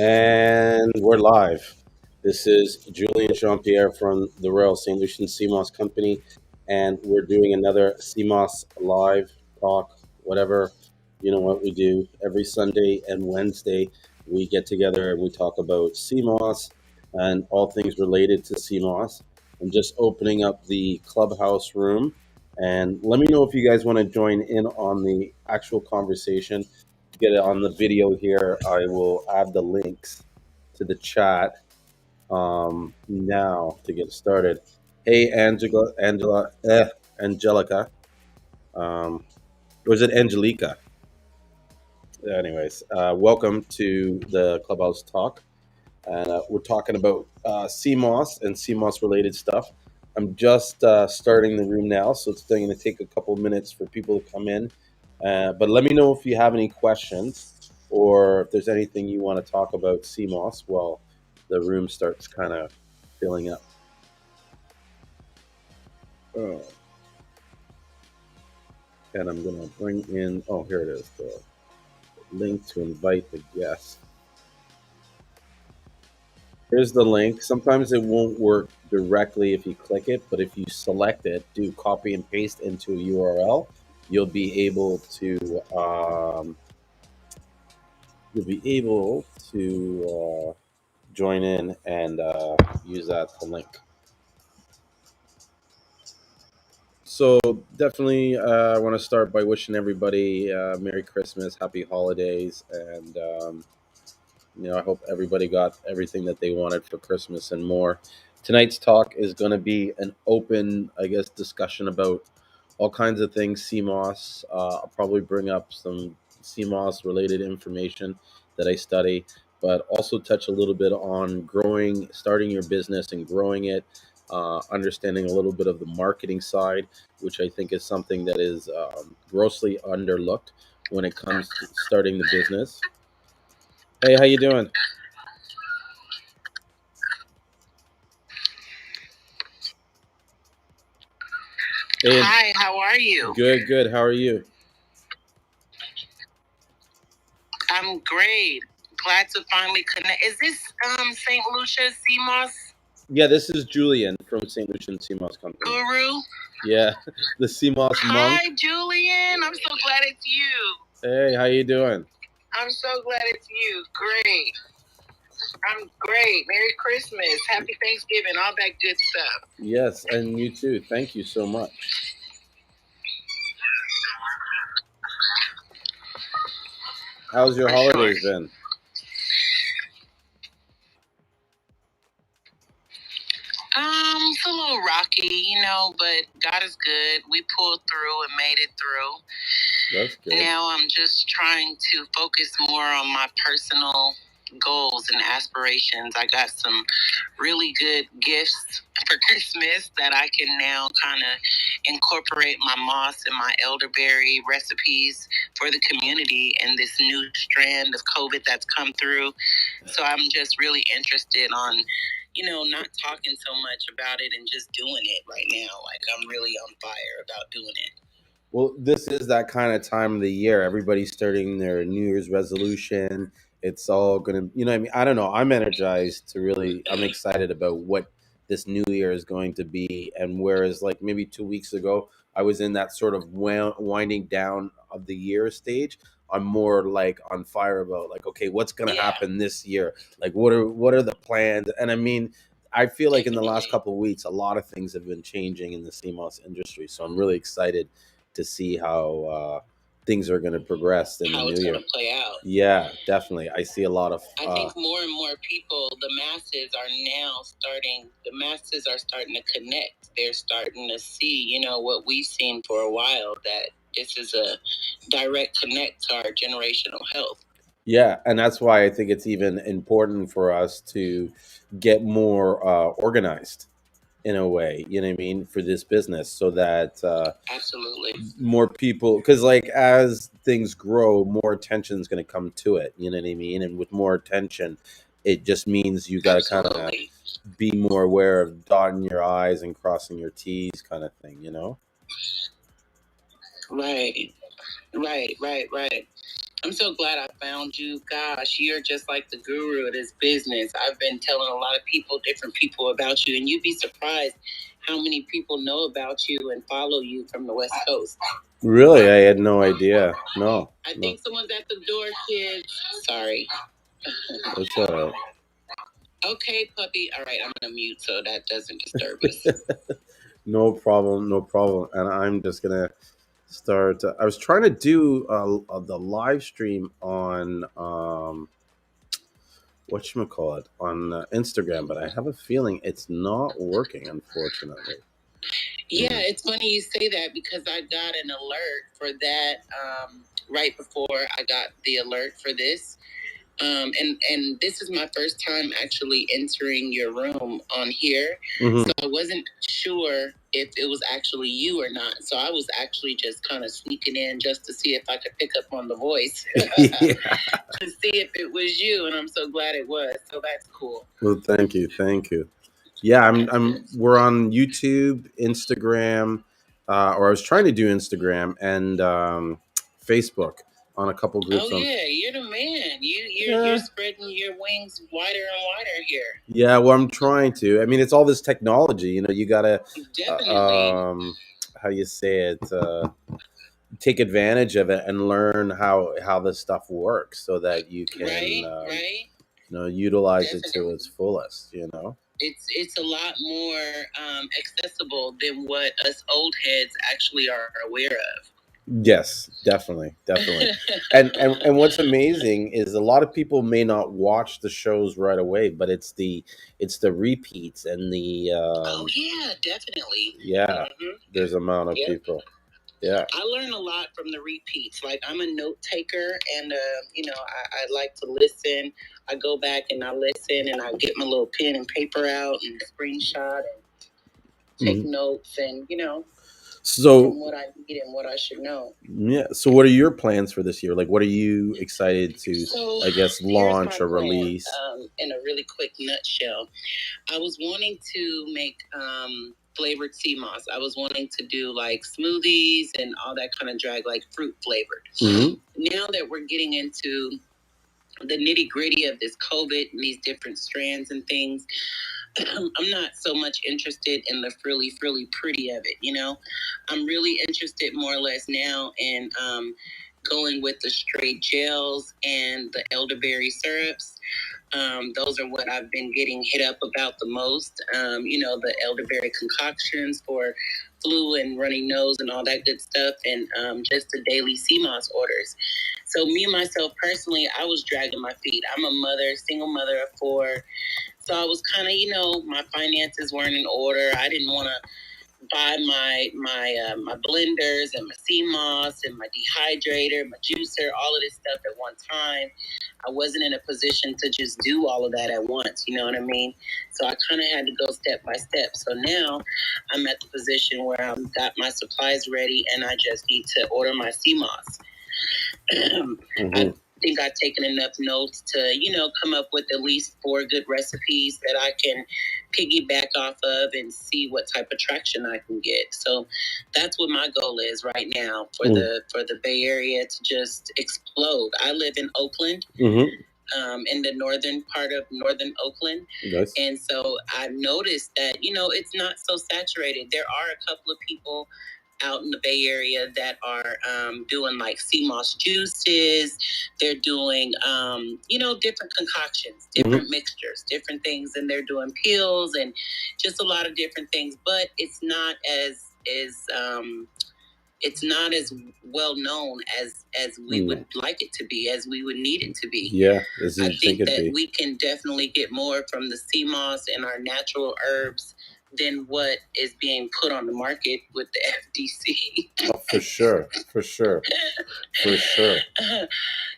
And we're live. This is Julien Jean-Pierre from the Royal St.Lucian Seamoss Company, and we're doing another Seamoss live talk, whatever, you know what we do. Every Sunday and Wednesday, we get together and we talk about Seamoss and all things related to Seamoss. I'm just opening up the clubhouse room, and let me know if you guys want to join in on the actual conversation. Get it on the video here. I will add the links to the chat now to get started. Hey, Angelica, um, or is it Angelica? Anyways, welcome to the Clubhouse Talk, and we're talking about CMOS and CMOS related stuff. I'm just starting the room now, so it's going to take a couple minutes for people to come in. But let me know if you have any questions or if there's anything you want to talk about CMOS while the room starts kind of filling up. Oh. And I'm going to bring in, oh, here it is, the link to invite the guest. Here's the link. Sometimes it won't work directly if you click it, but if you select it, do copy and paste into a URL, you'll be able to join in and use that to link. So definitely, I want to start by wishing everybody Merry Christmas, Happy Holidays, and I hope everybody got everything that they wanted for Christmas and more. Tonight's talk is going to be an open, I guess, discussion about all kinds of things CMOS. I'll probably bring up some CMOS related information that I study, but also touch a little bit on starting your business and growing it, understanding a little bit of the marketing side, which I think is something that is grossly underlooked when it comes to starting the business. Hey, how you doing? Hey, Hi, how are you? good, good. How are you? I'm great. Glad to finally connect. Is this St. Lucia Seamoss Yeah, this is Julian from St. Lucian Seamoss Company. Guru? Yeah, the Seamoss monk. Hi, Julian. I'm so glad it's you. Hey, how you doing? I'm so glad it's you. Great. I'm great. Merry Christmas. Happy Thanksgiving. All that good stuff. Yes, and you too. Thank you so much. How's your holidays been? It's a little rocky, but God is good. We pulled through and made it through. That's good. Now I'm just trying to focus more on my personal goals and aspirations. I got some really good gifts for Christmas that I can now kind of incorporate my moss and my elderberry recipes for the community in this new strand of COVID that's come through. So I'm just really interested on not talking so much about it and just doing it right now. Like I'm really on fire about doing it. Well, this is that kind of time of the year. Everybody's starting their New Year's resolution. It's all going to, I mean, I don't know. I'm energized I'm excited about what this new year is going to be. And whereas, like, maybe 2 weeks ago, I was in that sort of winding down of the year stage, I'm more like on fire about, like, okay, what's going to happen this year? Like, what are the plans? And I mean, I feel like in the last couple of weeks, a lot of things have been changing in the CMOS industry. So I'm really excited to see how things are going to progress in the new year. How it's going to play out. Yeah, definitely. I see a lot of. I think more and more people, the masses are starting to connect. They're starting to see, what we've seen for a while, that this is a direct connect to our generational health. Yeah, and that's why I think it's even important for us to get more organized in a way, you know what I mean, for this business, so that absolutely more people, because like as things grow, more attention is going to come to it, you know what I mean, and with more attention, it just means you got to kind of be more aware of dotting your I's and crossing your T's kind of thing, Right. I'm so glad I found you. Gosh, you're just like the guru of this business. I've been telling a lot of people, different people about you, and you'd be surprised how many people know about you and follow you from the West Coast. Really? I had no idea. No. I think someone's at the door, kids. Sorry. That's all right. Okay, puppy. All right, I'm going to mute so that doesn't disturb us. No problem. No problem. And I'm just going to start. I was trying to do the live stream on whatchamacallit on Instagram, but I have a feeling it's not working, unfortunately. Yeah, it's funny you say that because I got an alert for that right before I got the alert for this. And this is my first time actually entering your room on here. Mm-hmm. So I wasn't sure if it was actually you or not. So I was actually just kind of sneaking in just to see if I could pick up on the voice. Yeah. To see if it was you, and I'm so glad it was. So that's cool. Well, thank you. Yeah, we're on YouTube, Instagram, or I was trying to do Instagram and Facebook on a couple groups. Oh yeah, you're the man. You're spreading your wings wider and wider here. Yeah, well, I'm trying to. I mean, it's all this technology. You gotta definitely. how you say it. Take advantage of it and learn how this stuff works, so that you can right. Utilize Definitely. It to its fullest. It's a lot more accessible than what us old heads actually are aware of. Yes, definitely. and what's amazing is a lot of people may not watch the shows right away, but it's the repeats and the oh yeah, definitely. Yeah, mm-hmm. There's amount of people. Yeah, I learn a lot from the repeats. Like, I'm a note taker, and I like to listen. I go back and I listen, and I get my little pen and paper out and screenshot and take notes, and so from what I need and what I should know. Yeah. So what are your plans for this year? Like, what are you excited to, I guess, launch or release? In a really quick nutshell, I was wanting to make flavored sea moss. I was wanting to do like smoothies and all that kind of drag, like fruit flavored. Mm-hmm. Now that we're getting into the nitty gritty of this COVID and these different strands and things, I'm not so much interested in the frilly pretty of it. I'm really interested more or less now in going with the straight gels and the elderberry syrups. Those are what I've been getting hit up about the most. The elderberry concoctions for flu and runny nose and all that good stuff, and just the daily Seamoss orders. So me, myself, personally, I was dragging my feet. I'm a mother, single mother of 4. So I was kind of, my finances weren't in order. I didn't want to buy my blenders and my Seamoss and my dehydrator, my juicer, all of this stuff at one time. I wasn't in a position to just do all of that at once. You know what I mean? So I kind of had to go step by step. So now I'm at the position where I've got my supplies ready and I just need to order my Seamoss. I think I've taken enough notes to, come up with at least 4 good recipes that I can piggyback off of and see what type of traction I can get. So that's what my goal is right now for the Bay Area to just explode. I live in Oakland. In the northern part of northern Oakland. Yes. And so I've noticed that, it's not so saturated. There are a couple of people out in the Bay Area that are doing like Seamoss juices. They're doing, different concoctions, different mixtures, different things. And they're doing pills and just a lot of different things. But it's not as well known as we would like it to be, as we would need it to be. Yeah, I think that we can definitely get more from the Seamoss and our natural herbs than what is being put on the market with the FDC. Oh, for sure.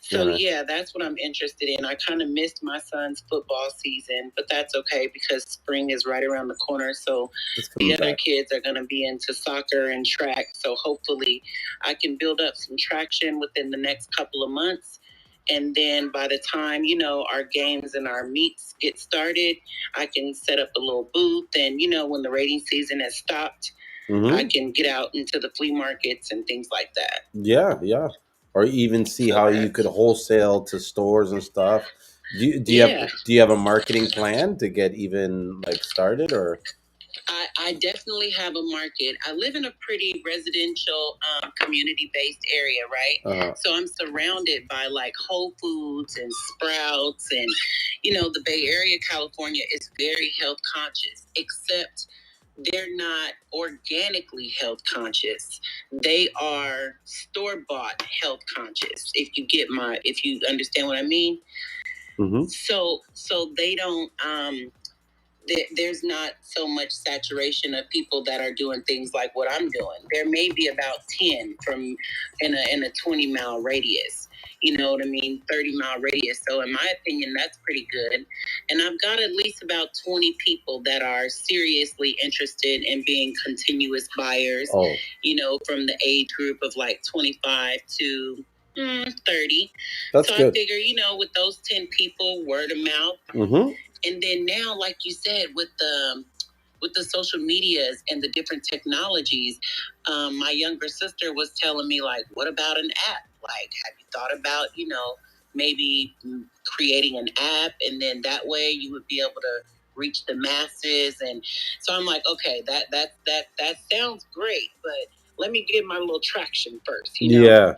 So yeah, that's what I'm interested in. I kind of missed my son's football season, but that's okay because spring is right around the corner. So the other kids are going to be into soccer and track. So hopefully I can build up some traction within the next couple of months. And then by the time, our games and our meets get started, I can set up a little booth. And, when the rating season has stopped, I can get out into the flea markets and things like that. Yeah. or even see how you could wholesale to stores and stuff. Yeah. Do you have a marketing plan to get even like started, or? I definitely have a market. I live in a pretty residential, community-based area, right? So I'm surrounded by like Whole Foods and Sprouts, and the Bay Area, California is very health conscious, except they're not organically health conscious. They are store-bought health conscious. If you understand what I mean. Mm-hmm. So they don't. There's not so much saturation of people that are doing things like what I'm doing. There may be about 10 from in a 20-mile radius. You know what I mean? 30-mile radius. So in my opinion, that's pretty good. And I've got at least about 20 people that are seriously interested in being continuous buyers. Oh. From the age group of like 25 to 30. That's so good. I figure, with those 10 people, word of mouth. Mm-hmm. And then now, like you said, with the social medias and the different technologies, my younger sister was telling me, like, what about an app? Like, have you thought about, maybe creating an app, and then that way you would be able to reach the masses? And so I'm like, okay, that sounds great, but let me get my little traction first, Yeah.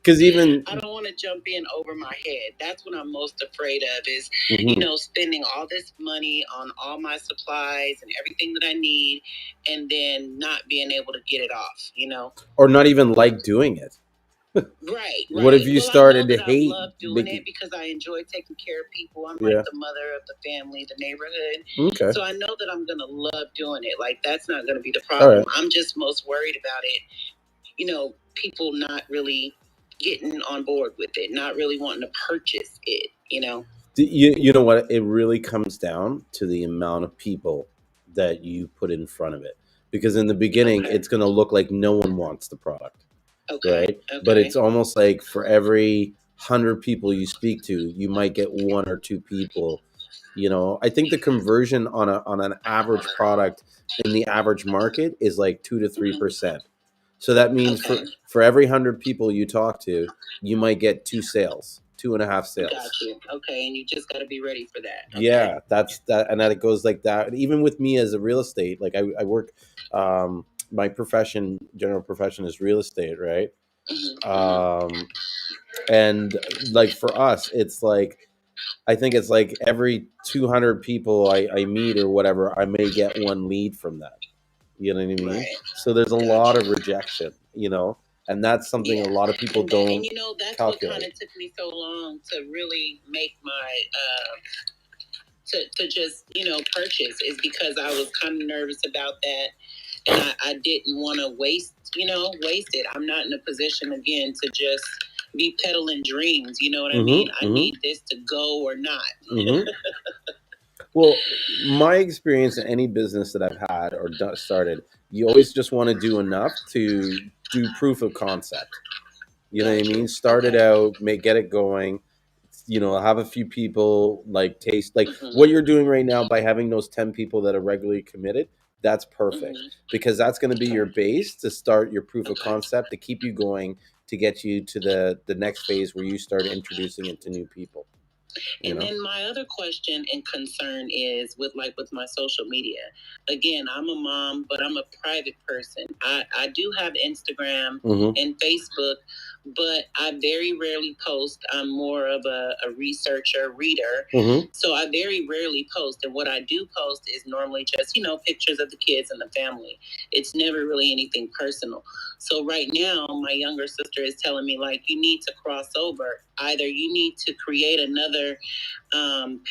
Because even I don't want to jump in over my head. That's what I'm most afraid of is, mm-hmm. Spending all this money on all my supplies and everything that I need, and then not being able to get it off. Or not even like doing it. Right. What if you started to hate I love doing it because I enjoy taking care of people. I'm like the mother of the family, the neighborhood. Okay. So I know that I'm going to love doing it. Like, that's not going to be the problem. Right. I'm just most worried about it, people not really getting on board with it, not really wanting to purchase it. You know what? It really comes down to the amount of people that you put in front of it. Because in the beginning, it's going to look like no one wants the product. Okay. Right? Okay. But it's almost like for every 100 people you speak to, you might get one or two people. I think the conversion on an average product in the average market is like 2 to 3%. So that means for every 100 people you talk to, you might get 2 sales, 2.5 sales. Got you. Okay, and you just got to be ready for that. Okay. Yeah, that's that, and that it goes like that. And even with me as a real estate, like I work, my general profession is real estate, right? And like for us, it's like I think it's like every 200 people I meet or whatever, I may get one lead from that. You know what I mean? Right. So there's a lot of rejection, and that's something a lot of people don't and that's calculate. What kind of took me so long to really make my to just purchase, is because I was kind of nervous about that, and I didn't want to waste it. I'm not in a position again to just be peddling dreams. You know what I mean? I need this to go or not. Well, my experience in any business that I've had or started, you always just want to do enough to do proof of concept. You know what I mean? Start it out, get it going. Have a few people like taste like what you're doing right now by having those 10 people that are regularly committed. That's perfect because that's going to be your base to start your proof of concept to keep you going to get you to the next phase where you start introducing it to new people. And then my other question and concern is with my social media. Again, I'm a mom, but I'm a private person. I do have Instagram and Facebook, but I very rarely post. I'm more of a researcher, reader. So I very rarely post. And what I do post is normally just, pictures of the kids and the family. It's never really anything personal. So right now, my younger sister is telling me, like, you need to cross over. Either you need to create another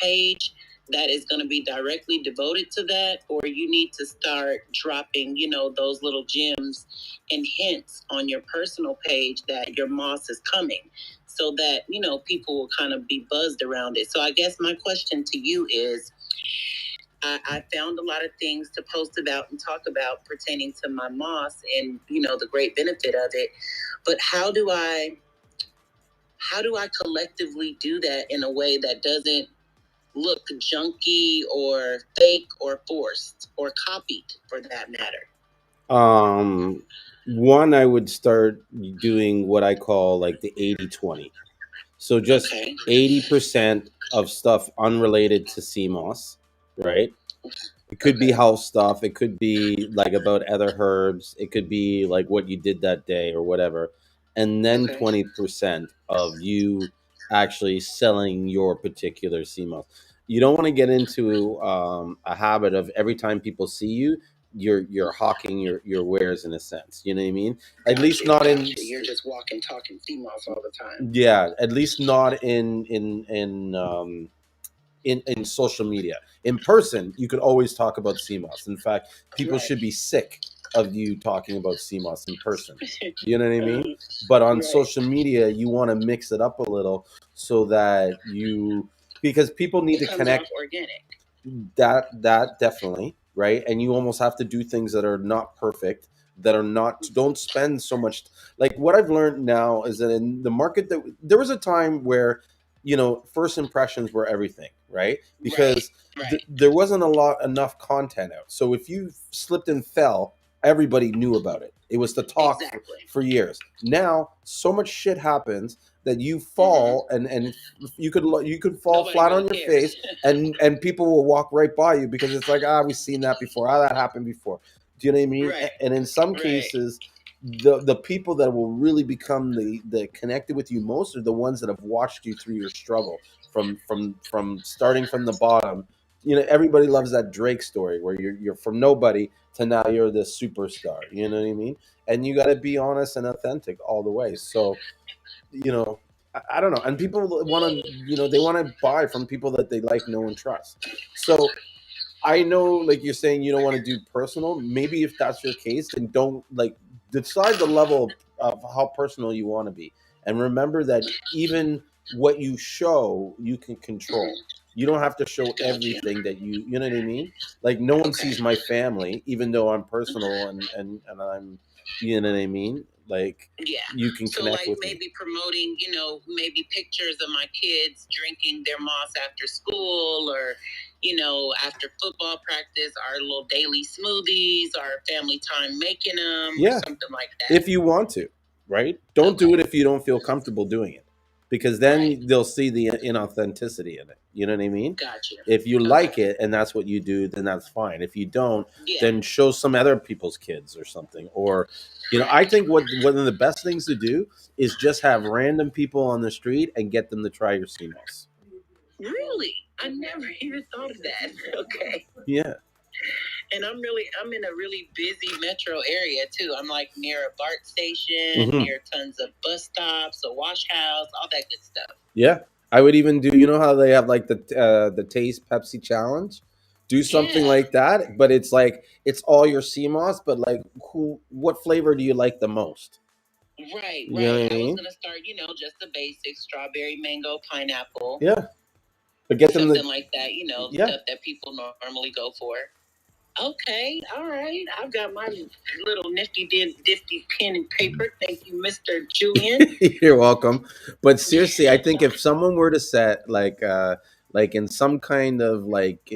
page that is going to be directly devoted to that, or you need to start dropping, those little gems and hints on your personal page that your Moss is coming, so that, people will kind of be buzzed around it. So I guess my question to you is, I found a lot of things to post about and talk about pertaining to my Moss and, the great benefit of it. But how do I collectively do that in a way that doesn't look junky or fake or forced or copied, for that matter? One, I would start doing what I call like the 80/20. So just Okay. 80% of stuff unrelated to CMOS, right? It could be house stuff. It could be like about other herbs. It could be like what you did that day or whatever. And then 20% of you actually selling your particular CMOS. You don't want to get into a habit of every time people see you, you're hawking your wares in a sense. You know what I mean? At least not in. You're just walking, talking CMOS all the time. Yeah, at least not in social media. In person, you could always talk about CMOS. In fact, people should be sick of you talking about CMOS in person. You know what I mean? But on social media, you want to mix it up a little so that you because people need to connect. Organic. That definitely, right? And you almost have to do things that are not perfect, that are not don't spend so much. Like what I've learned now is that in the market that there was a time where first impressions were everything, right? Because there wasn't a lot enough content out. So if you slipped and fell, everybody knew about it. It was the talk for years. Now so much shit happens that you fall and you could fall flat on your face and people will walk right by you because it's like, we've seen that before, that happened before. Do you know what I mean? And in some cases, the people that will really become the connected with you most are the ones that have watched you through your struggle from starting from the bottom. Everybody loves that Drake story where you're from nobody to now you're the superstar. You know what I mean? And you got to be honest and authentic all the way. So I don't know. And people want to, they want to buy from people that they like, know, and trust. So I know, like you're saying, you don't want to do personal. Maybe if that's your case, then don't decide the level of how personal you want to be. And remember that even what you show, you can control. You don't have to show everything that you know what I mean? Like no one sees my family, even though I'm personal and I'm, you know what I mean? Like you can connect with maybe me. promoting, maybe pictures of my kids drinking their moss after school or, after football practice, our little daily smoothies, our family time making them, or something like that. If you want to, right? Don't do it if you don't feel comfortable doing it, because then they'll see the inauthenticity in it. You know what I mean? Gotcha. If you like it and that's what you do, then that's fine. If you don't, then show some other people's kids or something. Or, I think one of the best things to do is just have random people on the street and get them to try your CMOS. Really? I never even thought of that. Okay. Yeah. And I'm in a really busy metro area too. I'm like near a BART station, near tons of bus stops, a wash house, all that good stuff. Yeah. I would even do, how they have like the Taste Pepsi challenge? Do something like that, but it's all your CMOS, but like what flavor do you like the most? Right. You know what I I was mean? gonna start, just the basic strawberry, mango, pineapple. Yeah. But get them something like that, stuff that people normally go for. Okay, all right. I've got my little nifty pen and paper. Thank you, Mr. Julien. You're welcome. But seriously, I think if someone were to set like in some kind of like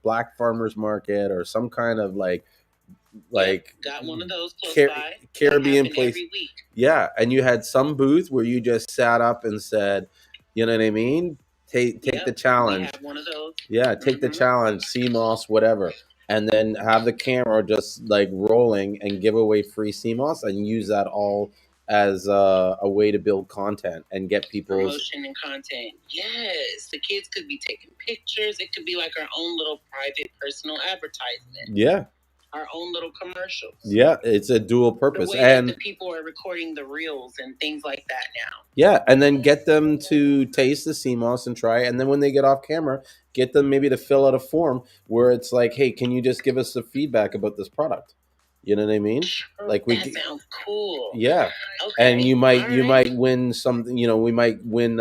black farmers market or some kind of got one of those close by. Caribbean place. Every week. Yeah, and you had some booth where you just sat up and said, you know what I mean? Take the challenge. We have one of those. Yeah, take the challenge, CMOS, whatever, and then have the camera just like rolling and give away free CMOS and use that all as a way to build content and get people promotion and content. Yes, the kids could be taking pictures. It could be like our own little private personal advertisement. Yeah. Our own little commercials. Yeah, it's a dual purpose. The way and that the people are recording the reels and things like that now. Yeah, and then get them to taste the CMOS and try it. And then when they get off camera, get them maybe to fill out a form where it's like, hey, can you just give us the feedback about this product? You know what I mean? Like that sounds cool. Yeah. Okay. And you might win something, we might win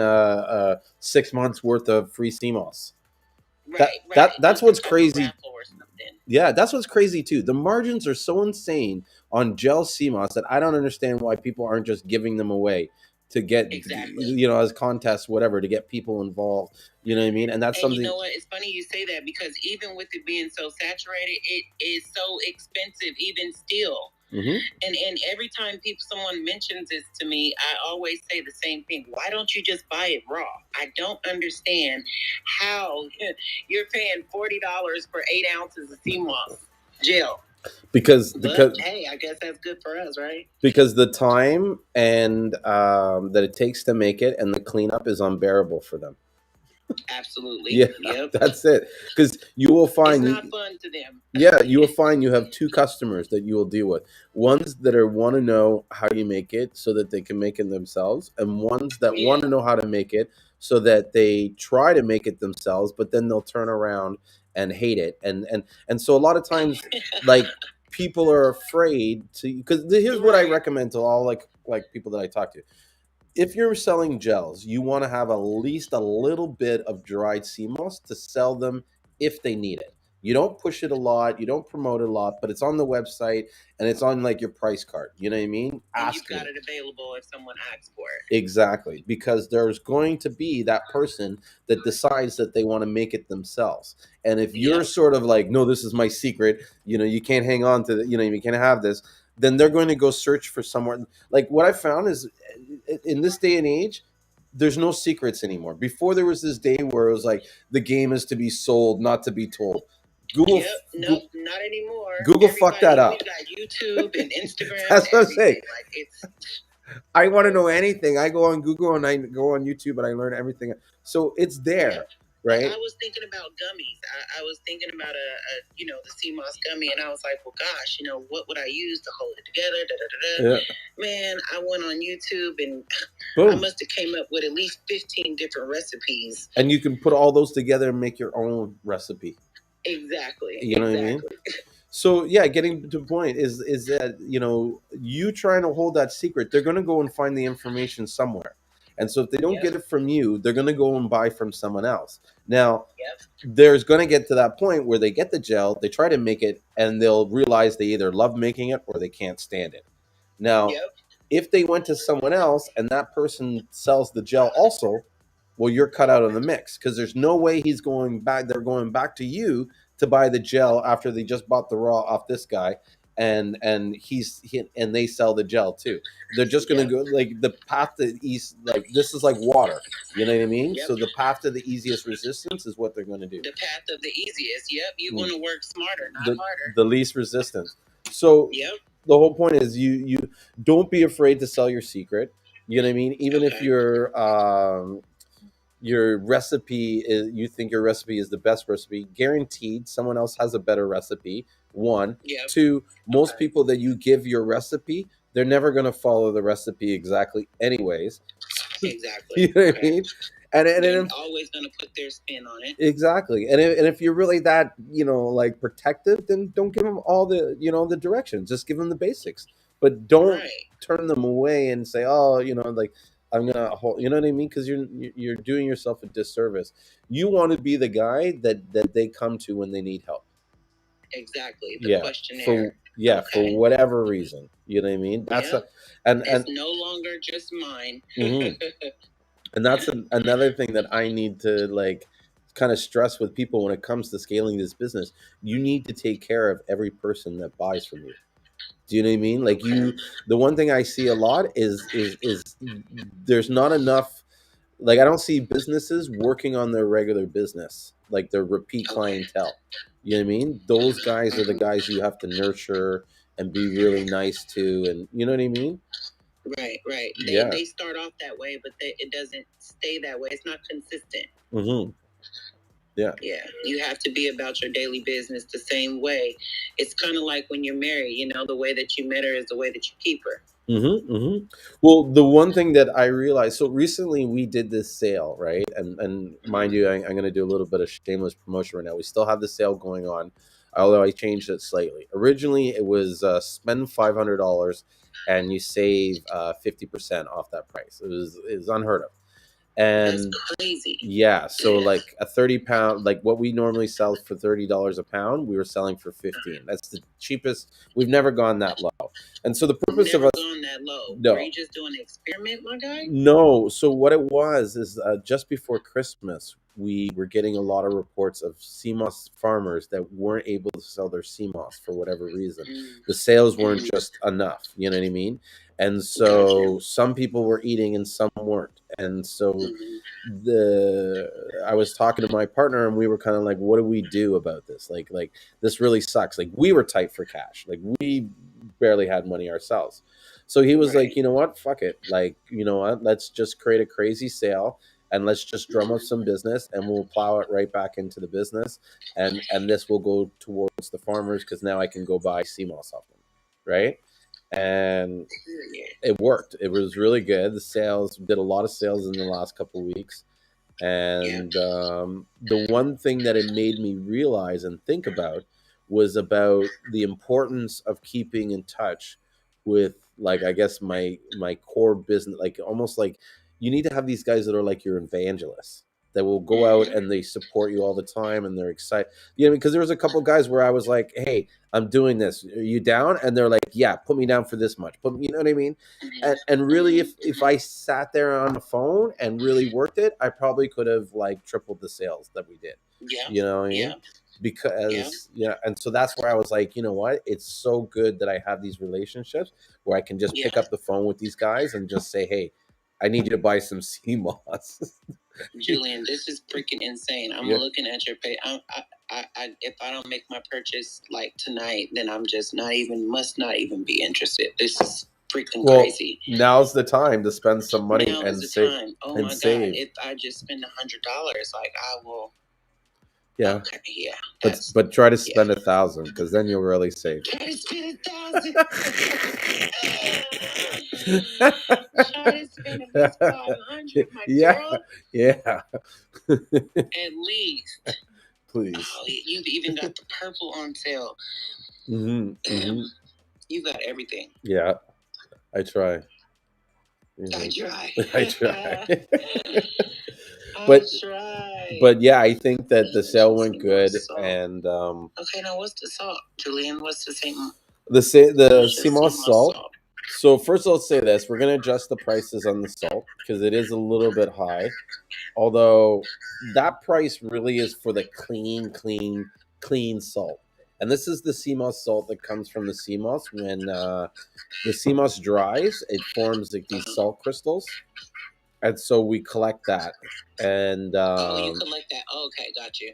6 months worth of free CMOS. That's what's crazy. Yeah, that's what's crazy too. The margins are so insane on gel CMOS that I don't understand why people aren't just giving them away to get as contests, whatever, to get people involved. You know what I mean? And that's something. You know what? It's funny you say that because even with it being so saturated, it is so expensive, even still. And every time someone mentions this to me, I always say the same thing. Why don't you just buy it raw? I don't understand how you're paying $40 for 8 ounces of Seamoss gel. Because Hey, I guess that's good for us, right? Because the time and that it takes to make it and the cleanup is unbearable for them. Absolutely. Yeah, yep. That's it. Because you will find it's not fun to them. Yeah, you will find you have two customers that you will deal with. Ones that are want to know how you make it so that they can make it themselves, and ones that want to know how to make it so that they try to make it themselves, but then they'll turn around and hate it. And so a lot of times, like people are afraid to, because here's what I recommend to all like people that I talk to. If you're selling gels, you want to have at least a little bit of dried sea moss to sell them if they need it. You don't push it a lot, you don't promote it a lot, but it's on the website and it's on like your price card. You know what I mean? And you've got it available if someone asks for it. Exactly, because there's going to be that person that decides that they want to make it themselves. And if you're sort of like, no, this is my secret, you can't hang on to you can't have this, then they're going to go search for somewhere. Like what I found is in this day and age, there's no secrets anymore. Before there was this day where it was like the game is to be sold, not to be told. Google, nope, not anymore. Google fucked that up. We got YouTube and Instagram. That's what I'm saying. Like it's. I want to know anything. I go on Google and I go on YouTube and I learn everything. So it's there, right? I was thinking about gummies. I was thinking about the Seamoss gummy, and I was like, well, gosh, what would I use to hold it together? Man, I went on YouTube and I must have came up with at least 15 different recipes. And you can put all those together and make your own recipe. Exactly. You know what I mean? So yeah, getting to the point is that you trying to hold that secret, they're going to go and find the information somewhere, and so if they don't get it from you, they're going to go and buy from someone else. Now, there's going to get to that point where they get the gel, they try to make it, and they'll realize they either love making it or they can't stand it. Now, if they went to someone else and that person sells the gel also, well, you're cut out of the mix because there's no way he's going back. They're going back to you to buy the gel after they just bought the raw off this guy, and they sell the gel too. They're just going to go like the path to east, like this is like water. You know what I mean? So the path to the easiest resistance is what they're going to do. The path of the easiest. Yep, you want to work smarter, not harder. The least resistance. So the whole point is you don't be afraid to sell your secret. You know what I mean? Even if your recipe is, you think your recipe is the best recipe, guaranteed someone else has a better recipe. One. Two, most people that you give your recipe, they're never going to follow the recipe exactly anyways. Exactly. You know what I mean? And they're always going to put their spin on it. Exactly. And if you're really that, like protective, then don't give them all the, the directions. Just give them the basics. But don't turn them away and say, oh, like I'm going to hold, you know what I mean? Because you're doing yourself a disservice. You want to be the guy that they come to when they need help. Exactly. The questionnaire. For whatever reason. You know what I mean? That's and it's no longer just mine. And that's another thing that I need to like kind of stress with people when it comes to scaling this business. You need to take care of every person that buys from you. Do you know what I mean? Like the one thing I see a lot is there's not enough. Like I don't see businesses working on their regular business, like their repeat clientele. You know what I mean? Those guys are the guys you have to nurture and be really nice to, and you know what I mean? Right. They start off that way, but it doesn't stay that way. It's not consistent. Yeah, you have to be about your daily business the same way. It's kind of like when you're married, the way that you met her is the way that you keep her. Well, the one thing that I realized, so recently we did this sale, right? And mind you, I'm going to do a little bit of shameless promotion right now. We still have the sale going on, although I changed it slightly. Originally, it was spend $500 and you save 50% off that price. It was unheard of. And that's crazy. Yeah, so like a 30-pound, like what we normally sell for $30 a pound, we were selling for 15. That's the cheapest. We've never gone that low. And so the purpose of us gone that low. No. Were you just doing an experiment, my guy? No. So what it was is just before Christmas, we were getting a lot of reports of Seamoss farmers that weren't able to sell their Seamoss for whatever reason. The sales weren't just enough, you know what I mean? And so some people were eating and some weren't. And so the I was talking to my partner and we were kind of like, what do we do about this? Like this really sucks. Like we were tight for cash. Like we barely had money ourselves. So he was like, you know what? Fuck it. Like, you know what? Let's just create a crazy sale and let's just drum up some business and we'll plow it right back into the business and this will go towards the farmers because now I can go buy Seamoss off them. Right. And it worked. It was really good. The sales did a lot of sales in the last couple of weeks. And the one thing that it made me realize and think about was about the importance of keeping in touch with, like, I guess my core business. Like almost like you need to have these guys that are like your evangelists that will go out and they support you all the time and they're excited. You know, because there was a couple of guys where I was like, hey, I'm doing this. Are you down? And they're like, yeah, put me down for this much. Put, you know what I mean? And really, if I sat there on the phone and really worked it, I probably could have like tripled the sales that we did. Yeah. You know what I mean? Because and so that's where I was like, you know what? It's so good that I have these relationships where I can just pick up the phone with these guys and just say, hey, I need you to buy some Seamoss. Julien, this is freaking insane. I'm looking at your page. If I don't make my purchase like tonight, then I'm just must not even be interested. This is freaking crazy. Now's the time to spend some money and save. Oh my God! If I just spend $100, like I will. Yeah. Okay, yeah. But try to spend 1,000 because then you'll really save. Try to spend 1,000. Try to spend at least 500, my girl. Yeah. At least. Please. Oh, you've even got the purple on sale. Mm-hmm. You got everything. Yeah. I try. I try. But yeah, I think that the sale went good. And okay, now what's the salt, Julien? What's the same? The Seamoss salt. So first, I'll say this: we're going to adjust the prices on the salt because it is a little bit high. Although that price really is for the clean salt. And this is the Seamoss salt that comes from the Seamoss. When the Seamoss dries, it forms like these salt crystals. And so we collect that. And you collect that. Oh, okay, got you.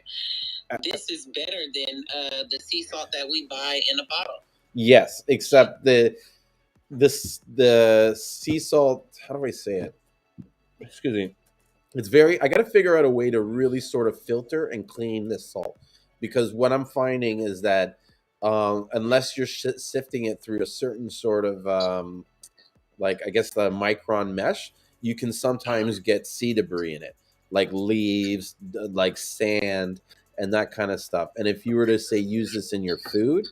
This is better than the sea salt that we buy in a bottle. Yes, except the sea salt, how do I say it? Excuse me. It's very, I got to figure out a way to really sort of filter and clean this salt. Because what I'm finding is that unless you're sifting it through a certain sort of, like, I guess the micron mesh, you can sometimes get sea debris in it, like leaves, like sand, and that kind of stuff. And if you were to say use this in your food,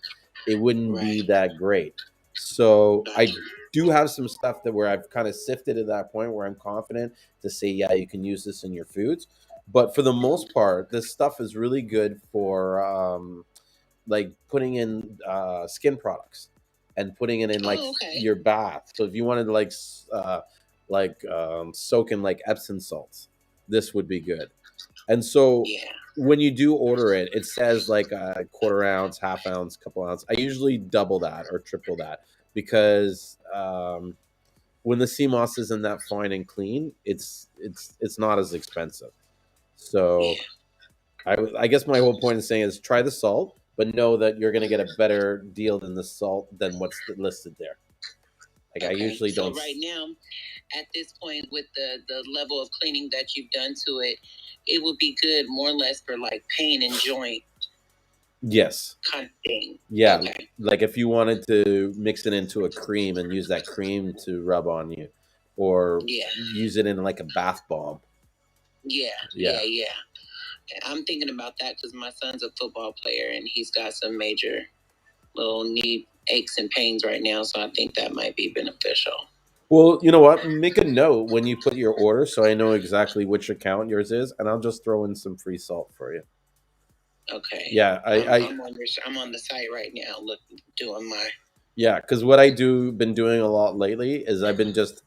it wouldn't be that great. So I do have some stuff that where I've kind of sifted to that point where I'm confident to say, yeah, you can use this in your foods. But for the most part, this stuff is really good for like putting in skin products and putting it in like your bath. So if you wanted to soak in like Epsom salts, this would be good. And so when you do order it, it says like a quarter ounce, half ounce, couple ounce. I usually double that or triple that because when the Seamoss isn't that fine and clean, it's not as expensive. So I guess my whole point is saying is try the salt, but know that you're going to get a better deal than the salt than what's listed there. Like I usually don't. So right now, at this point, with the level of cleaning that you've done to it, it would be good more or less for like pain and joint. Yes. Kind of thing. Yeah. Okay. Like if you wanted to mix it into a cream and use that cream to rub on you, or use it in like a bath bomb. Yeah. I'm thinking about that because my son's a football player and he's got some major little knee aches and pains right now. So I think that might be beneficial. Well, you know what? Make a note when you put your order so I know exactly which account yours is, and I'll just throw in some free salt for you. Okay. Yeah, I'm on the site right now, doing my. Yeah, because what been doing a lot lately is I've been just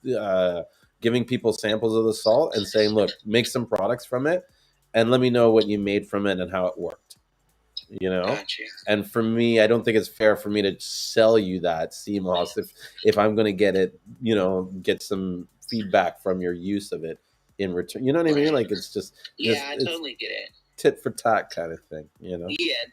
giving people samples of the salt and saying, look, make some products from it. and let me know what you made from it and how it worked. You know, Gotcha. and for me, I don't think it's fair for me to sell you that Seamoss if I'm going to get it, get some feedback from your use of it in return. You know what I mean? Right. Like it's just Yeah, I it's totally get it. tit for tat kind of thing. Yeah,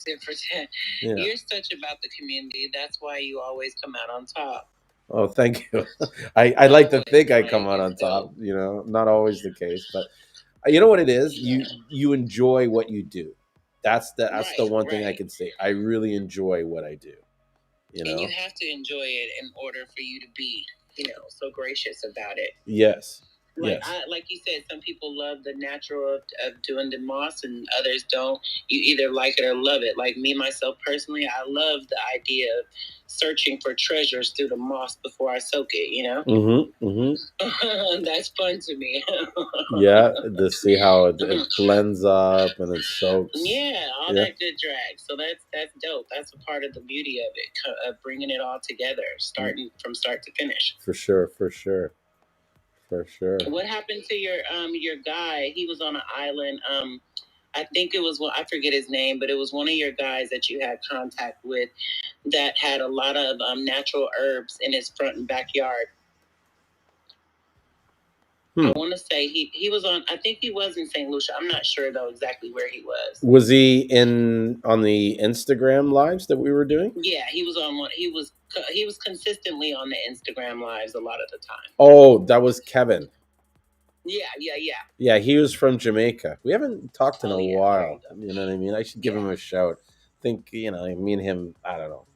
tit for tat. Yeah. You're such about the community. That's why you always come out on top. Oh, thank you. I like to think I Like, come out on it's dope. top. Not always the case, but you know what it is. Yeah. You enjoy what you do. That's the Right, one thing I right. can say. I really enjoy what I do. And you have to enjoy it in order for you to be, so gracious about it. Yes. Like Yes. like you said, some people love the natural of doing the moss, and others don't. You either like it or love it. Like me, myself personally, I love the idea of searching for treasures through the moss before I soak it. Mm-hmm. Mm-hmm. That's fun to me. Yeah, to see how it blends up and it soaks. Yeah, all Yeah. that good drag. So that's dope. That's a part of the beauty of it, of bringing it all together, starting from start to finish. For sure. For sure. For sure. What happened to your guy? He was on an island. I think it was I forget his name, but it was one of your guys that you had contact with that had a lot of natural herbs in his front and backyard. I want to say he was on. I think he was in St. Lucia. I'm not sure though exactly where he was. Was he on the Instagram lives that we were doing? Yeah, he was on one. He was consistently on the Instagram lives a lot of the time. Oh, that was Kevin. Yeah. Yeah, he was from Jamaica. We haven't talked in a Yeah, while. You know what I mean? I should give him a shout. Think, me and him, I don't know.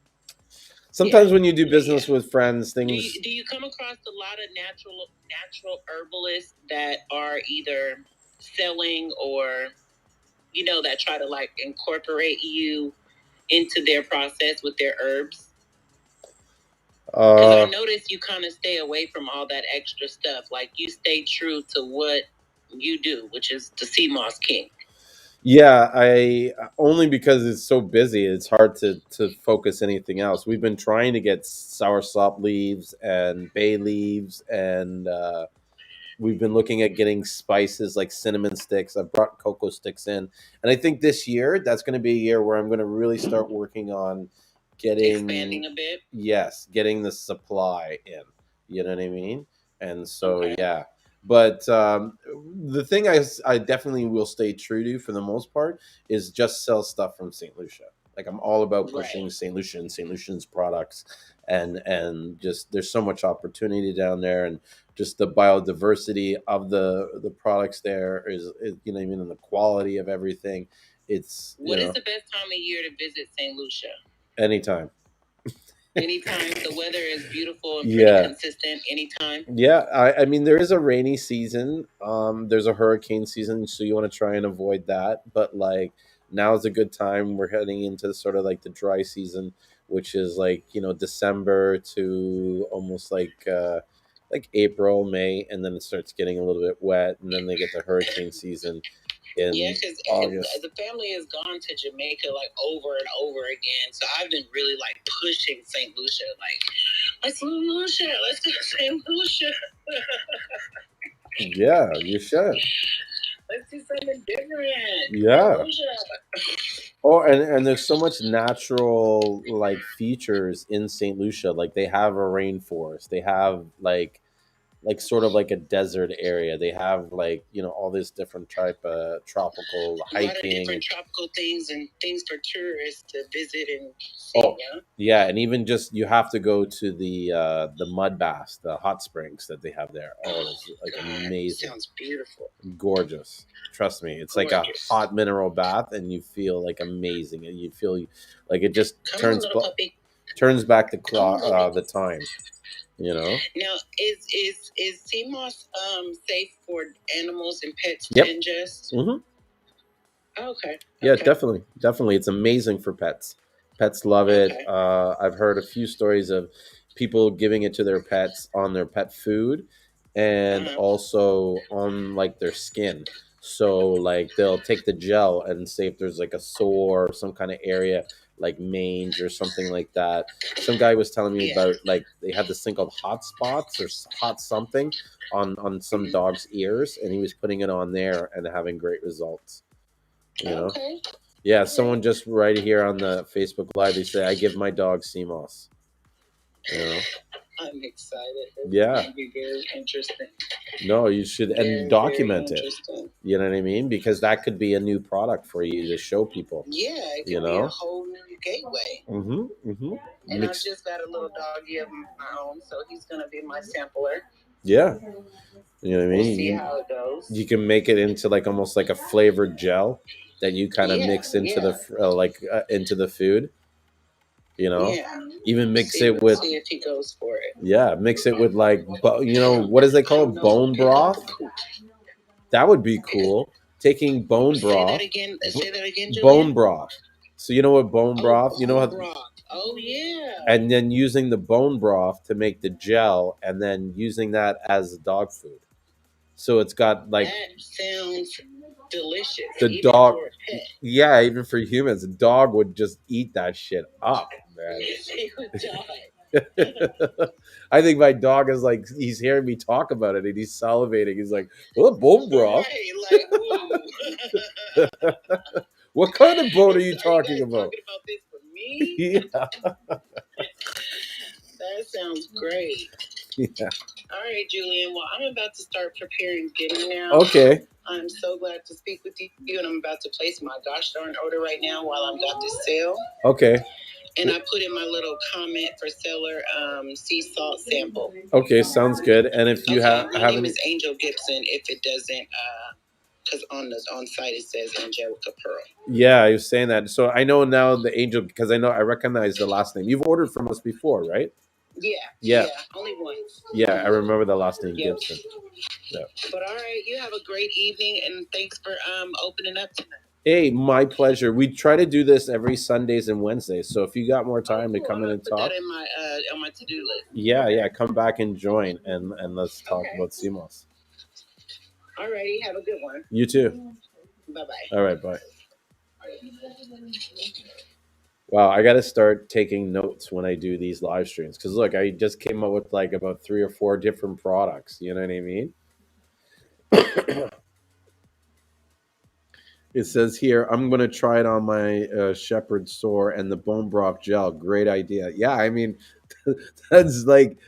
Sometimes when you do business with friends, things. Do you come across a lot of natural herbalists that are either selling or that try to like incorporate you into their process with their herbs? Because I noticed you kind of stay away from all that extra stuff. Like you stay true to what you do, which is the Seamoss King. Yeah, I only because it's so busy, it's hard to focus anything else. We've been trying to get soursop leaves and bay leaves, and we've been looking at getting spices like cinnamon sticks. I've brought cocoa sticks in, and I think this year that's going to be a year where I'm going to really start working on Expanding a bit. Yes, getting the supply in. You know what I mean? And so yeah. But the thing I definitely will stay true to for the most part is just sell stuff from St. Lucia. Like I'm all about pushing St. Lucian's products, and just there's so much opportunity down there, and just the biodiversity of the products there is you know what I mean, and the quality of everything. It's What is the best time of year to visit St. Lucia? Anytime. Anytime. The weather is beautiful and pretty consistent. Anytime. Yeah, I mean there is a rainy season. There's a hurricane season, so you want to try and avoid that. But like now is a good time. We're heading into sort of like the dry season, which is like December to almost like April, May, and then it starts getting a little bit wet, and then they get the hurricane season in August. The family has gone to Jamaica like over and over again. So I've been really like pushing St. Lucia, like let's go to Lucia, let's go to St. Lucia. Yeah, you should. Let's do something different. Yeah. Oh, and there's so much natural like features in St. Lucia. Like they have a rainforest. They have like sort of like a desert area. They have like all this different type of tropical hiking. A lot of different tropical things and things for tourists to visit and see. Yeah, and even just you have to go to the mud baths, the hot springs that they have there. Oh, it's like amazing. Sounds beautiful. Gorgeous. Trust me, it's like a hot mineral bath, and you feel like amazing, and you feel like it just turns back the clock, the time. Now, is Seamoss safe for animals and pets to ingest? Mm-hmm. Okay. Yeah, definitely. It's amazing for pets. Pets love it. I've heard a few stories of people giving it to their pets on their pet food, and also on like their skin. So like they'll take the gel and say if there's like a sore or some kind of area like mange or something like that. Some guy was telling me about like they had this thing called hot spots or hot something on some dog's ears, and he was putting it on there and having great results. You know? Okay. Yeah, someone just right here on the Facebook Live, they say, I give my dog Seamoss. You know? I'm excited. Yeah. It's going to be very interesting. No, you should, and document very it. You know what I mean? Because that could be a new product for you to show people. Yeah, it could be a whole new gateway. And I just got a little doggy of my own, so he's going to be my sampler. Yeah. You know what I mean? We'll see how it goes. You can make it into like almost like a flavored gel that you kind of mix into the into the food. You know, even mix it with. See if he goes for it. Yeah, mix it with like, you know, what is it called? Bone broth. That would be cool. Taking bone broth. Say that again, Julian. Bone broth. So you know what bone broth? You know what? Broth. Oh yeah. And then using the bone broth to make the gel, and then using that as dog food. So it's got like. That sounds delicious. The even dog. For a pet. Yeah, even for humans, a dog would just eat that shit up, man. He would die. I think my dog is like, he's hearing me talk about it and he's salivating. He's like, "What bone broth? Right, like, what kind of bone are you talking about?" Talking about this for me? Yeah. That sounds great. Yeah. All right, Julien. Well, I'm about to start preparing dinner now. Okay. I'm so glad to speak with you, and I'm about to place my gosh darn order right now while I'm got this sale. Okay. And I put in my little comment for seller sea salt sample. Okay, sounds good. And if you have, my name is Angel Gibson. If it doesn't, because on site it says Angelica Pearl. Yeah, I was saying that. So I know now the Angel, because I recognize the last name. You've ordered from us before, right? Yeah. Only once. Yeah, I remember the last name, Gibson. Yeah. But all right, you have a great evening, and thanks for opening up tonight. Hey, my pleasure. We try to do this every Sundays and Wednesdays. So if you got more time to come in and talk, that in my on my to-do list. Yeah, come back and join, and let's talk about Seamoss. All righty, have a good one. You too. Bye-bye. All right, bye. Wow, I got to start taking notes when I do these live streams because look, I just came up with like about 3 or 4 different products. You know what I mean? It says here, I'm going to try it on my shepherd sore and the bone broth gel. Great idea. Yeah, I mean, that's like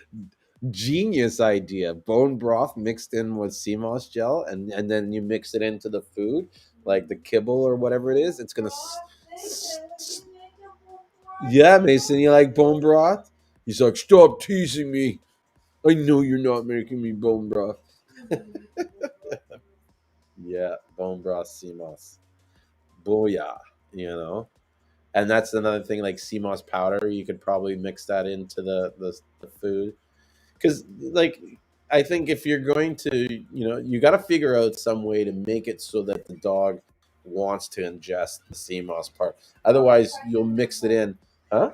genius idea. Bone broth mixed in with Seamoss gel, and then you mix it into the food, like the kibble or whatever it is. It's going to... Yeah, Mason, you like bone broth? He's like, stop teasing me. I know you're not making me bone broth. Yeah, bone broth Seamoss. Booyah, you know? And that's another thing, like Seamoss powder, you could probably mix that into the food. Because, like, I think if you're going to, you got to figure out some way to make it so that the dog wants to ingest the Seamoss part. Otherwise, you'll mix it in. Huh?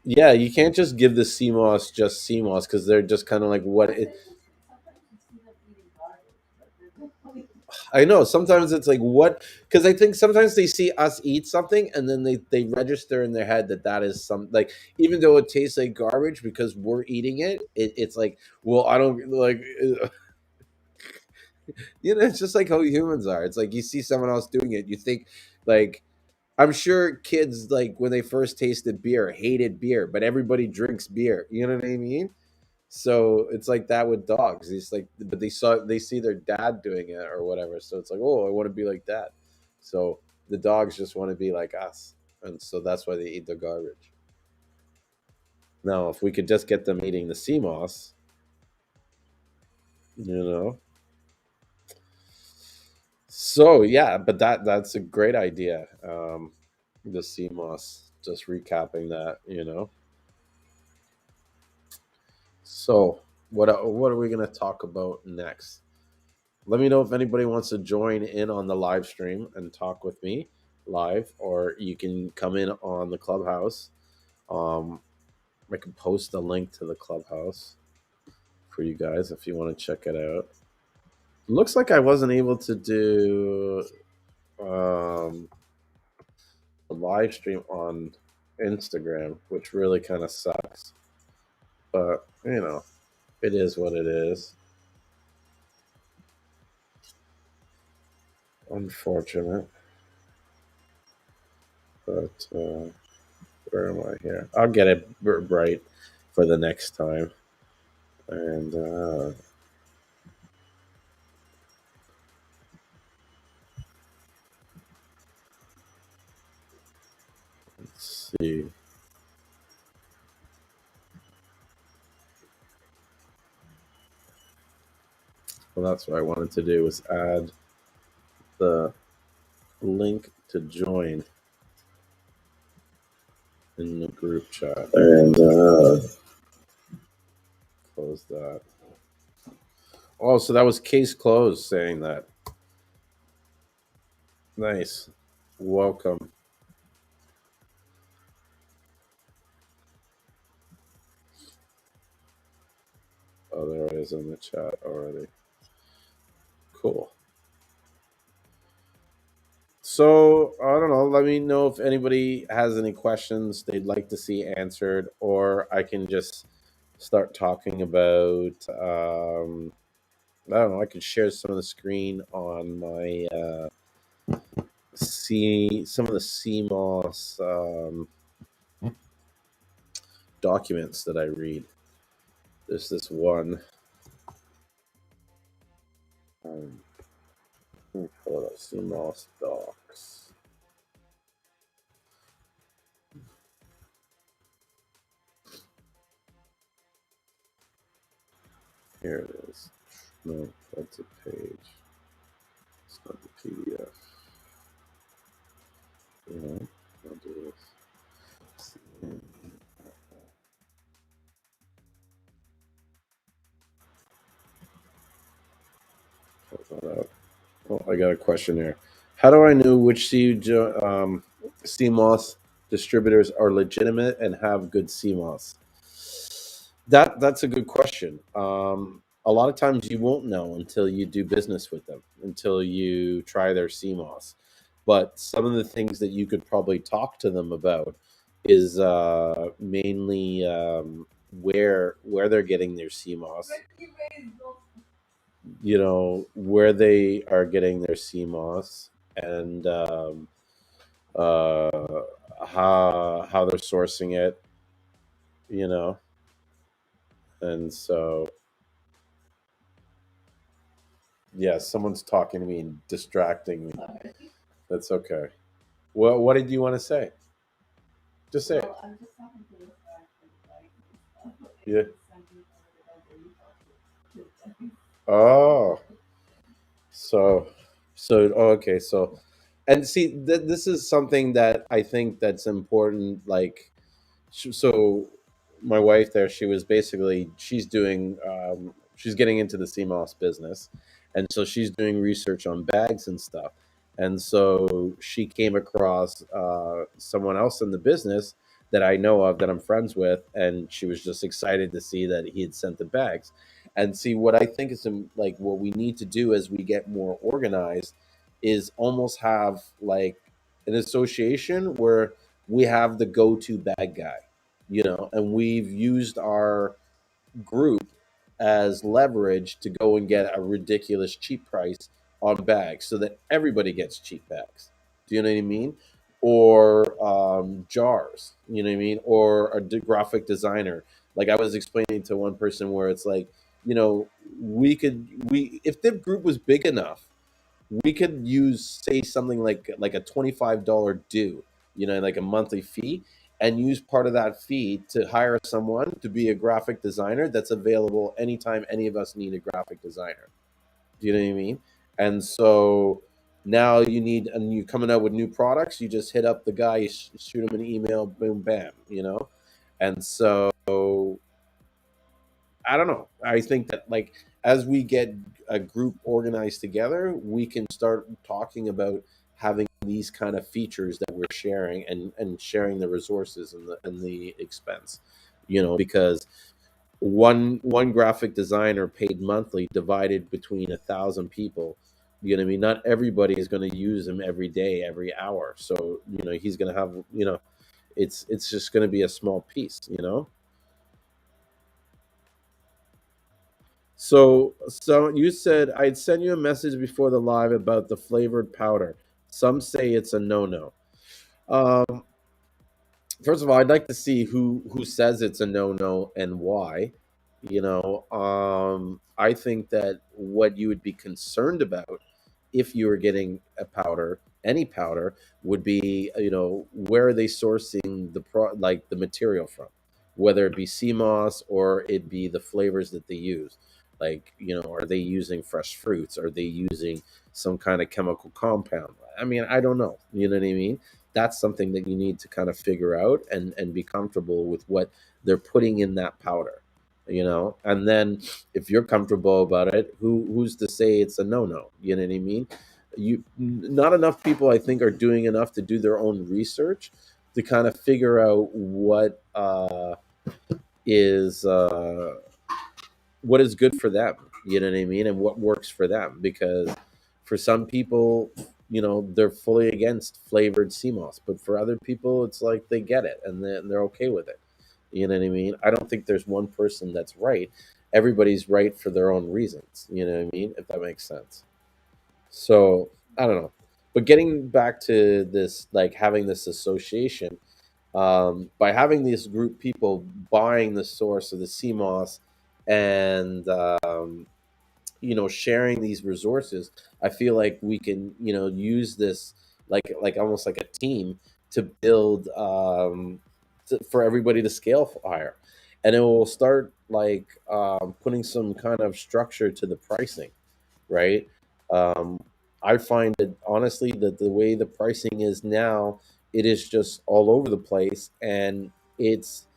Yeah, you can't just give the Seamoss just Seamoss because they're just kind of like what it. I know sometimes it's like what, because I think sometimes they see us eat something and then they register in their head that is some, like, even though it tastes like garbage because we're eating it's like, well, I don't like. It's just like how humans are. It's like you see someone else doing it, you think, like, I'm sure kids, like, when they first tasted beer, hated beer, but everybody drinks beer. You know what I mean? So it's like that with dogs. It's like, but they see their dad doing it or whatever. So it's like, oh, I want to be like that. So the dogs just want to be like us, and so that's why they eat the garbage. Now, if we could just get them eating the Seamoss, you know. So yeah, but that's a great idea. The Seamoss, just recapping that. So what are we gonna talk about next? Let me know if anybody wants to join in on the live stream and talk with me live, or you can come in on the clubhouse. I can post a link to the clubhouse for you guys if you want to check it out. Looks like I wasn't able to do a live stream on Instagram, which really kind of sucks. But, it is what it is. Unfortunate, but where am I here? I'll get it right for the next time. And let's see. Well, that's what I wanted to do was add the link to join in the group chat and close that. Oh, so that was case closed saying that. Nice. Welcome. Oh, there it is in the chat already. Cool. So I don't know. Let me know if anybody has any questions they'd like to see answered, or I can just start talking about. I don't know. I could share some of the screen on my see some of the CMOS documents that I read. There's this one. Let me pull it up. CMOS docs. Here it is. No, that's a page. It's not the PDF. Yeah, I'll do this. Pull that up. Oh, I got a question here. How do I know which CMOS distributors are legitimate and have good CMOS? That's a good question. A lot of times you won't know until you do business with them, until you try their CMOS. But some of the things that you could probably talk to them about is mainly where they're getting their CMOS, where they are getting their CMOS, and uh, how they're sourcing it, you know. And so, yeah, someone's talking to me and distracting me. That's okay. Well, what did you want to say? Just say it. Yeah. Oh, so, okay. So, and see, this is something that I think that's important. Like, so my wife there, she was basically she's getting into the CMOS business, and so she's doing research on bags and stuff. And so she came across someone else in the business that I know of that I'm friends with, and she was just excited to see that he had sent the bags. And see, what I think is like what we need to do as we get more organized is almost have like an association where we have the go-to bag guy, and we've used our group as leverage to go and get a ridiculous cheap price on bags so that everybody gets cheap bags. Do you know what I mean? Or jars, you know what I mean? Or a graphic designer. Like I was explaining to one person where it's like, we if the group was big enough, we could use say something like a $25 due, like a monthly fee, and use part of that fee to hire someone to be a graphic designer that's available anytime any of us need a graphic designer. Do you know what I mean? And so now and you're coming out with new products, you just hit up the guy, you shoot him an email, boom, bam. And so I don't know. I think that like as we get a group organized together, we can start talking about having these kind of features that we're sharing and sharing the resources and the expense. Because one graphic designer paid monthly divided between 1,000 people. You know what I mean? Not everybody is going to use them every day, every hour. So he's going to have it's just going to be a small piece. So you said I'd send you a message before the live about the flavored powder. Some say it's a no-no. Um, First of all, I'd like to see who says it's a no-no and why. I think that what you would be concerned about if you were getting a powder, any powder, would be, where are they sourcing like the material from, whether it be sea moss or it be the flavors that they use. Like, are they using fresh fruits? Are they using some kind of chemical compound? I mean, I don't know. You know what I mean? That's something that you need to kind of figure out and be comfortable with what they're putting in that powder, and then if you're comfortable about it, who's to say it's a no-no? You know what I mean? Not enough people, I think, are doing enough to do their own research to kind of figure out is what is good for them, you know what I mean, and what works for them. Because for some people, they're fully against flavored sea moss, but for other people, it's like they get it and they're okay with it. You know what I mean? I don't think there's one person that's right. Everybody's right for their own reasons. You know what I mean? If that makes sense. So I don't know. But getting back to this, like having this association, by having this group people buying the source of the CMOS and sharing these resources, I feel like we can use this like almost like a team to build for everybody to scale higher, and it will start like putting some kind of structure to the pricing, right? Um, I find it honestly that the way the pricing is now, it is just all over the place, and it's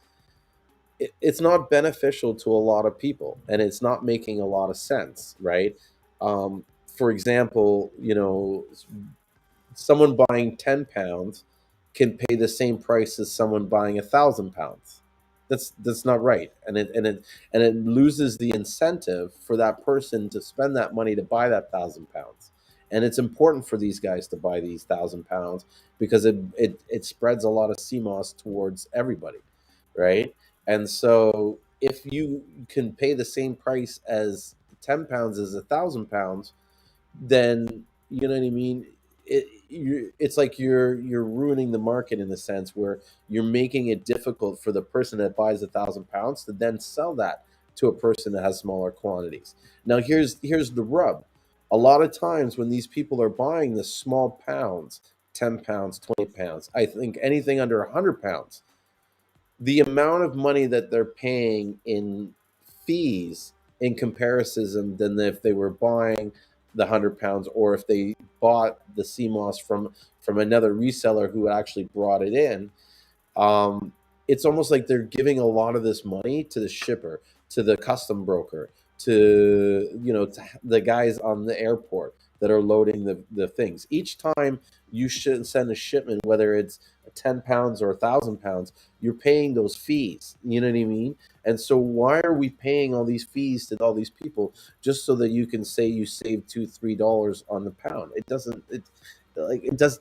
it's not beneficial to a lot of people, and it's not making a lot of sense, right? For example, someone buying £10 can pay the same price as someone buying £1,000. That's not right, and it loses the incentive for that person to spend that money to buy that £1,000. And it's important for these guys to buy these £1,000 because it spreads a lot of CMOS towards everybody, right? And so if you can pay the same price as £10 as £1,000, then you know what I mean. It's like you're ruining the market in a sense where you're making it difficult for the person that buys £1,000 to then sell that to a person that has smaller quantities. Now here's the rub. A lot of times when these people are buying the small pounds, £10, £20, I think anything under £100, the amount of money that they're paying in fees in comparison than if they were buying the £100, or if they bought the CMOS from another reseller who actually brought it in. It's almost like they're giving a lot of this money to the shipper, to the custom broker, to the guys on the airport that are loading the things. Each time you should send a shipment, whether it's £10 or £1,000, you're paying those fees. You know what I mean? And so why are we paying all these fees to all these people just so that you can say you saved $2-3 on the pound? It doesn't. It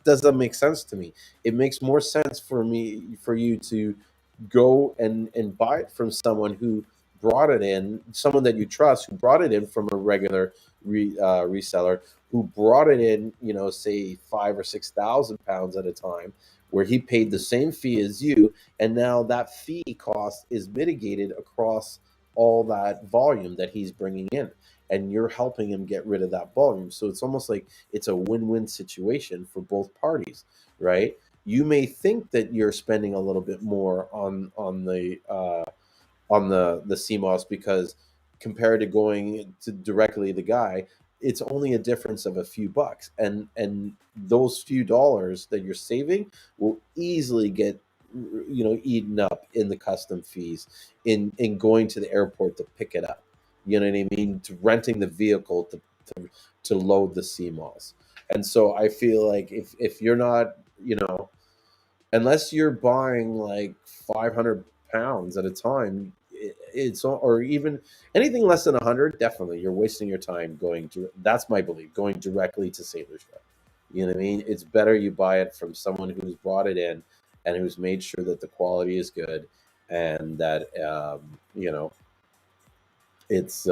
doesn't make sense to me. It makes more sense for you to go and buy it from someone who brought it in, someone that you trust, who brought it in from a regular reseller, who brought it in, say 5 or 6 thousand pounds at a time, where he paid the same fee as you, and now that fee cost is mitigated across all that volume that he's bringing in, and you're helping him get rid of that volume. So it's almost like it's a win-win situation for both parties, right? You may think that you're spending a little bit more on the CMOS because compared to going to directly the guy, it's only a difference of a few bucks, and those few dollars that you're saving will easily get eaten up in the custom fees, in going to the airport to pick it up. You know what I mean? To renting the vehicle to load the CMOS. And so I feel like if you're not, unless you're buying like 500 pounds at a time, or even anything less than 100, definitely you're wasting your time going to, that's my belief, going directly to St. Lucia. You know what I mean? It's better you buy it from someone who's brought it in and who's made sure that the quality is good, and that it's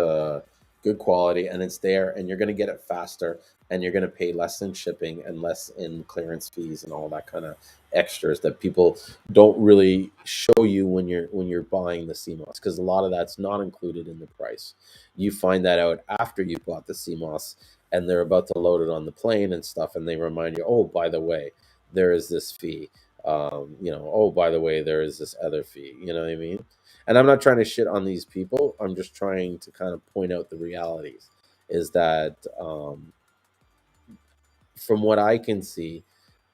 good quality, and it's there, and you're going to get it faster, and you're going to pay less in shipping and less in clearance fees and all that kind of extras that people don't really show you when you're buying the CMOS, because a lot of that's not included in the price. You find that out after you bought the CMOS, and they're about to load it on the plane and stuff, and they remind you, oh, by the way, there is this fee. Oh, by the way, there is this other fee. You know what I mean? And I'm not trying to shit on these people. I'm just trying to kind of point out the realities. Is that from what I can see,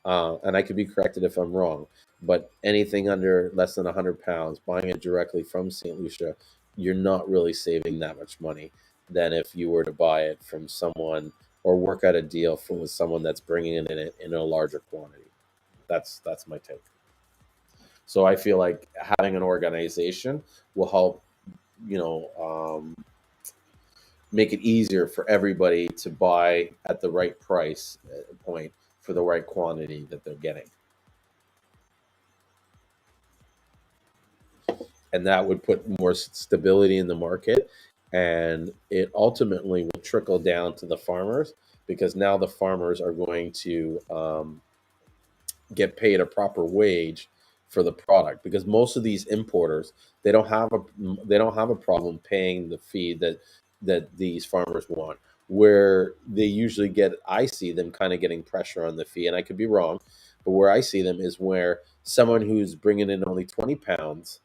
and I could be corrected if I'm wrong, but anything under less than 100 pounds, buying it directly from St. Lucia, you're not really saving that much money than if you were to buy it from someone or work out a deal with someone that's bringing it in a larger quantity. That's my take. So I feel like having an organization will help, you know, make it easier for everybody to buy at the right price point for the right quantity that they're getting. And that would put more stability in the market, and it ultimately will trickle down to the farmers, because now the farmers are going to get paid a proper wage for the product, because most of these importers, they don't have a problem paying the fee that these farmers want. Where they usually get, I see them kind of getting pressure on the fee, and I could be wrong, but where I see them is where someone who's bringing in only 20 pounds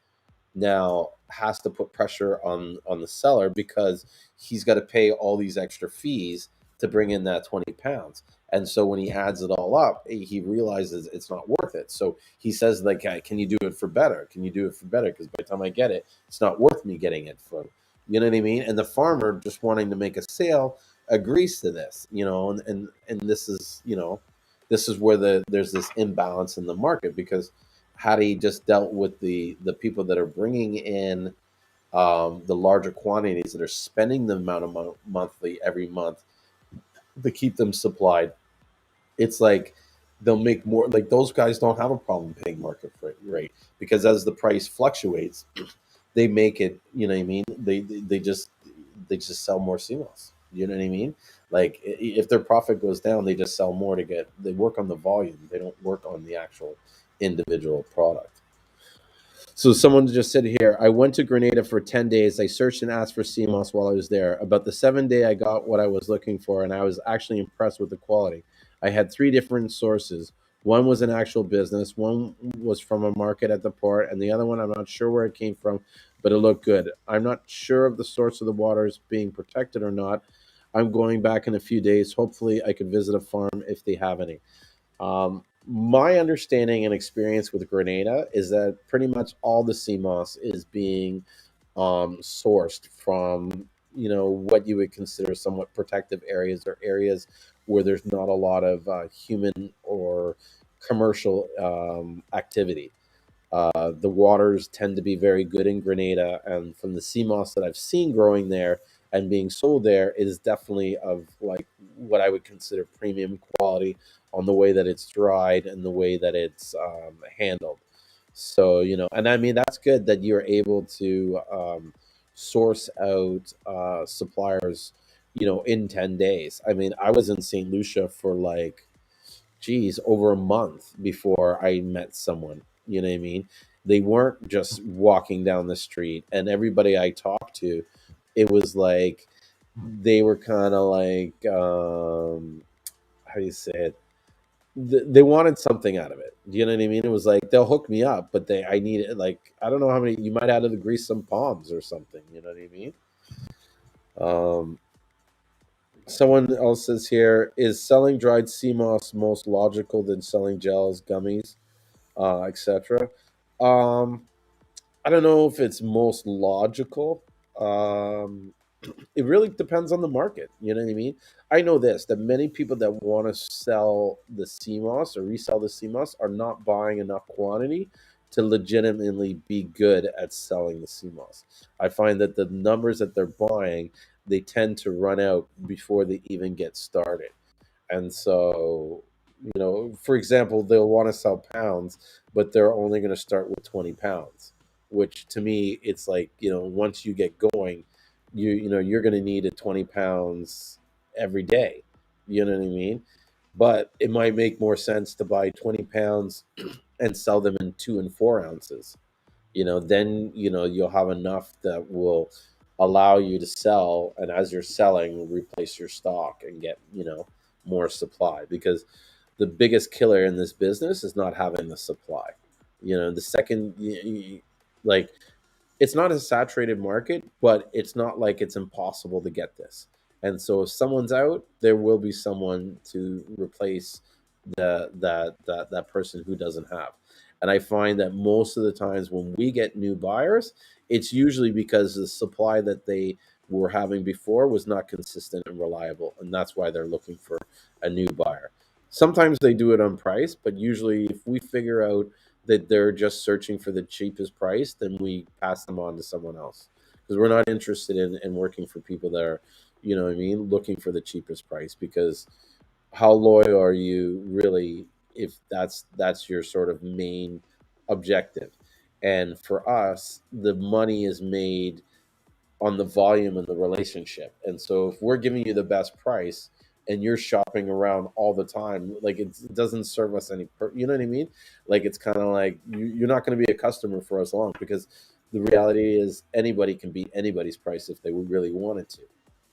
now has to put pressure on the seller, because he's got to pay all these extra fees to bring in that 20 pounds. And so when he adds it all up, he realizes it's not worth it. So he says, like, can you do it for better? Can you do it for better? Because by the time I get it, it's not worth me getting it for. You know what I mean? And the farmer, just wanting to make a sale, agrees to this, and this is, this is where there's this imbalance in the market, because had he just dealt with the people that are bringing in the larger quantities, that are spending the amount of monthly every month to keep them supplied, it's like they'll make more. Like, those guys don't have a problem paying market rate, because as the price fluctuates, they make it. You know what I mean? They just sell more CMOS. You know what I mean? Like, if their profit goes down, they just sell more they work on the volume. They don't work on the actual individual product. So someone just said here, I went to Grenada for 10 days. I searched and asked for CMOS while I was there. About the seventh day, I got what I was looking for, and I was actually impressed with the quality. I had three different sources. One was an actual business, one was from a market at the port, and the other one, I'm not sure where it came from, but it looked good. I'm not sure of the source of the waters being protected or not. I'm going back in a few days. Hopefully, I could visit a farm if they have any. My understanding and experience with Grenada is that pretty much all the sea moss is being sourced from, what you would consider somewhat protective areas, or areas where there's not a lot of human or commercial activity. The waters tend to be very good in Grenada, and from the sea moss that I've seen growing there and being sold there, it is definitely of, like, what I would consider premium quality on the way that it's dried and the way that it's handled. So, and I mean, that's good that you're able to source out suppliers, in 10 days. I mean, I was in St. Lucia for, like, geez, over a month before I met someone. You know what I mean? They weren't just walking down the street, and everybody I talked to, it was like they were kind of like, how do you say it? They wanted something out of it. You know what I mean? It was like, they'll hook me up, but I need it. Like, I don't know how many you might have to grease some palms or something. You know what I mean? Um, Someone else says here, is selling dried sea moss most logical than selling gels, gummies, etc. Um, I don't know if it's most logical. Um, it really depends on the market. You know what I mean? I know this, that many people that want to sell the CMOS or resell the CMOS are not buying enough quantity to legitimately be good at selling the CMOS. I find that the numbers that they're buying, they tend to run out before they even get started. And so, for example, they'll want to sell pounds, but they're only going to start with 20 pounds, which to me, it's like, once you get going, you're going to need a 20 pounds every day. You know what I mean? But it might make more sense to buy 20 pounds and sell them in 2 and 4 ounces. Then you'll have enough that will allow you to sell, and as you're selling, replace your stock and get more supply, because the biggest killer in this business is not having the supply. The second like, it's not a saturated market, but it's not like it's impossible to get this. And so if someone's out, there will be someone to replace that person who doesn't have. And I find that most of the times when we get new buyers, it's usually because the supply that they were having before was not consistent and reliable, and that's why they're looking for a new buyer. Sometimes they do it on price, but usually if we figure out that they're just searching for the cheapest price, then we pass them on to someone else, because we're not interested in working for people that are, what I mean, looking for the cheapest price. Because how loyal are you really if that's your sort of main objective? And for us, the money is made on the volume and the relationship. And so if we're giving you the best price and you're shopping around all the time, like it doesn't serve us any you know what I mean? Like, it's kind of like you're not going to be a customer for us long, because the reality is anybody can beat anybody's price if they really wanted to.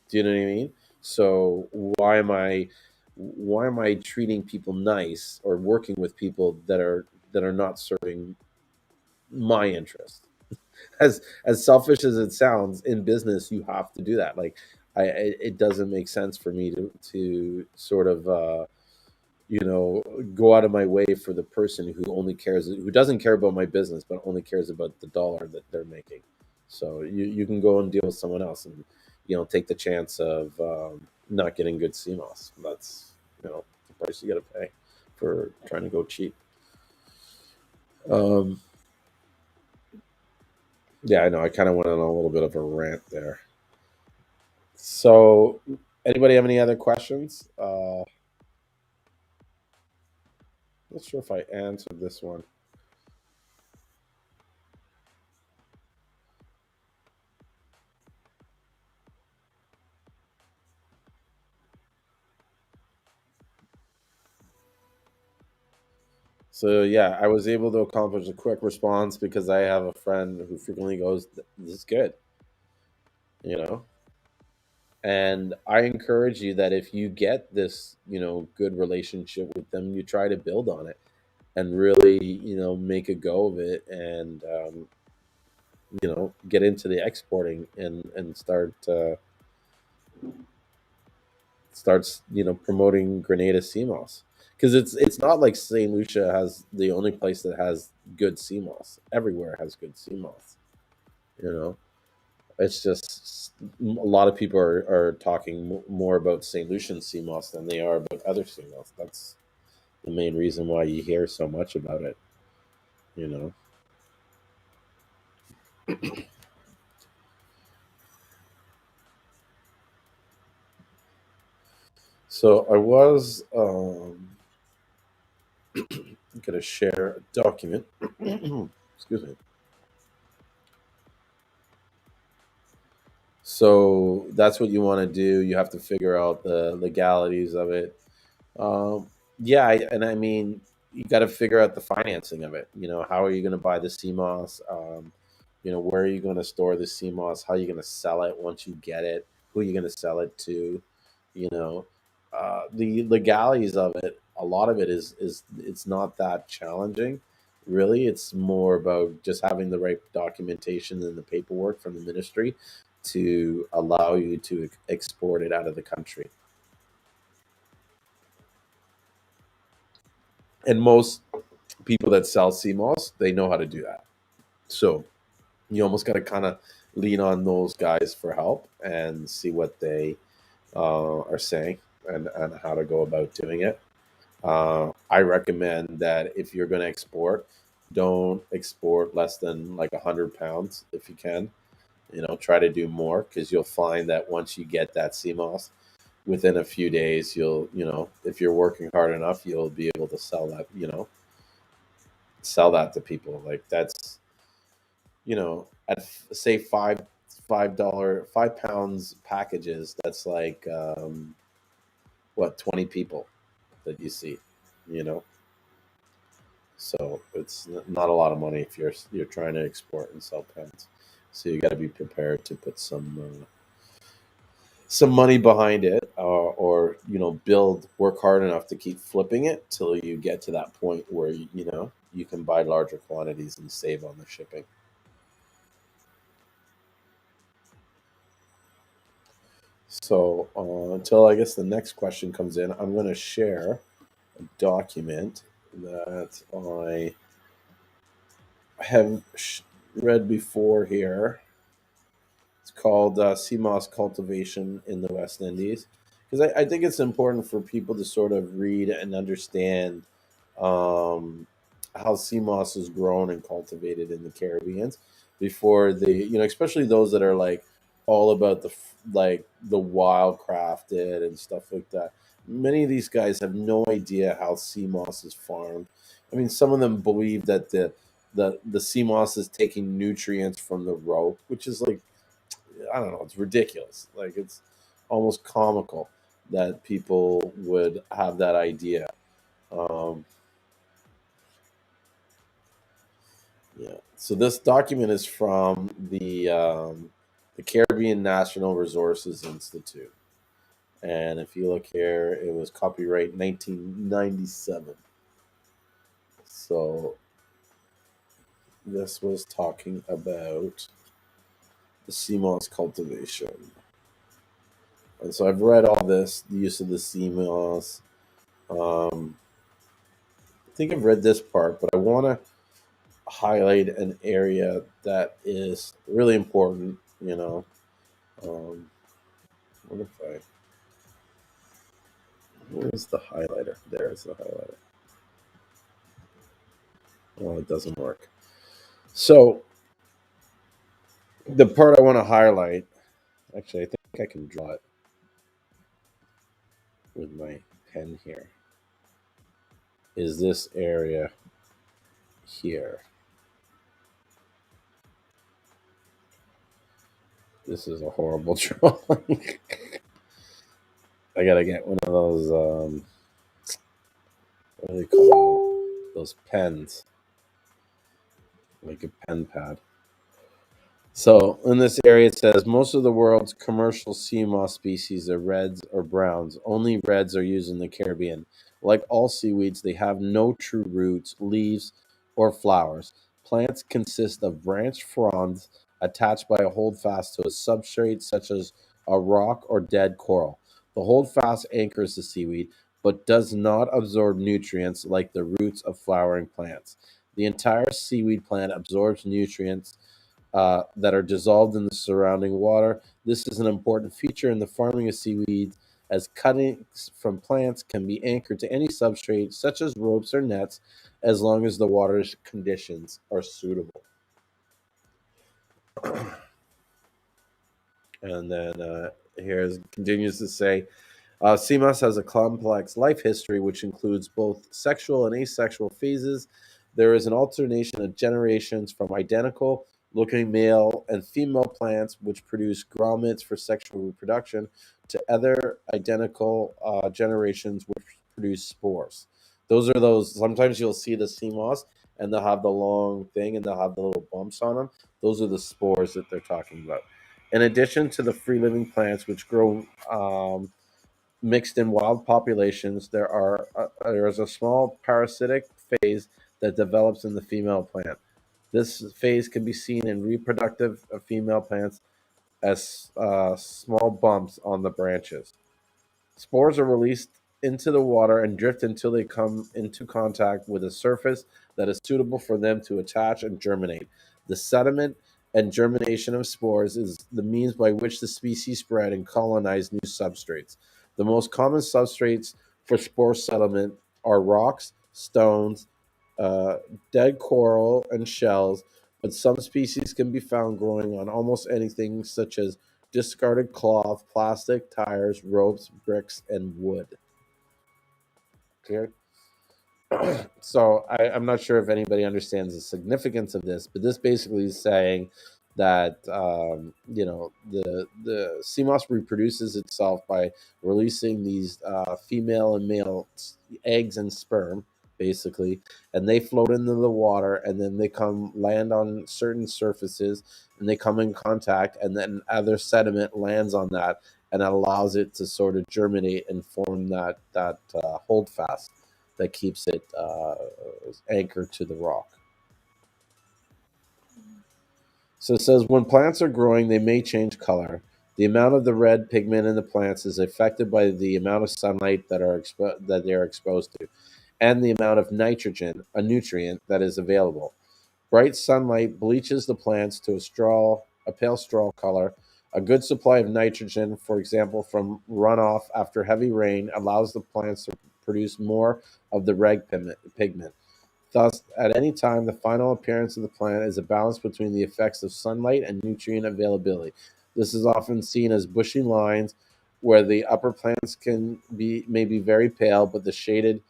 Do you know what I mean? So why am I treating people nice or working with people that are not serving my interest? As selfish as it sounds, in business you have to do that. Like, it doesn't make sense for me to sort of you know go out of my way for the person who doesn't care about my business, but only cares about the dollar that they're making. So you can go and deal with someone else, and take the chance of not getting good CMOS. That's the price you got to pay for trying to go cheap. um yeah, I know, I kind of went on a little bit of a rant there. So, anybody have any other questions? Not sure if I answered this one. So yeah, I was able to accomplish a quick response because I have a friend who frequently goes, "This is good," you know. And I encourage you that if you get this, good relationship with them, you try to build on it and really, make a go of it, and get into the exporting, and starts promoting Grenada CMOS, because it's not like St. Lucia has the only place that has good CMOS. Everywhere has good CMOS. You know, it's just a lot of people are talking more about St. Lucian CMOS than they are about other CMOS. That's the main reason why you hear so much about it. You know, so I was gonna share a document. Excuse me. So that's what you want to do. You have to figure out the legalities of it. Um, yeah, and I mean, you got to figure out the financing of it. How are you going to buy the CMOS? Where are you going to store the CMOS? How are you going to sell it once you get it? Who are you going to sell it to? You know, the legalities of it. A lot of it is it's not that challenging, really. It's more about just having the right documentation and the paperwork from the ministry to allow you to export it out of the country. And most people that sell CMOS, they know how to do that. So you almost got to kind of lean on those guys for help and see what they are saying, and how to go about doing it. I recommend that if you're going to export, don't export less than like 100 pounds if you can. Try to do more, because you'll find that once you get that CMOS, within a few days, if you're working hard enough, you'll be able to sell that to people. Like, that's, at say $5 packages. That's like what, 20 people that you see, you know. So it's not a lot of money if you're trying to export and sell pens. So you got to be prepared to put some money behind it, or build work hard enough to keep flipping it till you get to that point where you can buy larger quantities and save on the shipping. So until I guess the next question comes in, I'm going to share a document that I have read before here. It's called Seamoss Cultivation in the West Indies, because I think it's important for people to sort of read and understand um, how sea moss is grown and cultivated in the Caribbean before they, especially those that are like all about like the wild crafted and stuff like that. Many of these guys have no idea how sea moss is farmed. I mean, some of them believe that the sea moss is taking nutrients from the rope, which is like, I don't know, it's ridiculous. Like, it's almost comical that people would have that idea. Um, Yeah. So this document is from the Caribbean National Resources Institute, and if you look here, it was copyright 1997. So this was talking about the sea moss cultivation, and so I've read all this, the use of the sea moss. Um, I think I've read this part, but I want to highlight an area that is really important. What if I Where's the highlighter? There's the highlighter. Oh, it doesn't work. So the part I want to highlight, actually, I think I can draw it with my pen here, is this area here. This is a horrible drawing. I gotta get one of those, what do they call them? Those pens, like a pen pad. So in this area, it says most of the world's commercial sea moss species are reds or browns. Only reds are used in the Caribbean. Like all seaweeds, they have no true roots, leaves, or flowers. Plants consist of branched fronds attached by a holdfast to a substrate such as a rock or dead coral. The holdfast anchors the seaweed, but does not absorb nutrients like the roots of flowering plants. The entire seaweed plant absorbs nutrients that are dissolved in the surrounding water. This is an important feature in the farming of seaweed, as cuttings from plants can be anchored to any substrate, such as ropes or nets, as long as the water's conditions are suitable. And then here it continues to say, CMOS has a complex life history which includes both sexual and asexual phases. There is an alternation of generations from identical looking male and female plants which produce grommets for sexual reproduction to other identical generations which produce spores. Those are those. Sometimes you'll see the CMOS and they'll have the long thing and they'll have the little bumps on them. Those are the spores that they're talking about. In addition to the free living plants which grow mixed in wild populations, there is a small parasitic phase that develops in the female plant. This phase can be seen in reproductive female plants as small bumps on the branches. Spores are released into the water and drift until they come into contact with a surface that is suitable for them to attach and germinate. The sediment and germination of spores is the means by which the species spread and colonize new substrates. The most common substrates for spore settlement are rocks, stones, uh, dead coral, and shells, but some species can be found growing on almost anything, such as discarded cloth, plastic, tires, ropes, bricks, and wood. Clear? So I'm not sure if anybody understands the significance of this, but this basically is saying that the sea moss reproduces itself by releasing these female and male eggs and sperm, basically, and they float into the water, and then they come land on certain surfaces, and they come in contact, and then other sediment lands on that, and allows it to sort of germinate and form that hold fast that keeps it anchored to the rock. So it says when plants are growing, they may change color. The amount of the red pigment in the plants is affected by the amount of sunlight that they are exposed to, and the amount of nitrogen, a nutrient, that is available. Bright sunlight bleaches the plants to a pale straw color. A good supply of nitrogen, for example, from runoff after heavy rain, allows the plants to produce more of the red pigment. Thus, at any time, the final appearance of the plant is a balance between the effects of sunlight and nutrient availability. This is often seen as bushy lines, where the upper plants may be very pale, but the shaded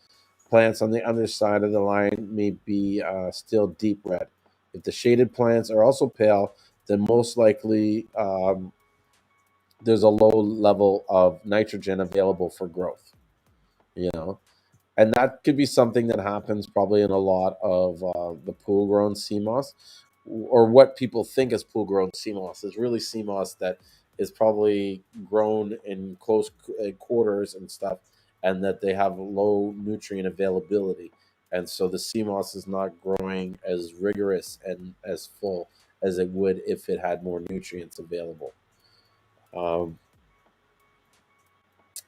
plants on the underside of the line may be still deep red. If the shaded plants are also pale, then most likely there's a low level of nitrogen available for growth. You know, and that could be something that happens probably in a lot of the pool grown sea moss, or what people think is pool grown sea moss is really sea moss that is probably grown in close quarters and stuff, and that they have low nutrient availability, and so the sea moss is not growing as rigorous and as full as it would if it had more nutrients available. um,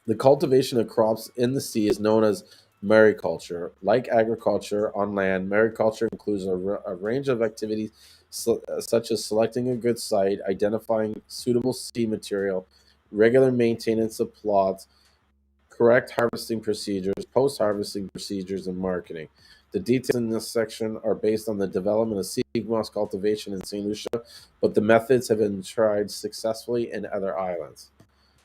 The cultivation of crops in the sea is known as mariculture. Like agriculture on land, mariculture includes a range of activities such as selecting a good site, identifying suitable seed material, regular maintenance of plots, correct harvesting procedures, post harvesting procedures, and marketing. The details in this section are based on the development of sea moss cultivation in St. Lucia, but the methods have been tried successfully in other islands.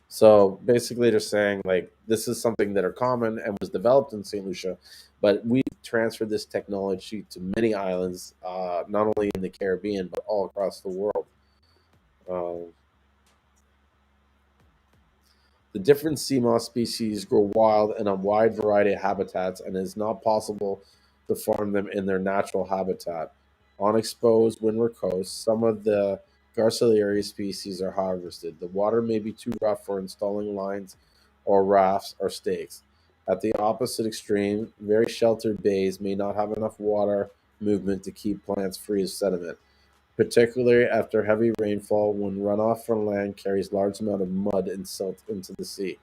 So basically, they're saying like this is something that are common and was developed in St. Lucia, but we transferred this technology to many islands, not only in the Caribbean but all across the world. Uh, the different sea moss species grow wild in a wide variety of habitats, and it is not possible to farm them in their natural habitat. On exposed windward coasts, some of the Garcilaria species are harvested. The water may be too rough for installing lines or rafts or stakes. At the opposite extreme, very sheltered bays may not have enough water movement to keep plants free of sediment, particularly after heavy rainfall when runoff from land carries large amount of mud and silt into the sea.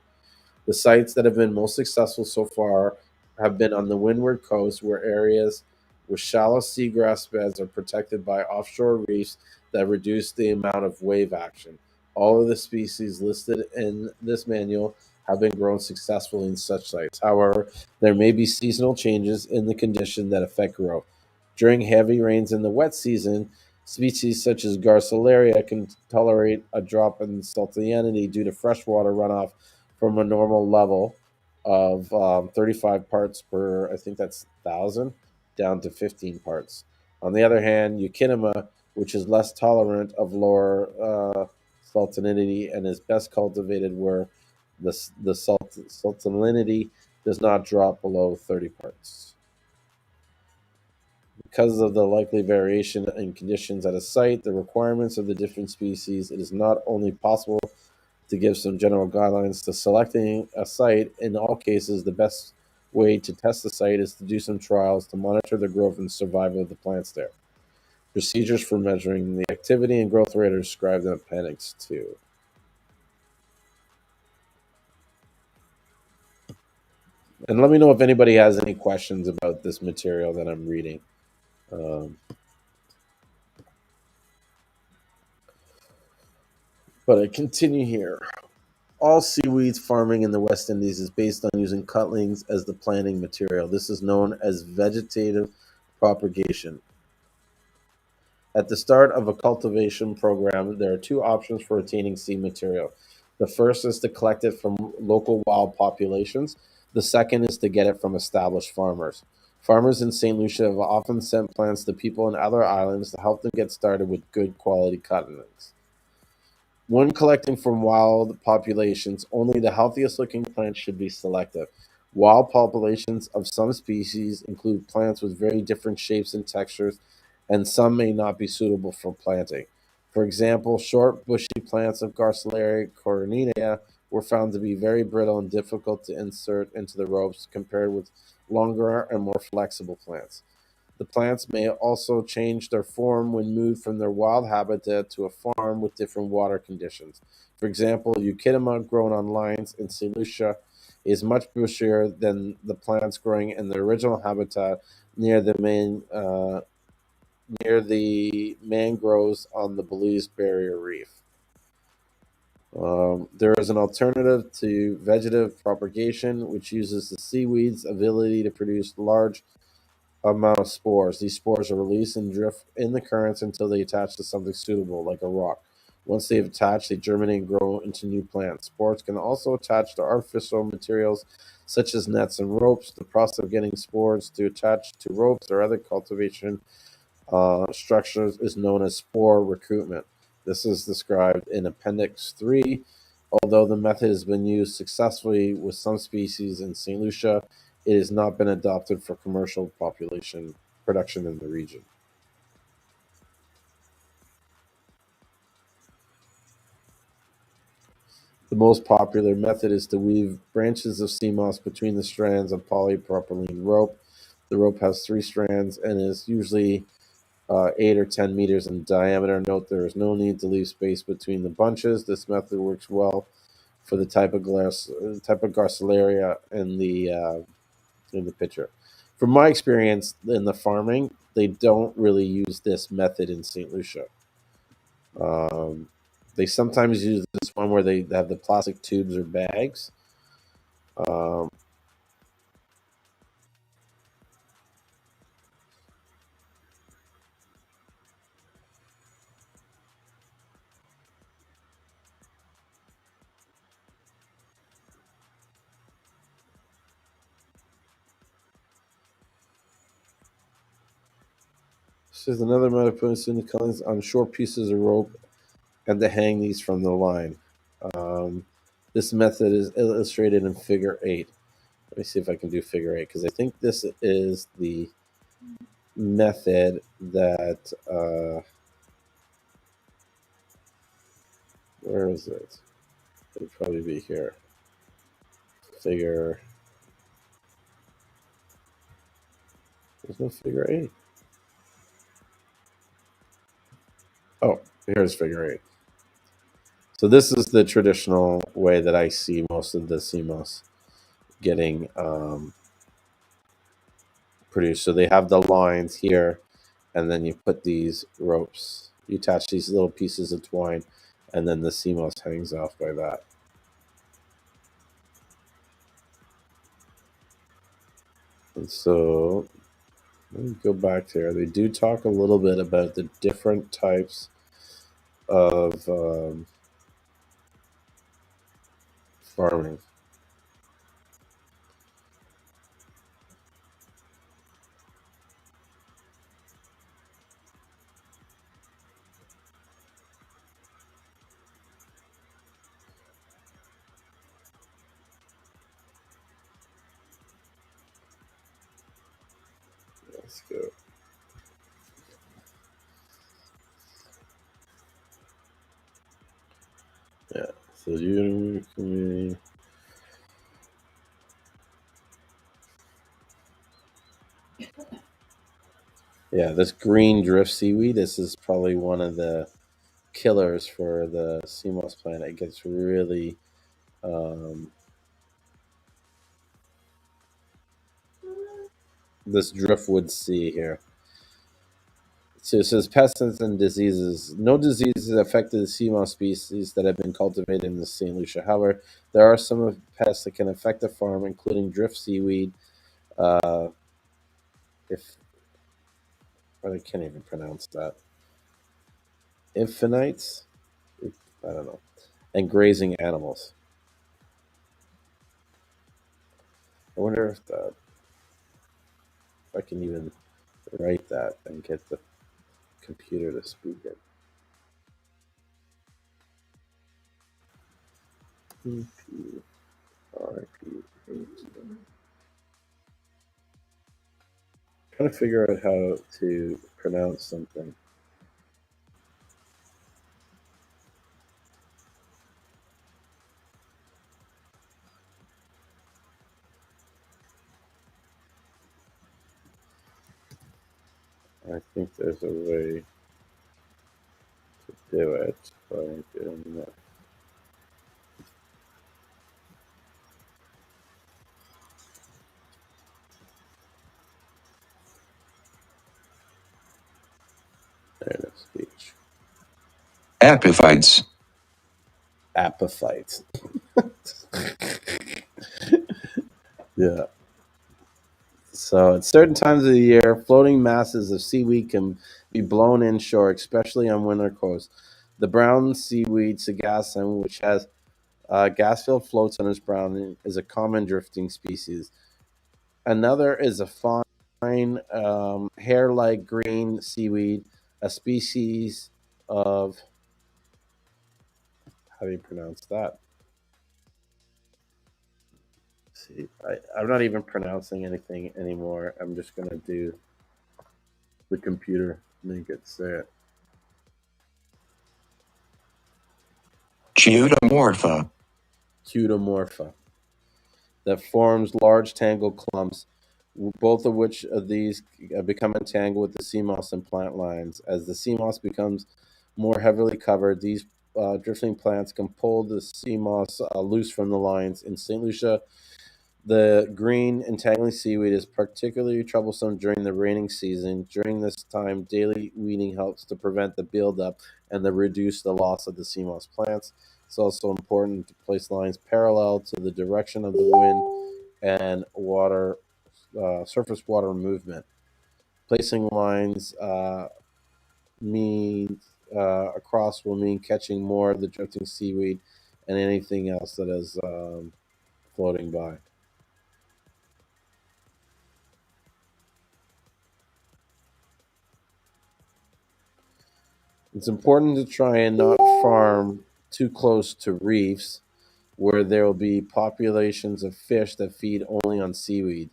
The sites that have been most successful so far have been on the windward coast, where areas with shallow seagrass beds are protected by offshore reefs that reduce the amount of wave action. All of the species listed in this manual have been grown successfully in such sites. However, there may be seasonal changes in the condition that affect growth. During heavy rains in the wet season, species such as Garcilaria can tolerate a drop in saltinity due to freshwater runoff from a normal level of 35 parts per, I think that's 1,000, down to 15 parts. On the other hand, Eukinema, which is less tolerant of lower saltinity and is best cultivated where the saltinity does not drop below 30 parts. Because of the likely variation in conditions at a site, the requirements of the different species, it is not only possible to give some general guidelines to selecting a site. In all cases, the best way to test the site is to do some trials to monitor the growth and survival of the plants there. Procedures for measuring the activity and growth rate are described in Appendix 2. And let me know if anybody has any questions about this material that I'm reading. Um, but I continue here. All seaweeds farming in the West Indies is based on using cuttings as the planting material. This is known as vegetative propagation. At the start of a cultivation program, there are two options for retaining seed material. The first is to collect it from local wild populations. The second is to get it from established farmers. Farmers in St. Lucia have often sent plants to people in other islands to help them get started with good quality cuttings. When collecting from wild populations, only the healthiest looking plants should be selected. Wild populations of some species include plants with very different shapes and textures, and some may not be suitable for planting. For example, short, bushy plants of Garcilaria coronea were found to be very brittle and difficult to insert into the ropes compared with longer and more flexible plants. The plants may also change their form when moved from their wild habitat to a farm with different water conditions. For example, Euchaetuma grown on lines in St. Lucia is much bushier than the plants growing in the original habitat near the mangroves on the Belize Barrier Reef. There is an alternative to vegetative propagation, which uses the seaweed's ability to produce large amount of spores. These spores are released and drift in the currents until they attach to something suitable, like a rock. Once they've attached, they germinate and grow into new plants. Spores can also attach to artificial materials such as nets and ropes. The process of getting spores to attach to ropes or other cultivation structures is known as spore recruitment. This is described in Appendix 3. Although the method has been used successfully with some species in St. Lucia, it has not been adopted for commercial population production in the region. The most popular method is to weave branches of sea moss between the strands of polypropylene rope. The rope has three strands and is usually 8 or 10 meters in diameter. Note there is no need to leave space between the bunches. This method works well for the type of Garcilaria in the picture. From my experience in the farming, they don't really use this method in St. Lucia. Um, they sometimes use this one where they have the plastic tubes or bags. Um, this is another method of putting student cuttings on short pieces of rope and to hang these from the line. Um, this method is illustrated in Figure 8. Let me see if I can do Figure 8 because I think this is the method that. Where is it? It would probably be here. Figure. There's no Figure 8. Oh, here's Figure 8. So this is the traditional way that I see most of the CMOS getting produced. So they have the lines here, and then you put these ropes. You attach these little pieces of twine, and then the CMOS hangs off by that. And so let me go back there. They do talk a little bit about the different types of farming. Let's go. Yeah. So you can. Yeah, this green drift seaweed. This is probably one of the killers for the CMOS plant. It gets really um, this driftwood sea here. So it says pests and diseases. No diseases affected the CMOS species that have been cultivated in the St. Lucia. However, there are some pests that can affect the farm, including drift seaweed. Uh, if I can't even pronounce that, infinites. I don't know, and grazing animals. I wonder if that. if I can even write that and get the computer to speak it. EPRP. Trying to figure out how to pronounce something. I think there's a way to do it by doing that. There it is, speech. Apophytes. Apophytes. Yeah. So at certain times of the year, floating masses of seaweed can be blown inshore, especially on winter coasts. The brown seaweed sagassum, which has gas-filled floats on its browning, is a common drifting species. Another is a fine hair-like green seaweed, a species of, how do you pronounce that? See, I'm not even pronouncing anything anymore. I'm just gonna do the computer make it say it. Geodomorpha. Cutomorpha, that forms large tangled clumps, both of which of these become entangled with the sea moss and plant lines. As the sea moss becomes more heavily covered, these drifting plants can pull the sea moss loose from the lines. In St. Lucia, the green entangling seaweed is particularly troublesome during the raining season. During this time, daily weeding helps to prevent the buildup and to reduce the loss of the sea moss plants. It's also important to place lines parallel to the direction of the wind and water, surface water movement. Placing lines means across will mean catching more of the drifting seaweed and anything else that is floating by. It's important to try and not farm too close to reefs where there will be populations of fish that feed only on seaweed.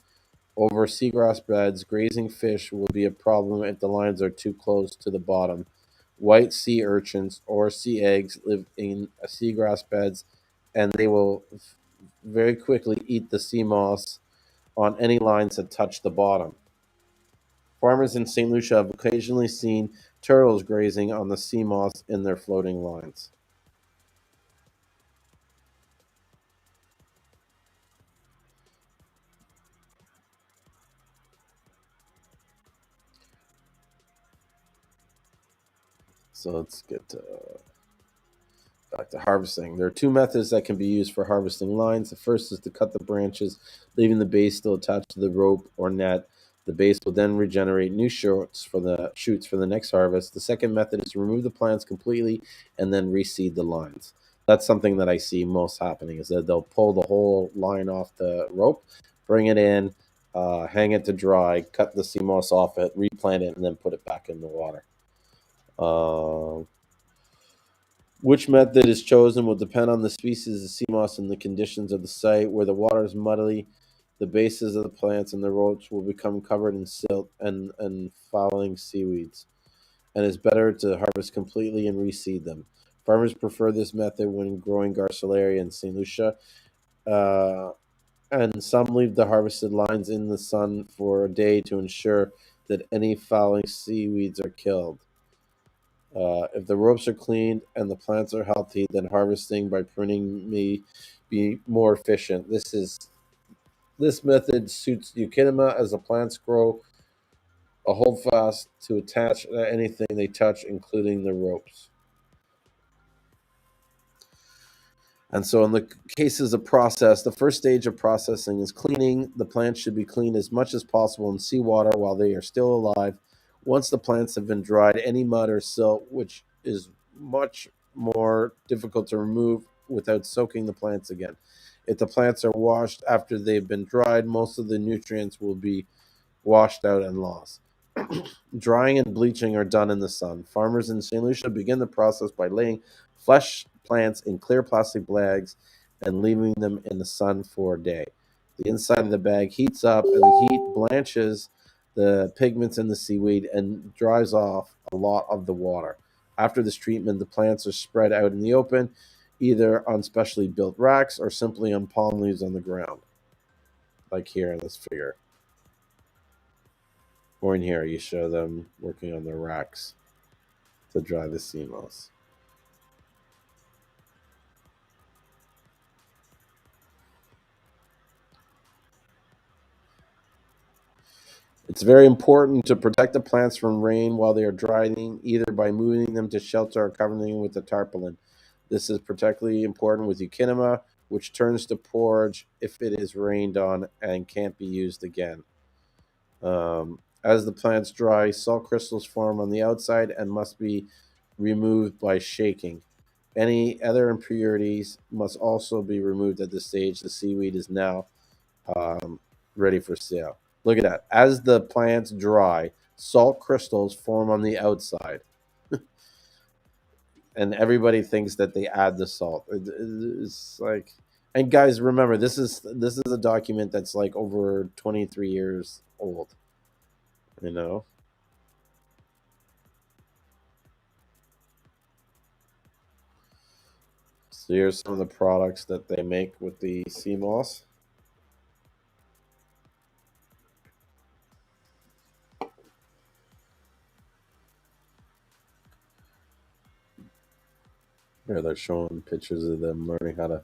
Over seagrass beds, grazing fish will be a problem if the lines are too close to the bottom. White sea urchins or sea eggs live in seagrass beds and they will very quickly eat the sea moss on any lines that touch the bottom. Farmers in St. Lucia have occasionally seen turtles grazing on the sea moss in their floating lines. So let's get back to harvesting. There are two methods that can be used for harvesting lines. The first is to cut the branches, leaving the base still attached to the rope or net. The base will then regenerate new shoots for the next harvest. The second method is to remove the plants completely and then reseed the lines. That's something that I see most happening is that they'll pull the whole line off the rope, bring it in, hang it to dry, cut the sea moss off it, replant it, and then put it back in the water. Uh, which method is chosen will depend on the species of sea moss and the conditions of the site. Where the water is muddy, the bases of the plants and the ropes will become covered in silt and fouling seaweeds, and it's better to harvest completely and reseed them. Farmers prefer this method when growing Garcilaria in St. Lucia, uh, and some leave the harvested lines in the sun for a day to ensure that any fouling seaweeds are killed. If the ropes are cleaned and the plants are healthy, then harvesting by pruning may be more efficient. This method suits Euchinema as the plants grow a hold fast to attach anything they touch, including the ropes. And so, in the cases of process, the first stage of processing is cleaning. The plants should be cleaned as much as possible in seawater while they are still alive. Once the plants have been dried, any mud or silt, which is much more difficult to remove without soaking the plants again. If the plants are washed after they've been dried, most of the nutrients will be washed out, and lost. Drying and bleaching are done in the sun. Farmers in St. Lucia begin the process by laying fresh plants in clear plastic bags and leaving them in the sun for a day. The inside of the bag heats up, and the heat blanches the pigments in the seaweed and dries off a lot of the water. After this treatment, the plants are spread out in the open, either on specially built racks or simply on palm leaves on the ground, like here in this figure. Or in here, you show them working on the racks to dry the sea moss. It's very important to protect the plants from rain while they are drying, either by moving them to shelter or covering them with a tarpaulin. This is particularly important with eukinema, which turns to porridge if it is rained on and can't be used again. As the plants dry, salt crystals form on the outside and must be removed by shaking. Any other impurities must also be removed at this stage. The seaweed is now ready for sale. Look at that. As the plants dry, salt crystals form on the outside, and everybody thinks that they add the salt. It's like, and guys, remember this is a document that's like over 23 years old. You know, so here's some of the products that they make with the sea moss. Here they're showing pictures of them learning how to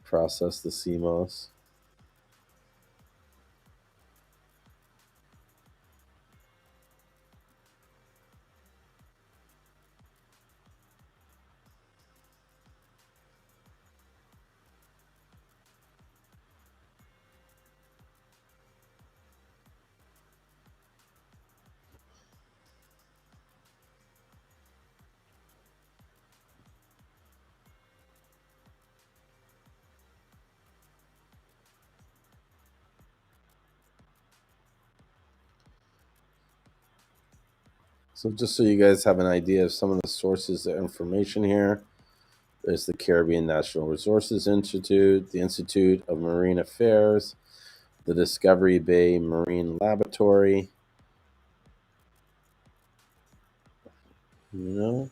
process the sea moss. So just so you guys have an idea of some of the sources of information here, there's the Caribbean Natural Resources Institute, the Institute of Marine Affairs, the Discovery Bay Marine Laboratory. You know,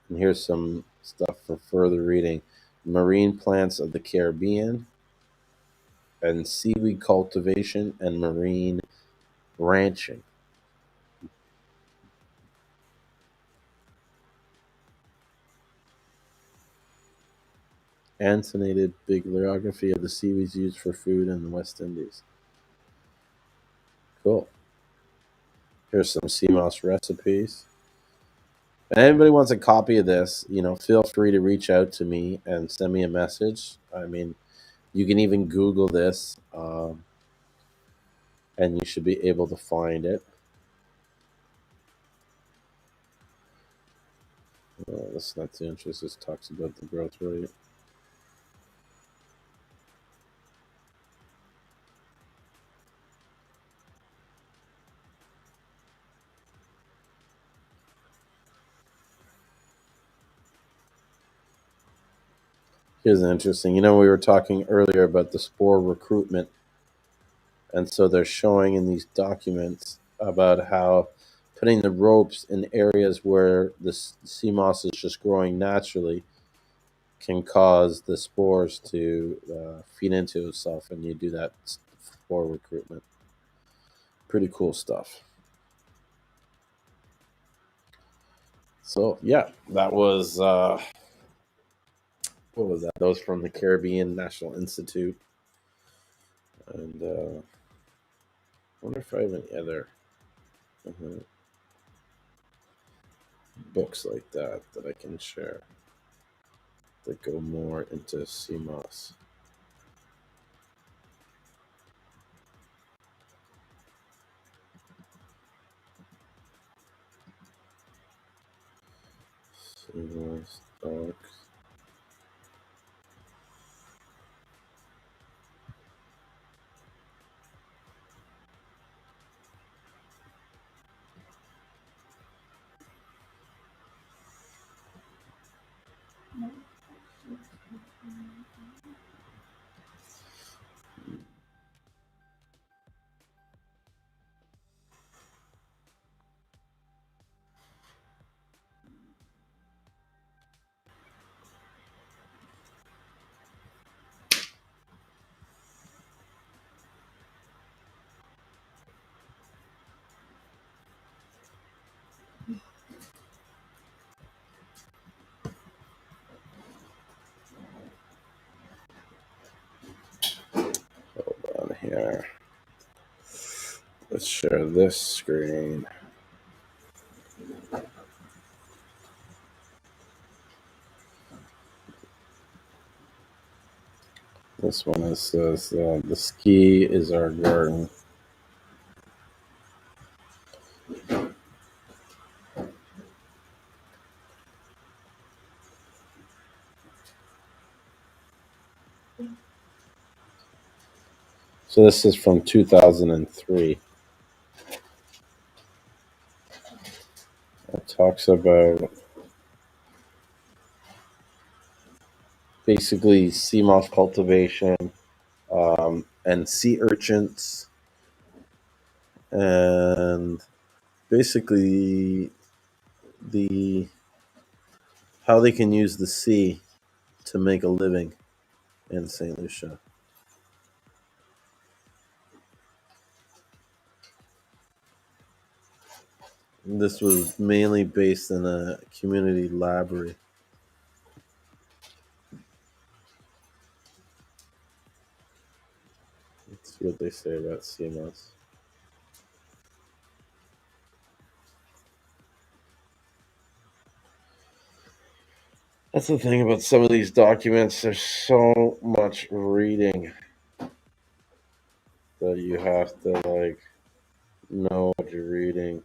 and here's some stuff for further reading: marine plants of the Caribbean, and seaweed cultivation and marine ranching. Annotated bibliography of the seaweeds used for food in the West Indies. Cool. Here's some sea moss recipes. If anybody wants a copy of this, feel free to reach out to me and send me a message. I mean, you can even Google this, and you should be able to find it. That's not the interest. This talks about the growth rate. Here's an interesting. We were talking earlier about the spore recruitment, and so they're showing in these documents about how putting the ropes in areas where the sea moss is just growing naturally can cause the spores to feed into itself, and you do that spore recruitment. Pretty cool stuff. So yeah, that was what was that? That was from the Caribbean National Institute, and I wonder if I have any other uh, books like that I can share that go more into CMOS. CMOS Talk. Hold on here. Let's share this screen. This one is says the ski is our garden. So this is from 2003. It talks about basically sea moss cultivation and sea urchins, and basically the how they can use the sea to make a living in St. Lucia. This was mainly based in a community library. Let's see what they say about Seamoss. That's the thing about some of these documents. There's so much reading that you have to know what you're reading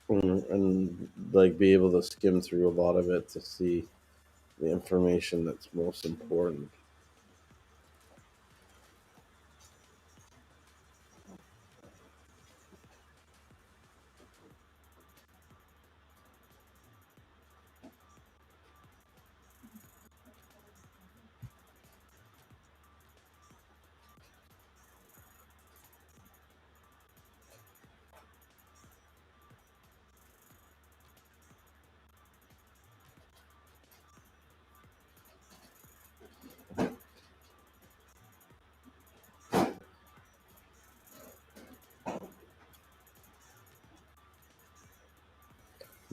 and be able to skim through a lot of it to see the information that's most important.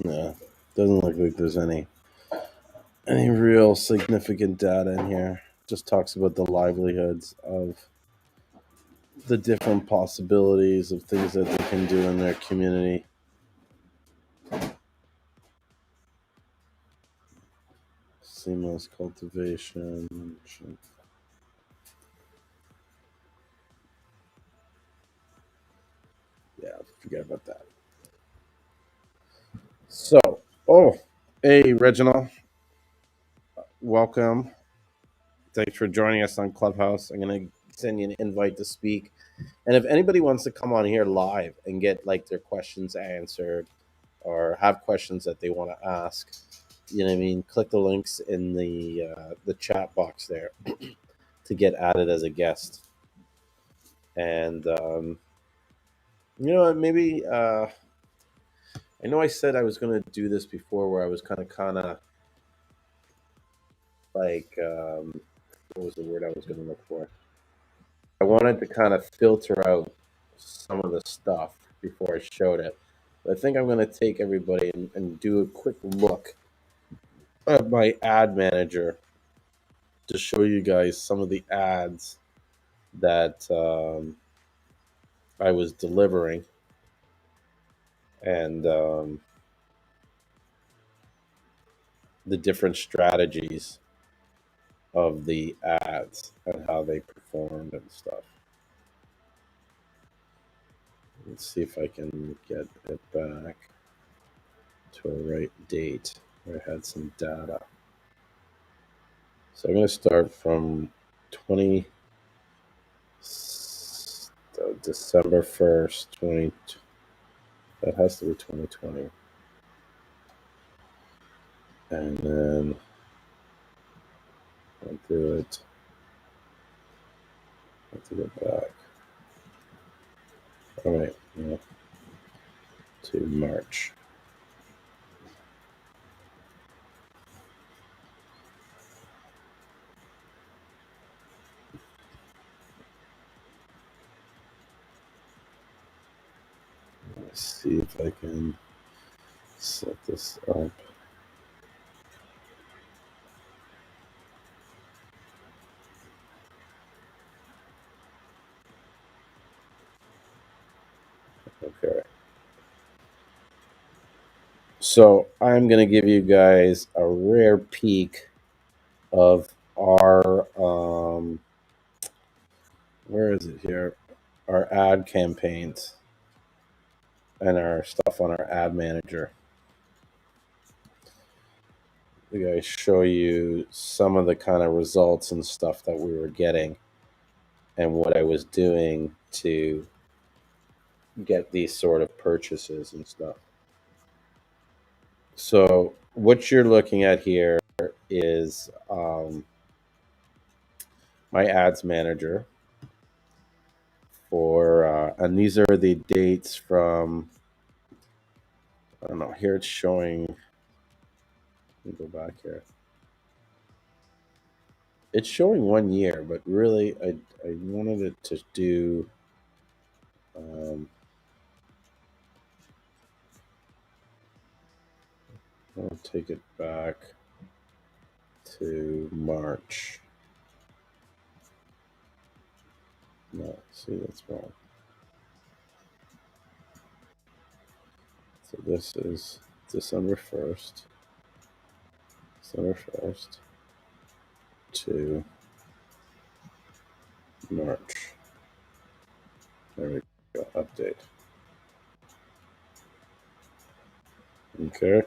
Yeah, doesn't look like there's any real significant data in here. Just talks about the livelihoods of the different possibilities of things that they can do in their community. Seamless cultivation. Yeah, forget about that. So, hey, Reginald, welcome. Thanks for joining us on Clubhouse. I'm going to send you an invite to speak. And if anybody wants to come on here live and get their questions answered or have questions that they want to ask, you know what I mean, click the links in the chat box there to get added as a guest. And you know what, maybe I know I said I was going to do this before where I was kind of what was the word I was going to look for? I wanted to kind of filter out some of the stuff before I showed it. But I think I'm going to take everybody and do a quick look at my ad manager to show you guys some of the ads that I was delivering and the different strategies of the ads and how they performed and stuff. Let's see if I can get it back to a right date where I had some data. So I'm going to start from 20 December 1st, 20. That has to be 2020. And then I'll do it. I have to go back. All right, yeah, to March. Let's see if I can set this up. Okay. So I'm going to give you guys a rare peek of our, where is it here? Our ad campaigns and our stuff on our ad manager. We guys show you some of the kind of results and stuff that we were getting and what I was doing to get these sort of purchases and stuff. So what you're looking at here is my ads manager for, and these are the dates from, I don't know, here it's showing, let me go back here. It's showing 1 year, but really I wanted it to do, I'll take it back to March. No, see, that's wrong. So this is December 1st, December 1st to March. There we go, update. Okay.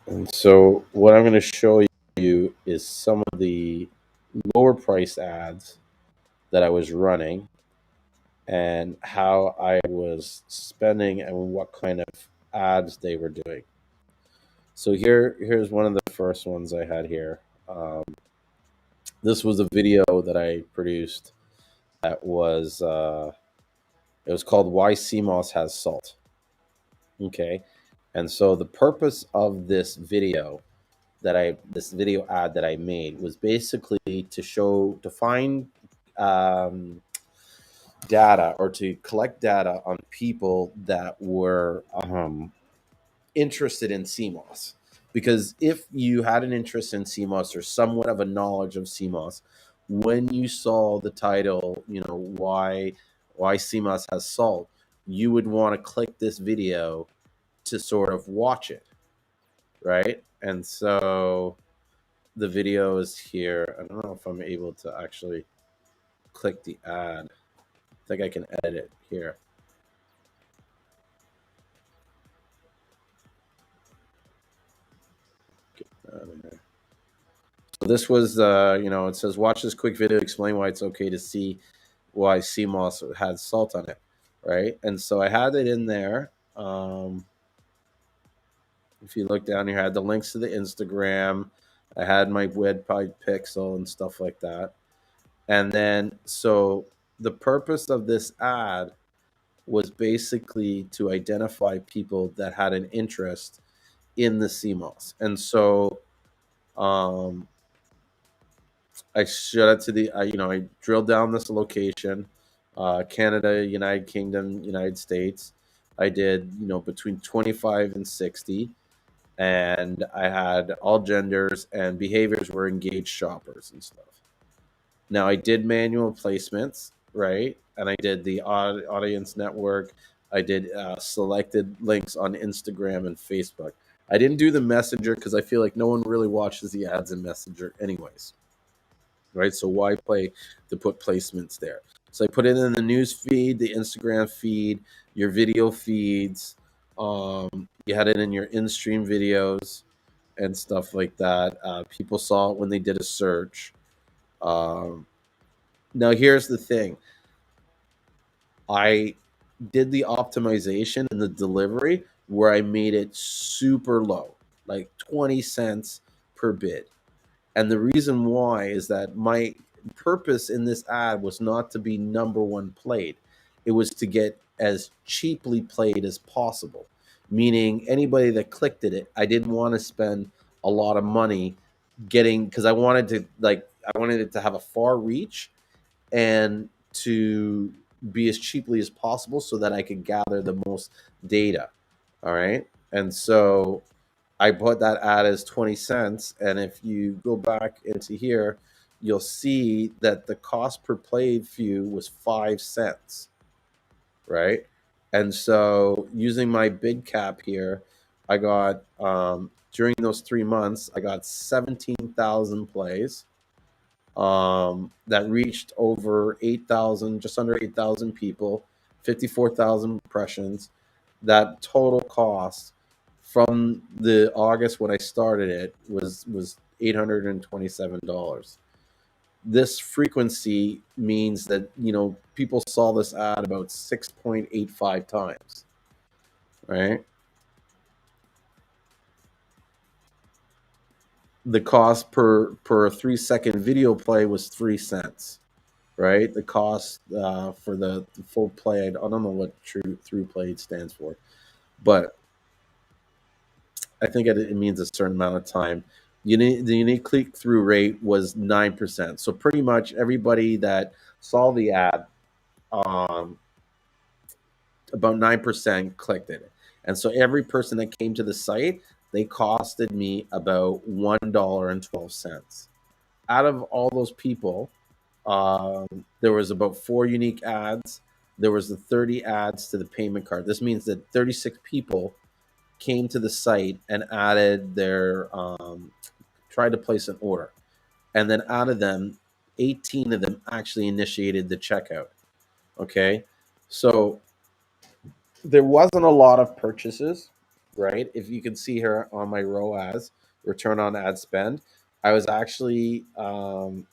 And so what I'm going to show you is some of the lower price ads that I was running and how I was spending and what kind of ads they were doing. So here's one of the first ones I had here. This was a video that I produced that was it was called "Why Seamoss Has Salt." Okay, and so the purpose of this video ad that I made was basically to find um, data or to collect data on people that were interested in CMOS. Because if you had an interest in CMOS or somewhat of a knowledge of CMOS, when you saw the title, why CMOS has salt, you would want to click this video to sort of watch it, right? And so the video is here. I don't know if I'm able to actually click the ad. I think I can edit it here. Get out of here. So this was, it says, watch this quick video, explain why it's okay to see why sea moss had salt on it, right? And so I had it in there. If you look down here, I had the links to the Instagram. I had my WebPie pixel and stuff like that. And then, so the purpose of this ad was basically to identify people that had an interest in the sea moss. And so, I showed it to I drilled down this location, Canada, United Kingdom, United States. I did, between 25 and 60. And I had all genders and behaviors were engaged shoppers and stuff. Now, I did manual placements, right? And I did the audience network. I did selected links on Instagram and Facebook. I didn't do the Messenger because I feel like no one really watches the ads in Messenger anyways, right? So why put placements there? So I put it in the news feed, the Instagram feed, your video feeds. You had it in your in-stream videos and stuff like that. People saw it when they did a search. Now here's the thing. I did the optimization and the delivery where I made it super low, like 20 cents per bid. And the reason why is that my purpose in this ad was not to be number one played. It was to get as cheaply played as possible. Meaning anybody that clicked it, I didn't want to spend a lot of money getting, because I wanted it to have a far reach and to be as cheaply as possible so that I could gather the most data. All right. And so I put that ad as 20 cents. And if you go back into here, you'll see that the cost per played view was 5 cents. Right. And so using my bid cap here, I got, during those 3 months, I got 17,000 plays that reached over 8,000, just under 8,000 people, 54,000 impressions. That total cost from the August when I started it was $827. This frequency means that people saw this ad about 6.85 times, right? The cost per 3-second video play was 3 cents, right? The cost for the full play, I don't know what true through played stands for, but I think it means a certain amount of time. The unique click through rate was 9%. So pretty much everybody that saw the ad, um, about 9% clicked it. And so every person that came to the site, they costed me about $1.12. Out of all those people, there was about 4 unique ads. There was the 30 ads to the payment card. This means that 36 people came to the site and added their tried to place an order, and then out of them, 18 of them actually initiated the checkout. Okay, so there wasn't a lot of purchases, right? If you can see here on my ROAS, return on ad spend, I was actually for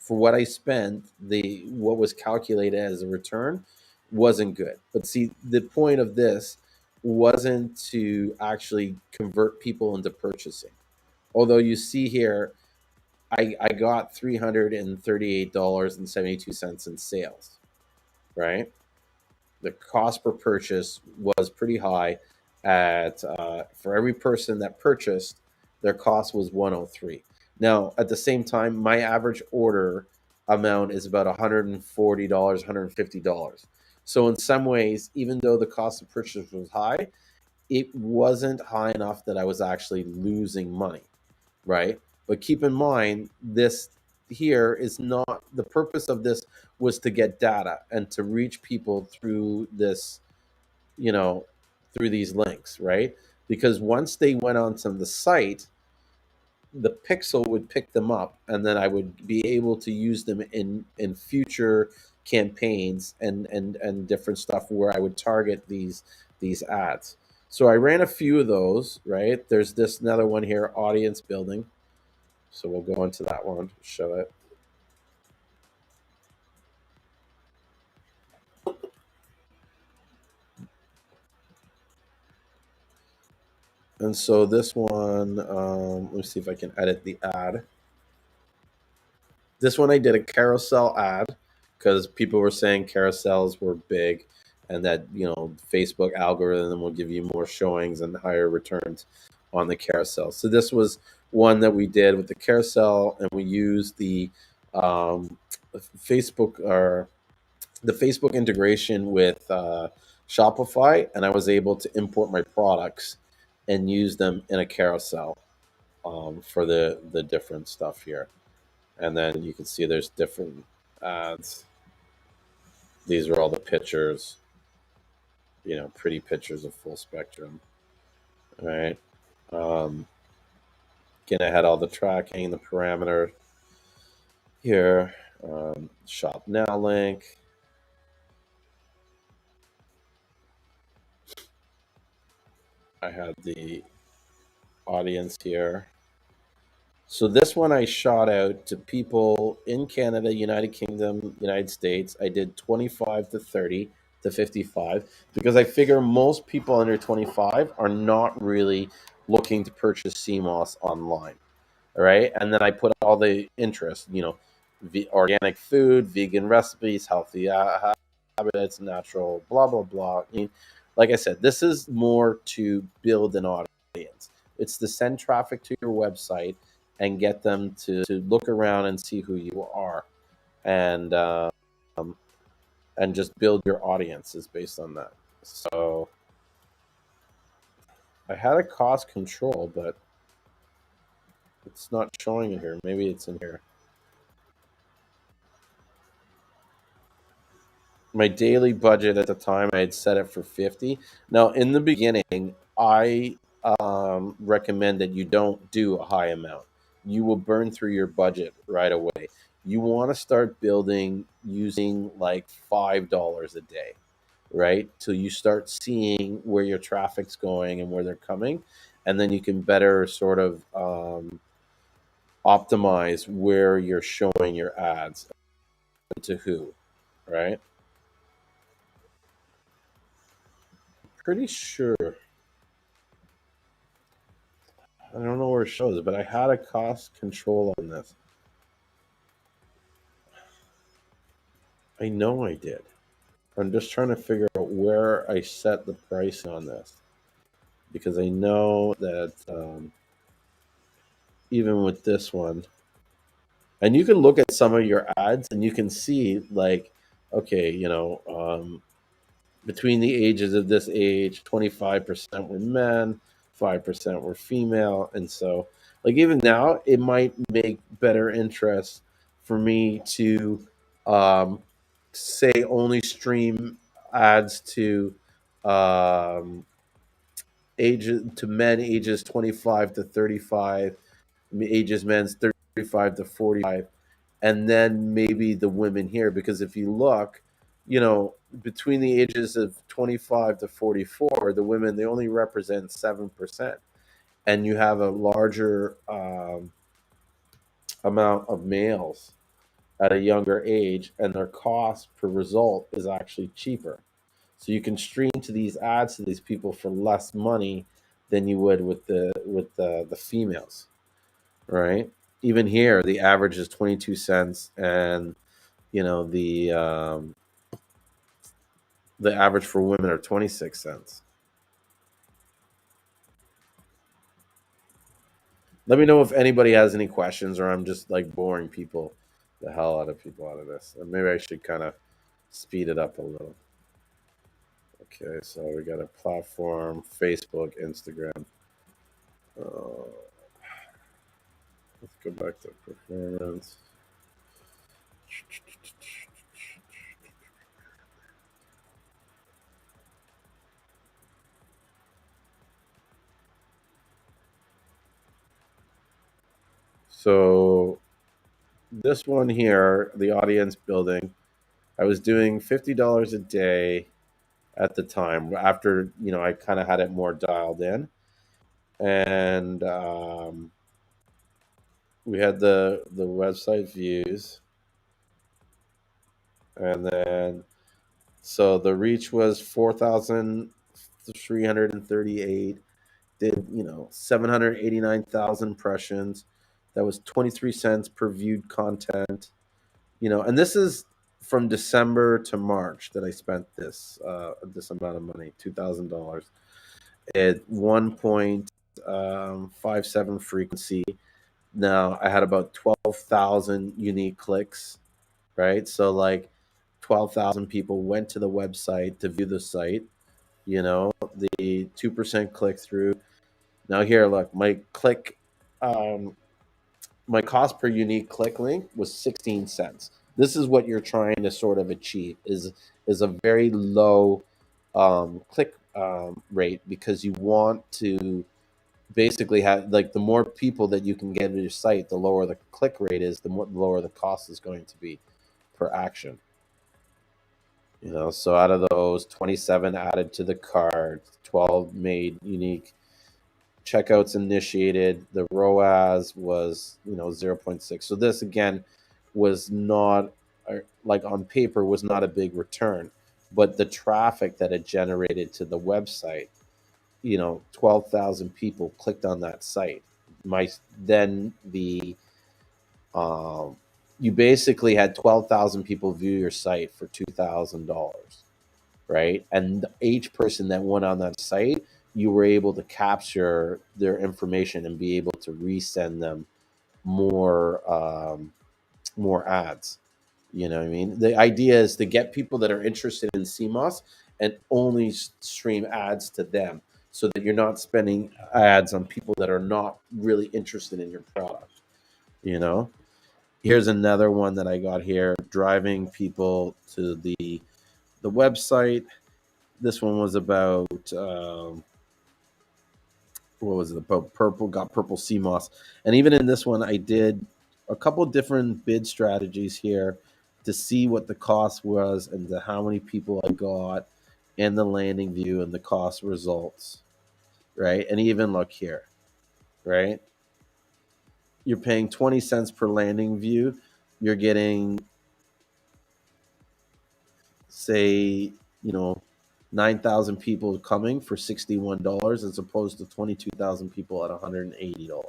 what I spent, the what was calculated as a return wasn't good. But see, the point of this wasn't to actually convert people into purchasing. Although you see here, I got $338.72 in sales, right? The cost per purchase was pretty high. At For every person that purchased, their cost was 103. Now, at the same time, my average order amount is about $140, $150. So in some ways, even though the cost of purchase was high, it wasn't high enough that I was actually losing money, right? But keep in mind, this here is not the purpose of this was to get data and to reach people through this, you know, through these links, right? Because once they went onto the site, the pixel would pick them up, and then I would be able to use them in future campaigns and different stuff where I would target these ads. So I ran a few of those, right? There's this another one here, audience building. So we'll go into that one, show it. And so this one, let me see if I can edit the ad. This one I did a carousel ad because people were saying carousels were big and that, Facebook algorithm will give you more showings and higher returns on the carousel. So this was one that we did with the carousel, and we used Facebook or the Facebook integration with Shopify, and I was able to import my products and use them in a carousel for the different stuff here. And then you can see there's different ads. These are all the pictures, pretty pictures of full spectrum. All right. Um, Again, I had all the tracking, the parameter here, shop now link. I had the audience here. So this one I shot out to people in Canada, United Kingdom, United States. I did 25 to 30 to 55 because I figure most people under 25 are not really looking to purchase Seamoss online. All right. And then I put all the interest, organic food, vegan recipes, healthy habits, natural, blah, blah, blah. I mean, like I said, this is more to build an audience. It's to send traffic to your website and get them to look around and see who you are, and and just build your audiences based on that. So I had a cost control, but it's not showing it here. Maybe it's in here. My daily budget at the time, I had set it for 50. Now in the beginning, I recommend that you don't do a high amount. You will burn through your budget right away. You want to start building using like $5 a day, right, till you start seeing where your traffic's going and where they're coming, and then you can better sort of optimize where you're showing your ads and to who, right? Pretty sure. I don't know where it shows it, but I had a cost control on this. I know I did. I'm just trying to figure out where I set the price on this, because I know that even with this one, and you can look at some of your ads and you can see like, okay, between the ages of this age, 25% were men, 5% were female. And so, like, even now, it might make better interest for me to um, say only stream ads to um, ages to men ages 25 to 35, ages men's 35 to 45, and then maybe the women here, because if you look, between the ages of 25 to 44, the women, they only represent 7%, and you have a larger amount of males at a younger age, and their cost per result is actually cheaper. So you can stream to these ads to these people for less money than you would with the females, right? Even here, the average is 22 cents, and you know the average for women are 26 cents. Let me know if anybody has any questions, or I'm just like boring people, the hell out of people out of this. And maybe I should kind of speed it up a little. Okay, so we got a platform, Facebook, Instagram. Uh, let's go back to performance. So this one here, the audience building, I was doing $50 a day at the time. After I kind of had it more dialed in, and we had the website views, and then so the reach was 4,338. Did 789,000 impressions. That was 23 cents per viewed content. And this is from December to March that I spent this amount of money, $2,000 at 1.57 frequency. Now I had about 12,000 unique clicks, right? So like 12,000 people went to the website to view the site. The 2% click through. Now here, look, um, my cost per unique click link was 16 cents. This is what you're trying to sort of achieve is a very low click rate, because you want to basically have, like, the more people that you can get to your site, the lower the click rate is, the lower the cost is going to be per action. So out of those, 27 added to the cart, 12 made unique checkouts initiated. The ROAS was 0.6. So this again was not, like, on paper, was not a big return, but the traffic that it generated to the website 12,000 people clicked on that site. My then the You basically had 12,000 people view your site for $2,000, right? And each person that went on that site, you were able to capture their information and be able to resend them more more ads. You know what I mean? The idea is to get people that are interested in CMOS and only stream ads to them, so that you're not spending ads on people that are not really interested in your product. You know, here's another one that I got here: driving people to the website. This one was about what was it about? Purple sea moss. And even in this one, I did a couple different bid strategies here to see what the cost was and to how many people I got in the landing view and the cost results, right? And even look here, right? You're paying 20 cents per landing view. You're getting, say, you know, 9,000 people coming for $61 as opposed to 22,000 people at $180.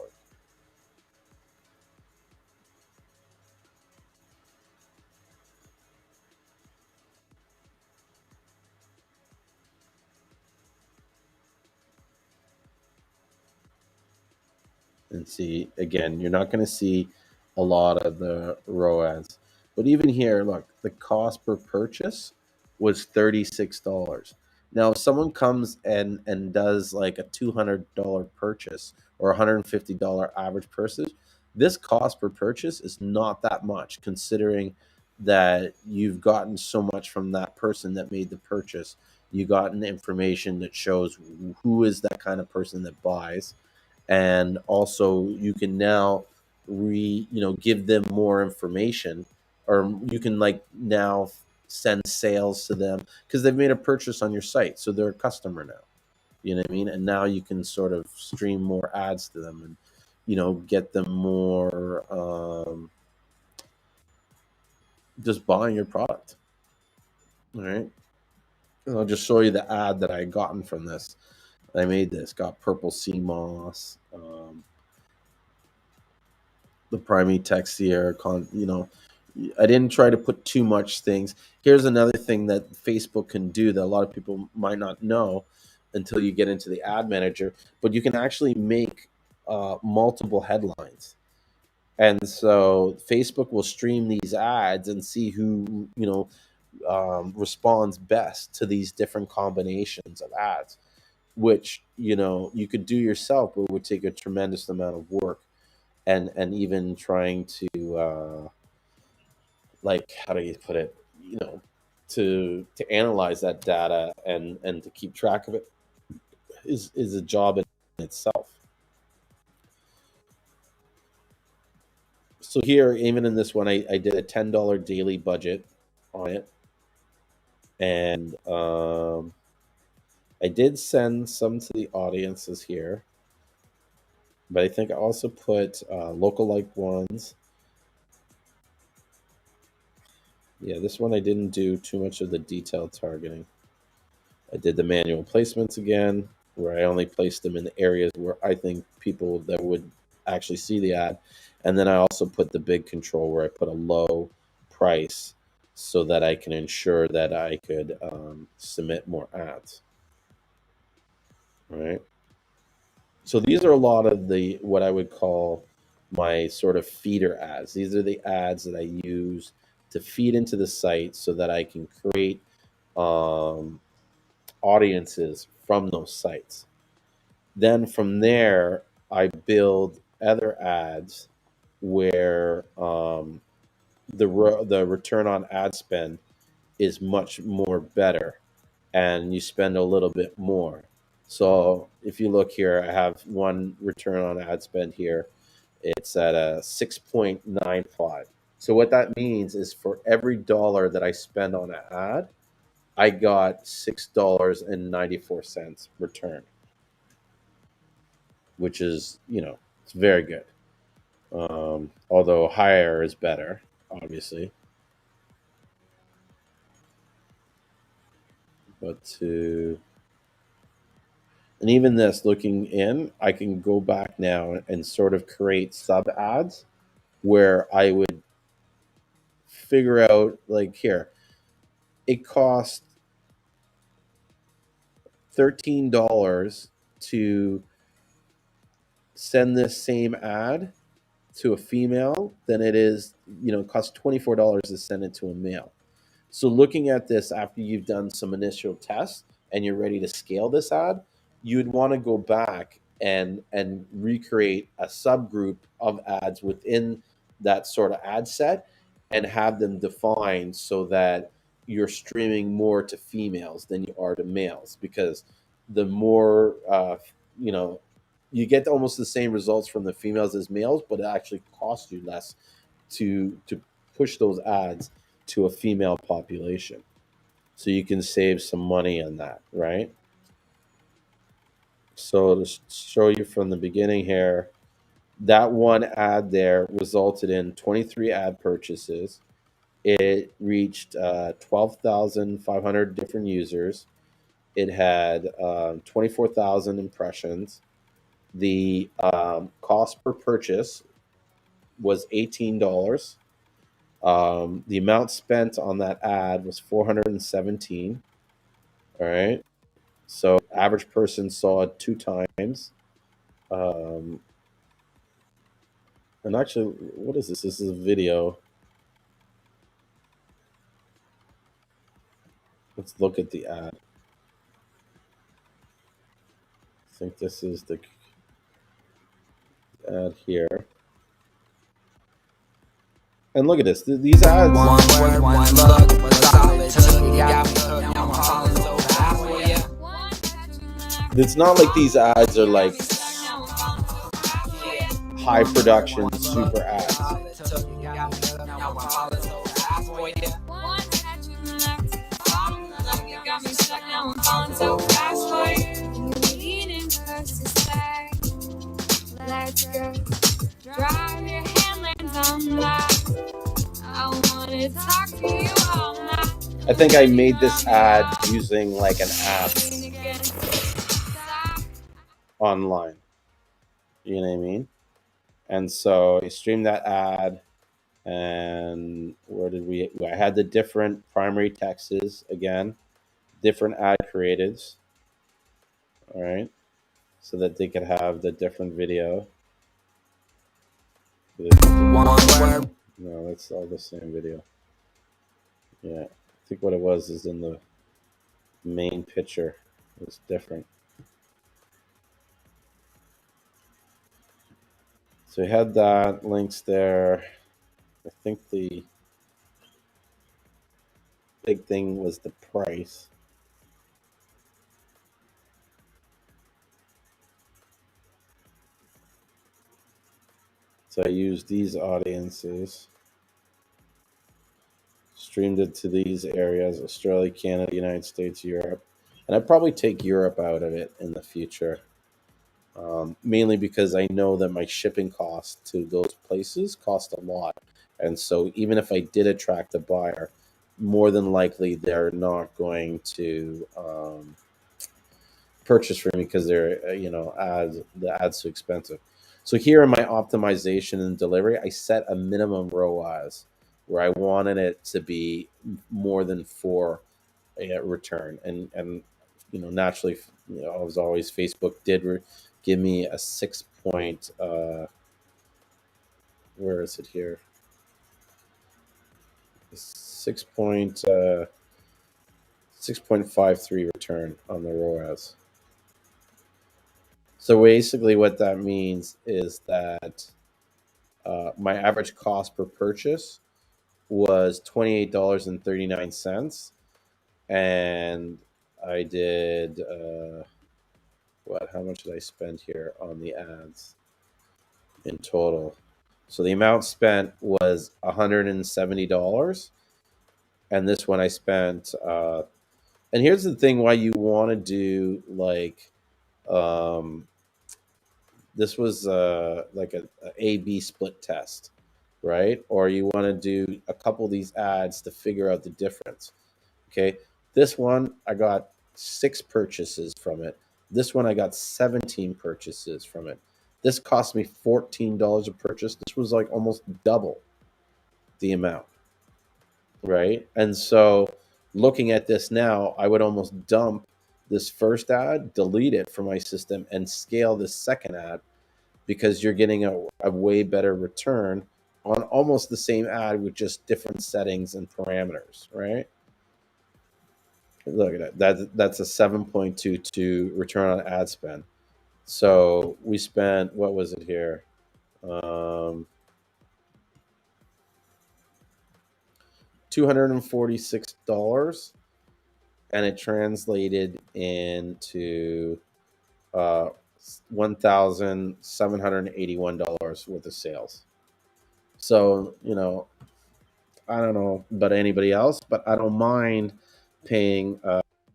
And see, again, you're not going to see a lot of the ROAS. But even here, look, the cost per purchase was $36. Now, if someone comes and does like a $200 purchase or $150 average purchase, this cost per purchase is not that much, considering that you've gotten so much from that person that made the purchase. You gotten information that shows who is that kind of person that buys, and also you can now give them more information, or you can like now send sales to them because they've made a purchase on your site, so they're a customer now. You know what I mean? And now you can sort of stream more ads to them and get them more just buying your product. All right, and I'll just show you the ad that I gotten from this. I made this, got purple sea moss, the primary text here. I didn't try to put too much things. Here's another thing that Facebook can do that a lot of people might not know until you get into the ad manager, but you can actually make multiple headlines. And so Facebook will stream these ads and see who responds best to these different combinations of ads, which you could do yourself, but would take a tremendous amount of work, and even trying to like, how do you put it, to analyze that data and to keep track of it is a job in itself. So here, even in this one, I did a $10 daily budget on it, and I did send some to the audiences here, but I think I also put local like ones. Yeah, this one I didn't do too much of the detailed targeting. I did the manual placements again, where I only placed them in the areas where I think people that would actually see the ad. And then I also put the big control where I put a low price so that I can ensure that I could submit more ads. Right. So these are a lot of the what I would call my sort of feeder ads. These are the ads that I use to feed into the site so that I can create um, audiences from those sites. Then from there, I build other ads where the return on ad spend is much more better, and you spend a little bit more. So if you look here, I have one return on ad spend here. It's at a 6.95. So what that means is for every dollar that I spend on an ad, I got $6.94 return, which is, it's very good. Although higher is better, obviously. But to And even this, looking in, I can go back now and sort of create sub ads where I would figure out, like, here, it cost $13 to send this same ad to a female than it is, it costs $24 to send it to a male. So looking at this after you've done some initial tests and you're ready to scale this ad, you'd want to go back and recreate a subgroup of ads within that sort of ad set and have them defined so that you're streaming more to females than you are to males, because the more you know you get almost the same results from the females as males, but it actually costs you less to push those ads to a female population. So you can save some money on that, right? So to show you from the beginning here, that one ad there resulted in 23 ad purchases. It reached 12,500 different users. It had 24,000 impressions. The cost per purchase was $18. The amount spent on that ad was 417. All right. So average person saw it 2 times. Um, and actually, what is this? This is a video. Let's look at the ad. I think this is the ad here. And look at this. These ads. One word, one look, was solid took. You got me hooked, now I'm falling so fast for you. It's not like these ads are like high production super ads. Let's go. Drive your handlines on my. I wanna talk to you all night. I think I made this ad using like an app online. You know what I mean? And so I streamed that ad, and where did we? I had the different primary texts again, different ad creatives. All right, so that they could have the different video. No, that's all the same video. Yeah, I think what it was is in the main picture. It was different. So we had that links there. I think the big thing was the price. So I used these audiences, streamed it to these areas: Australia, Canada, United States, Europe. And I'd probably take Europe out of it in the future, mainly because I know that my shipping costs to those places cost a lot. And so even if I did attract a buyer, more than likely they're not going to purchase from me because they're the ads too expensive. So here in my optimization and delivery, I set a minimum ROAS where I wanted it to be more than 4 return, and naturally, as always, Facebook did give me a 6 point. Where is it here? 6 point 6.53 return on the ROAS. So basically, what that means is that my average cost per purchase was $28.39, and I did what? How much did I spend here on the ads in total? So the amount spent was $170, and this one I spent. And here's the thing: why you want to do like um, this was like a B split test, right? Or you want to do a couple of these ads to figure out the difference. Okay, this one I got 6 purchases from it. This one I got 17 purchases from it. This cost me $14 a purchase. This was like almost double the amount, right? And so looking at this now, I would almost dump this first ad, delete it from my system, and scale this second ad because you're getting a way better return on almost the same ad with just different settings and parameters, right? Look at that. That's a 7.22 return on ad spend. So we spent, what was it here? $246, and it translated into $1,781 worth of sales. So, I don't know about anybody else, but I don't mind paying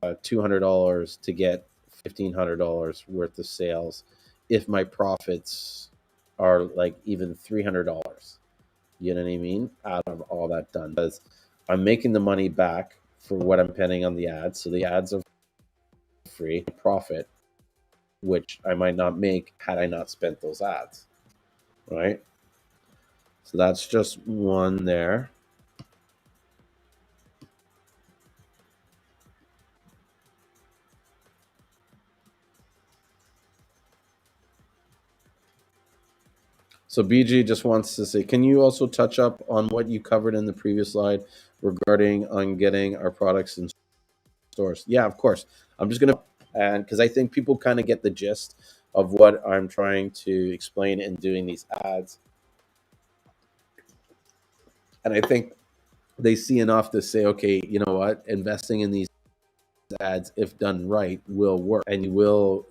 $200 to get $1,500 worth of sales if my profits are like even $300. You know what I mean? Out of all that done, because I'm making the money back for what I'm paying on the ads. So the ads are free profit, which I might not make had I not spent those ads, right? So that's just one there. So BG just wants to say, can you also touch up on what you covered in the previous slide regarding on getting our products in stores? Yeah, of course. I'm just gonna, and because I think people kind of get the gist of what I'm trying to explain in doing these ads, and I think they see enough to say, okay, you know what, investing in these ads, if done right, will work, and you will,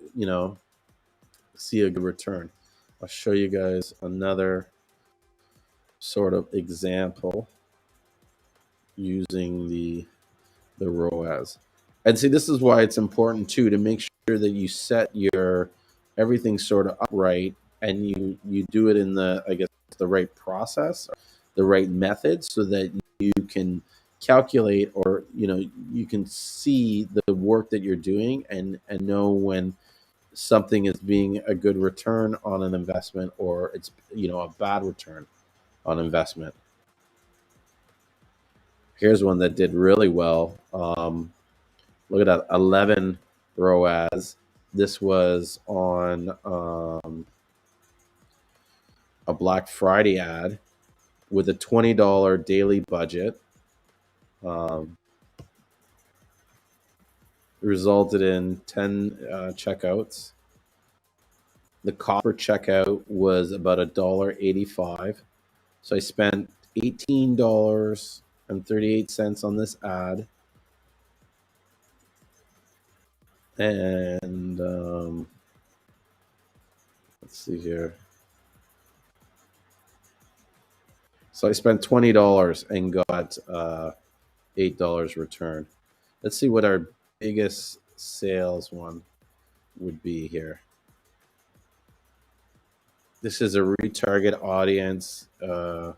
see a good return. I'll show you guys another sort of example using the ROAS. And see, this is why it's important too to make sure that you set your everything sort of upright, and you do it in the, I guess, the right process, the right method, so that you can calculate, or you can see the work that you're doing, and know when something is being a good return on an investment, or it's a bad return on investment. Here's one that did really well. Look at that, 11 ROAS. This was on a Black Friday ad with a $20 daily budget. Um, Resulted in 10 checkouts. The cost per checkout was about $1.85. So I spent $18.38 on this ad. And let's see here. So I spent $20 and got $8 return. Let's see what our biggest sales one would be here. This is a retarget audience, LA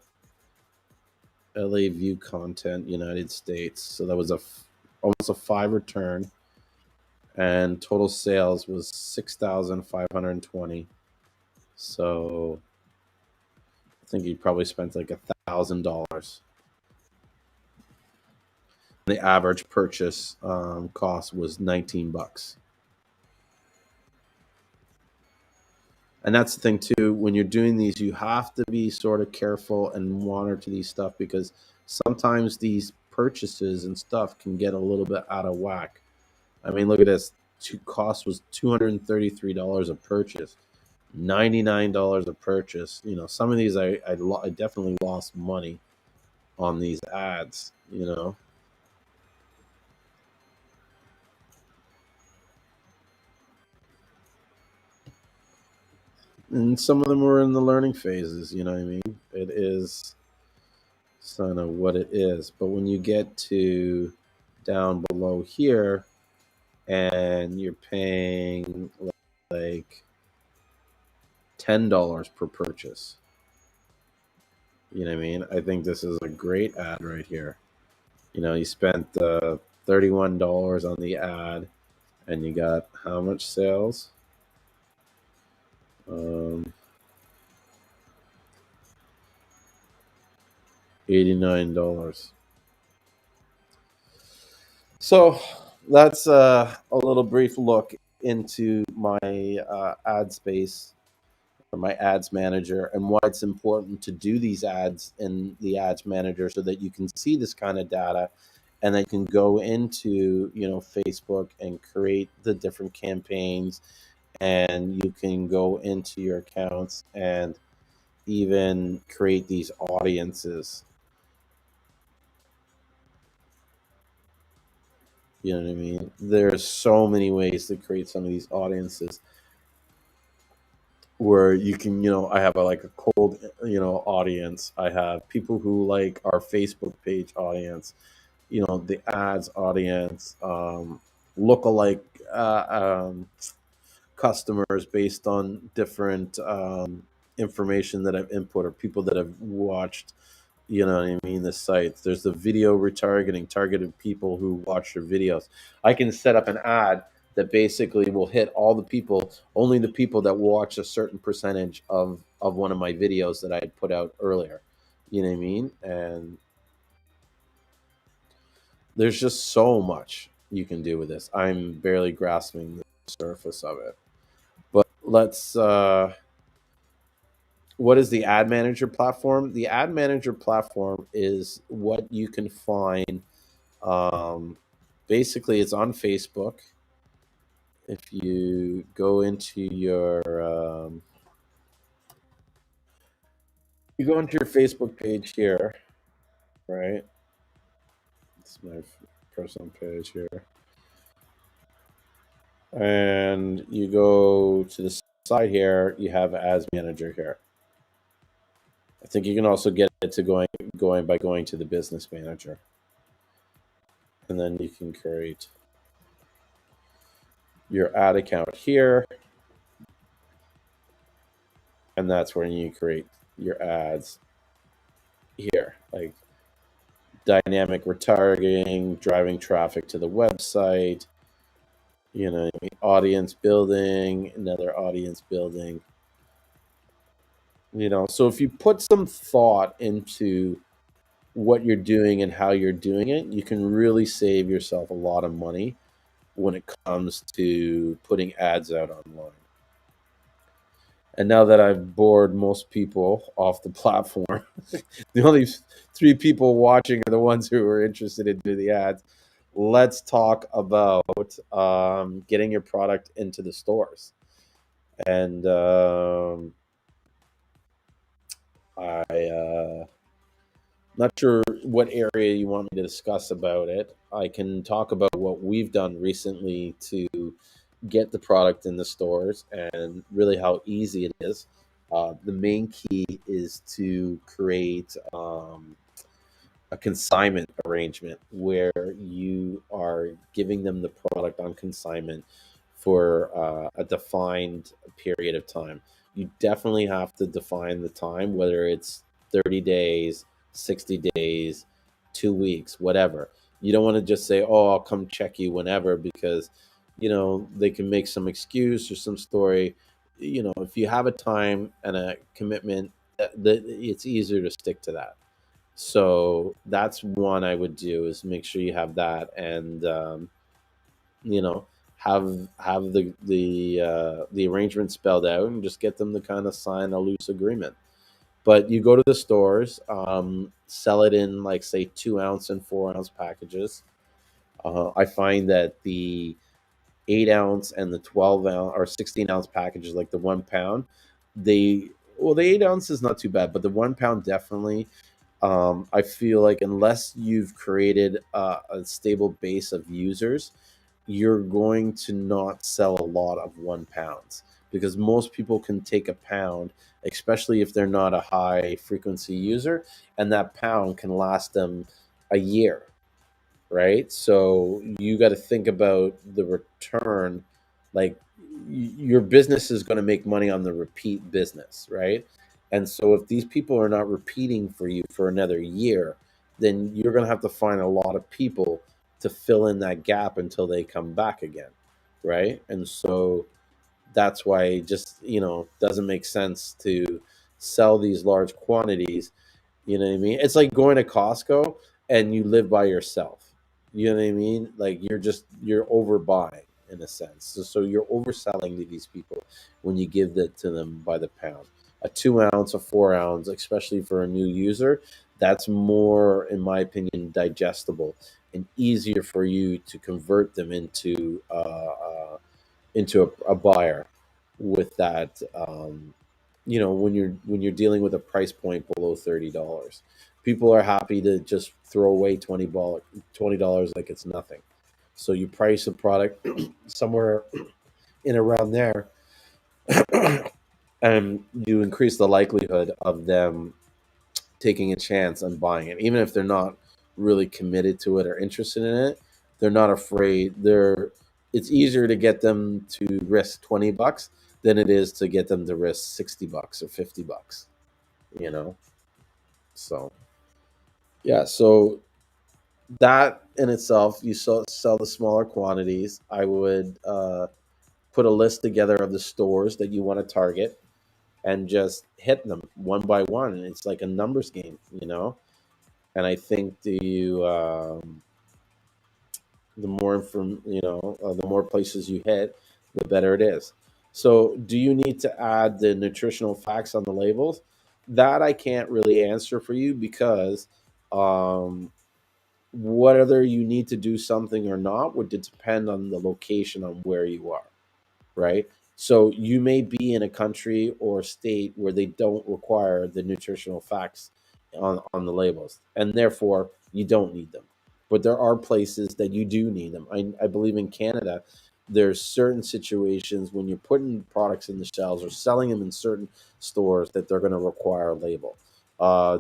view content, United States. So that was almost a 5 return, and total sales was 6,520. So I think you probably spent like $1,000. The average purchase cost was $19. And that's the thing too, when you're doing these, you have to be sort of careful and monitor these stuff, because sometimes these purchases and stuff can get a little bit out of whack. I mean, look at this. Cost was $233 a purchase, $99 a purchase. Some of these I definitely lost money on these ads. And some of them were in the learning phases. You know what I mean? It is kind of what it is. But when you get to down below here, and you're paying like $10 per purchase, you know what I mean? I think this is a great ad right here. You spent $31 on the ad, And you got how much sales? Um, $89. So that's a little brief look into my ad space or my ads manager and why it's important to do these ads in the ads manager so that you can see this kind of data and then you can go into Facebook and create the different campaigns, and you can go into your accounts and even create these audiences. You know what I mean? There's so many ways to create some of these audiences where you can, I have like a cold, audience. I have people who like our Facebook page audience, the ads audience, lookalike customers based on different information that I've input or people that have watched, what I mean, the sites. There's the video retargeting, targeted people who watch your videos. I can set up an ad that basically will hit all the people, only the people that watch a certain percentage of one of my videos that I had put out earlier. You know what I mean? And there's just so much you can do with this. I'm barely grasping the surface of it. But let's what is the ad manager platform? The ad manager platform is what you can find. Basically, it's on Facebook. If you go into you go into your Facebook page here, right? It's my personal page here, and you go to the side here. You have ads manager here. I think you can also get it to going by going to the business manager, and then you can create your ad account here, and that's where you create your ads here, like dynamic retargeting, driving traffic to the website, audience building, another audience building. So if you put some thought into what you're doing and how you're doing it, you can really save yourself a lot of money when it comes to putting ads out online. And now that I've bored most people off the platform, the only three people watching are the ones who are interested in doing the ads. Let's talk about getting your product into the stores. And not sure what area you want me to discuss about it. I can talk about what we've done recently to get the product in the stores and really how easy it is. The main key is to create a consignment arrangement where you are giving them the product on consignment for a defined period of time. You definitely have to define the time, whether it's 30 days, 60 days, 2 weeks, whatever. You don't want to just say, oh, I'll come check you whenever, because, they can make some excuse or some story. If you have a time and a commitment, that it's easier to stick to that. So that's one I would do, is make sure you have that, and you know have the arrangement spelled out, and just get them to kind of sign a loose agreement. But you go to the stores, sell it in, like, say, 2 ounce and 4 ounce packages. I find that the 8 ounce and the 12 ounce or 16 ounce packages, like the 1 pound, they well, the 8 ounce is not too bad, but the 1 pound definitely. I feel like unless you've created a stable base of users, you're going to not sell a lot of 1 pounds, because most people can take a pound, especially if they're not a high frequency user, and that pound can last them a year, right? So you got to think about the return. Like, your business is going to make money on the repeat business, right? And so if these people are not repeating for you for another year, then you're going to have to find a lot of people to fill in that gap until they come back again. right? And so that's why it just, doesn't make sense to sell these large quantities. You know what I mean? It's like going to Costco and you live by yourself. You know what I mean? Like you're overbuying in a sense. So you're overselling to these people when you give that to them by the pound. A 2 ounce, a 4 ounce, especially for a new user, that's more, in my opinion, digestible and easier for you to convert them into a buyer with that. When you're dealing with a price point below $30, people are happy to just throw away $20 like it's nothing. So you price the product somewhere in around there, and you increase the likelihood of them taking a chance on buying it, even if they're not really committed to it or interested in it. They're not afraid. It's easier to get them to risk $20 than it is to get them to risk $60 or $50. You know, so yeah. So that in itself, you sell the smaller quantities. I would put a list together of the stores that you want to target and just hit them one by one. And it's like a numbers game. And I think the more places you hit, the better it is. So, do you need to add the nutritional facts on the labels? That I can't really answer for you because um, whether you need to do something or not would depend on the location on where you are, right? So you may be in a country or state where they don't require the nutritional facts on the labels, and therefore you don't need them. But there are places that you do need them. I believe in Canada, there's certain situations when you're putting products in the shelves or selling them in certain stores that they're going to require a label.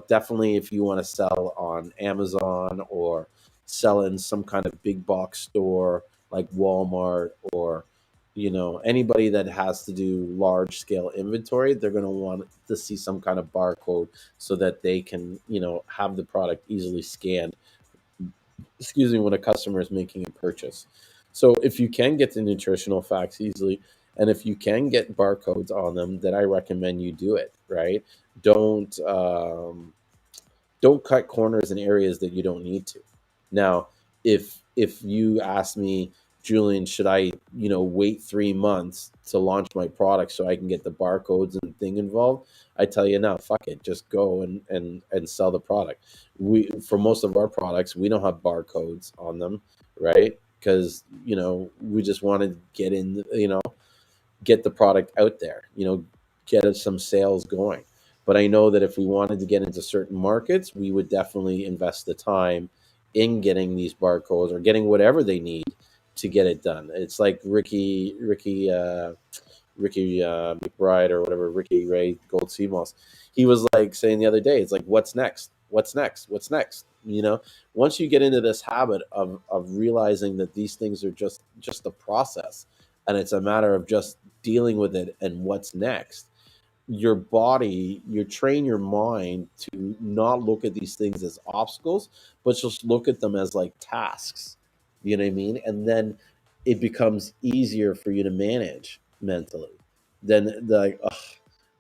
Definitely, if you want to sell on Amazon or sell in some kind of big box store like Walmart or anybody that has to do large scale inventory, they're going to want to see some kind of barcode so that they can have the product easily scanned, excuse me, when a customer is making a purchase. So if you can get the nutritional facts easily, and if you can get barcodes on them, then I recommend you do it, right? Don't um, don't cut corners in areas that you don't need to. Now, if you ask me, Julian, should I, wait 3 months to launch my product so I can get the barcodes and thing involved? I tell you now, fuck it, just go and sell the product. We For most of our products, we don't have barcodes on them, right? Because we just want to get the product out there, get us some sales going. But I know that if we wanted to get into certain markets, we would definitely invest the time in getting these barcodes or getting whatever they need to get it done. It's like Ricky McBride or whatever, Ricky Ray Gold Seamoss. He was like saying the other day, it's like, what's next? What's next? What's next? Once you get into this habit of realizing that these things are just a process, and it's a matter of just dealing with it and what's next, you train your mind to not look at these things as obstacles, but just look at them as like tasks. You know what I mean? And then it becomes easier for you to manage mentally than like, ugh,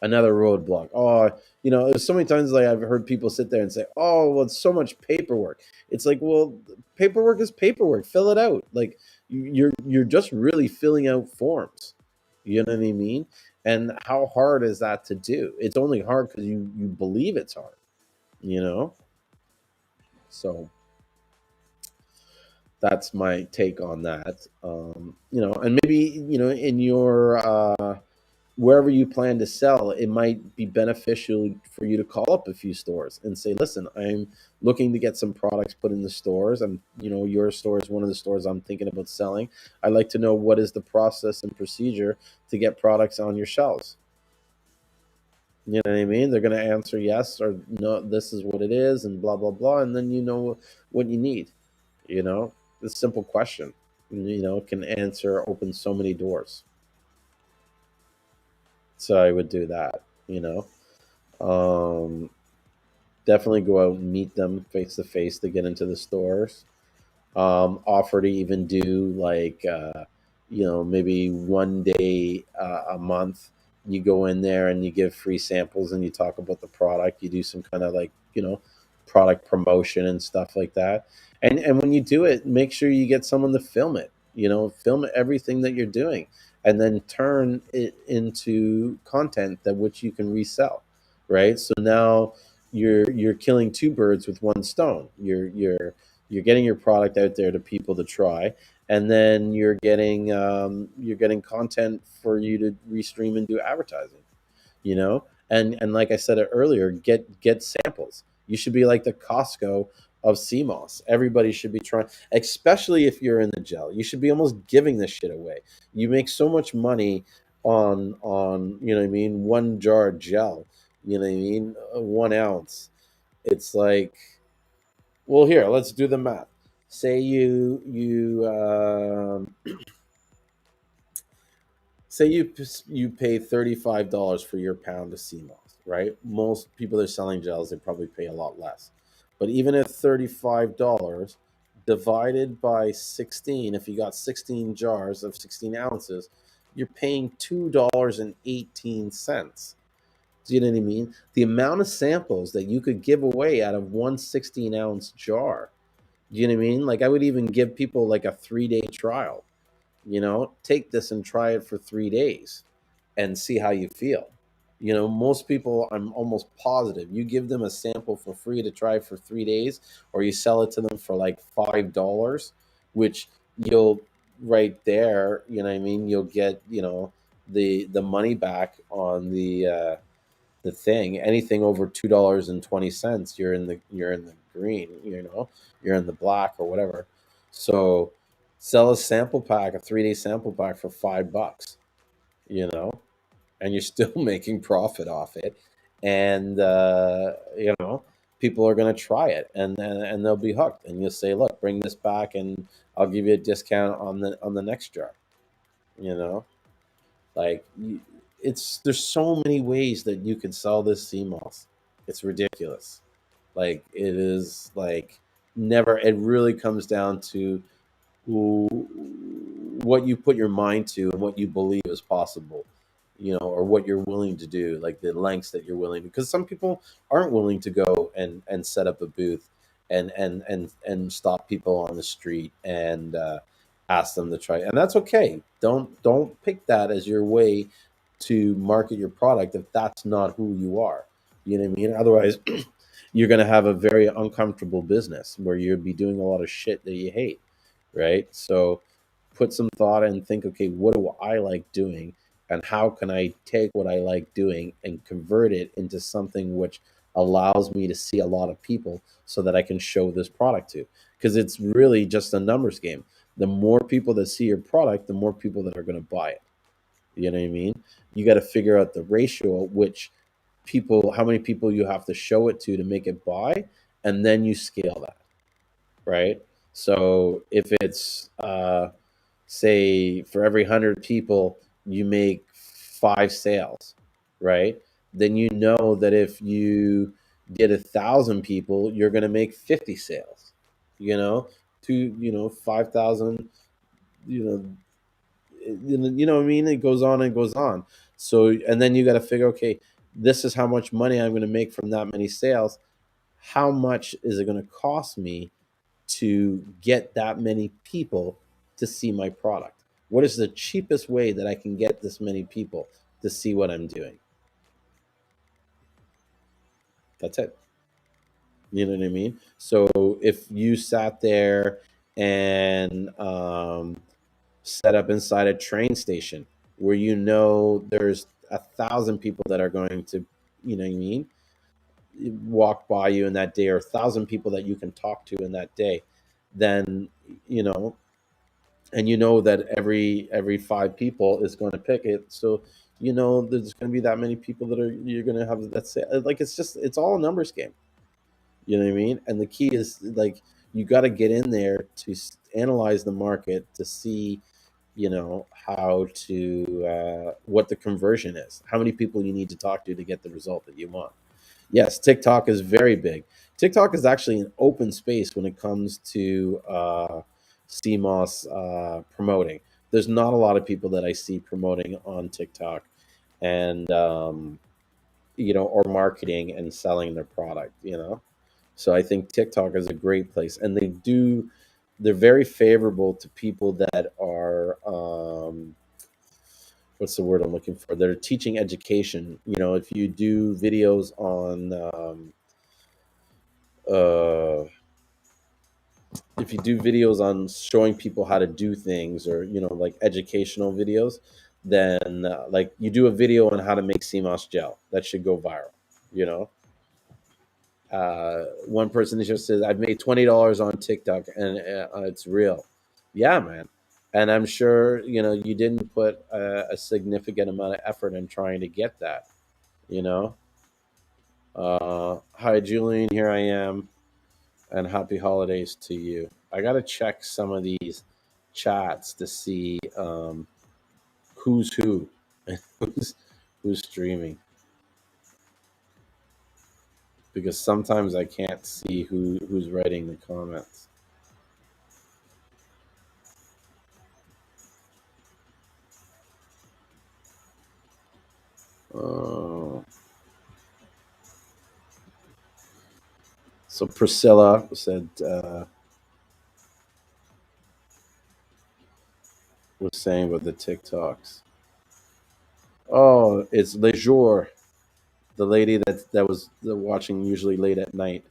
another roadblock. Oh, there's so many times like I've heard people sit there and say, "Oh, well, it's so much paperwork." It's like, well, paperwork is paperwork. Fill it out. Like you're just really filling out forms. You know what I mean? And how hard is that to do? It's only hard because you believe it's hard, you know? So that's my take on that. And maybe, in your wherever you plan to sell, it might be beneficial for you to call up a few stores and say, listen, I'm looking to get some products put in the stores. And, your store is one of the stores I'm thinking about selling. I'd like to know what is the process and procedure to get products on your shelves. You know what I mean? They're going to answer yes or no, this is what it is, and blah, blah, blah. And then you know what you need. The simple question, can open so many doors. So I would do that, Um, definitely go out and meet them face to face to get into the stores. Offer to even do like maybe one day a month. You go in there and you give free samples and you talk about the product. You do some kind of like, product promotion and stuff like that. And when you do it, make sure you get someone to film it. Film everything that you're doing, and then turn it into content that which you can resell, right? So now you're killing two birds with one stone. You're getting your product out there to people to try, and then you're getting content for you to restream and do advertising. And like I said earlier, get samples. You should be like the Costco of CMOS. Everybody should be trying, especially if you're in the gel. You should be almost giving this shit away. You make so much money on you know what I mean, one jar of gel. You know what I mean, 1 ounce. It's like, well, here, let's do the math. Say you pay $35 for your pound of sea moss, right? Most people that are selling gels, they probably pay a lot less. But even at $35 divided by 16, if you got 16 jars of 16 ounces, you're paying $2.18. Do you know what I mean? The amount of samples that you could give away out of one 16-ounce jar. Do you know what I mean? Like, I would even give people like a 3-day trial. Take this and try it for 3 days and see how you feel. Most people, I'm almost positive, you give them a sample for free to try for 3 days, or you sell it to them for like $5, which you'll right there, what I mean, you'll get, the money back on the thing. Anything over $2.20, you're in the green, you're in the black or whatever. So sell a sample pack, a 3-day sample pack for $5, you know, and you're still making profit off it. And people are going to try it, and they'll be hooked. And you'll say, "Look, bring this back, and I'll give you a discount on the next jar." You know, like there's so many ways that you can sell this CMOS. It's ridiculous. Like, it is like never. It really comes down to what you put your mind to and what you believe is possible, or what you're willing to do, like the lengths that you're willing to. Because some people aren't willing to go and set up a booth and stop people on the street and ask them to try, and that's okay. Don't pick that as your way to market your product if that's not who you are. You know what I mean? Otherwise, you're going to have a very uncomfortable business where you'll be doing a lot of shit that you hate, right? So put some thought and think, okay, what do I like doing? And how can I take what I like doing and convert it into something which allows me to see a lot of people so that I can show this product to? Because it's really just a numbers game. The more people that see your product, the more people that are going to buy it. You know what I mean? You got to figure out the ratio at which people, how many people you have to show it to make it buy, and then you scale that, right? So if it's say for every 100 people you make 5 sales, right? Then you know that if you get 1,000 people, you're going to make 50 sales. To 5,000. You know, what I mean. It goes on and goes on. So, and then you got to figure, okay, this is how much money I'm going to make from that many sales. How much is it going to cost me to get that many people to see my product? What is the cheapest way that I can get this many people to see what I'm doing? That's it. You know what I mean? So if you sat there and set up inside a train station where there's 1,000 people that are going to, you know what I mean, walk by you in that day, or 1,000 people that you can talk to in that day, then you know and that every 5 people is going to pick it. So there's going to be that many people that are you're going to have. That's it. Like, it's all a numbers game. You know what I mean? And the key is, like, you got to get in there to analyze the market to see how to what the conversion is, how many people you need to talk to get the result that you want. Yes, TikTok is very big. TikTok is actually an open space when it comes to CMOS promoting. there's not a lot of people that I see promoting on TikTok, and or marketing and selling their product. So I think TikTok is a great place, and they're very favorable to people that are what's the word I'm looking for? They're teaching education. If you do videos on uh, if you do videos on showing people how to do things, or like educational videos, then like you do a video on how to make CMOS gel, that should go viral. You know, one person just says, "I've made $20 on TikTok, and it's real." Yeah, man. And I'm sure you didn't put a significant amount of effort in trying to get that. You know. Hi, Julian. Here I am, and happy holidays to you. I gotta check some of these chats to see who's who and who's streaming, because sometimes I can't see who's writing the comments. Uh, so Priscilla said was saying about the TikToks. Oh, it's Lejour, the lady that was watching usually late at night.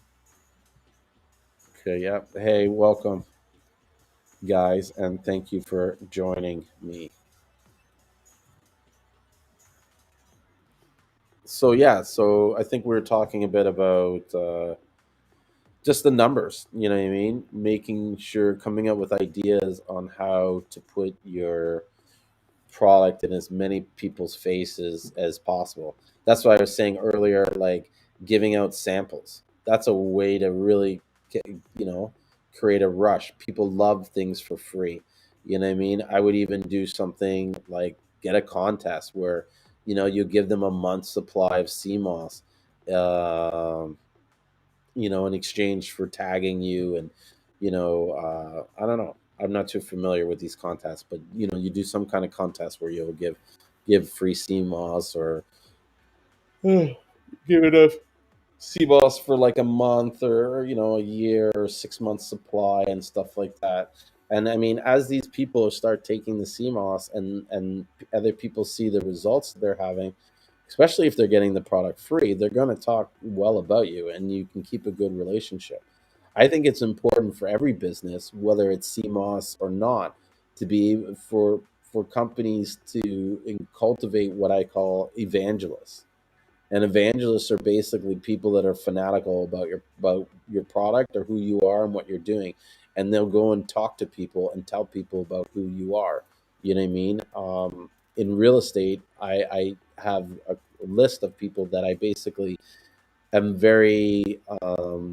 Okay, yep. Hey, welcome, guys, and thank you for joining me. So yeah, so I think we were talking a bit about just the numbers. You know what I mean? Making sure, coming up with ideas on how to put your product in as many people's faces as possible. That's what I was saying earlier, like giving out samples. That's a way to really, you know, create a rush. People love things for free. You know what I mean? I would even do something like get a contest where, you give them a month's supply of CMOS, um, in exchange for tagging you. And, I don't know. I'm not too familiar with these contests, but you do some kind of contest where you'll give free CMOS, or give it a CMOS for like a month, or a year or 6 months supply and stuff like that. And I mean, as these people start taking the CMOS, and other people see the results they're having, especially if they're getting the product free, they're going to talk well about you, and you can keep a good relationship. I think it's important for every business, whether it's CMOS or not, to be for companies to cultivate what I call evangelists. And evangelists are basically people that are fanatical about your product, or who you are and what you're doing, and they'll go and talk to people and tell people about who you are. You know what I mean? In real estate, I have a list of people that I basically am very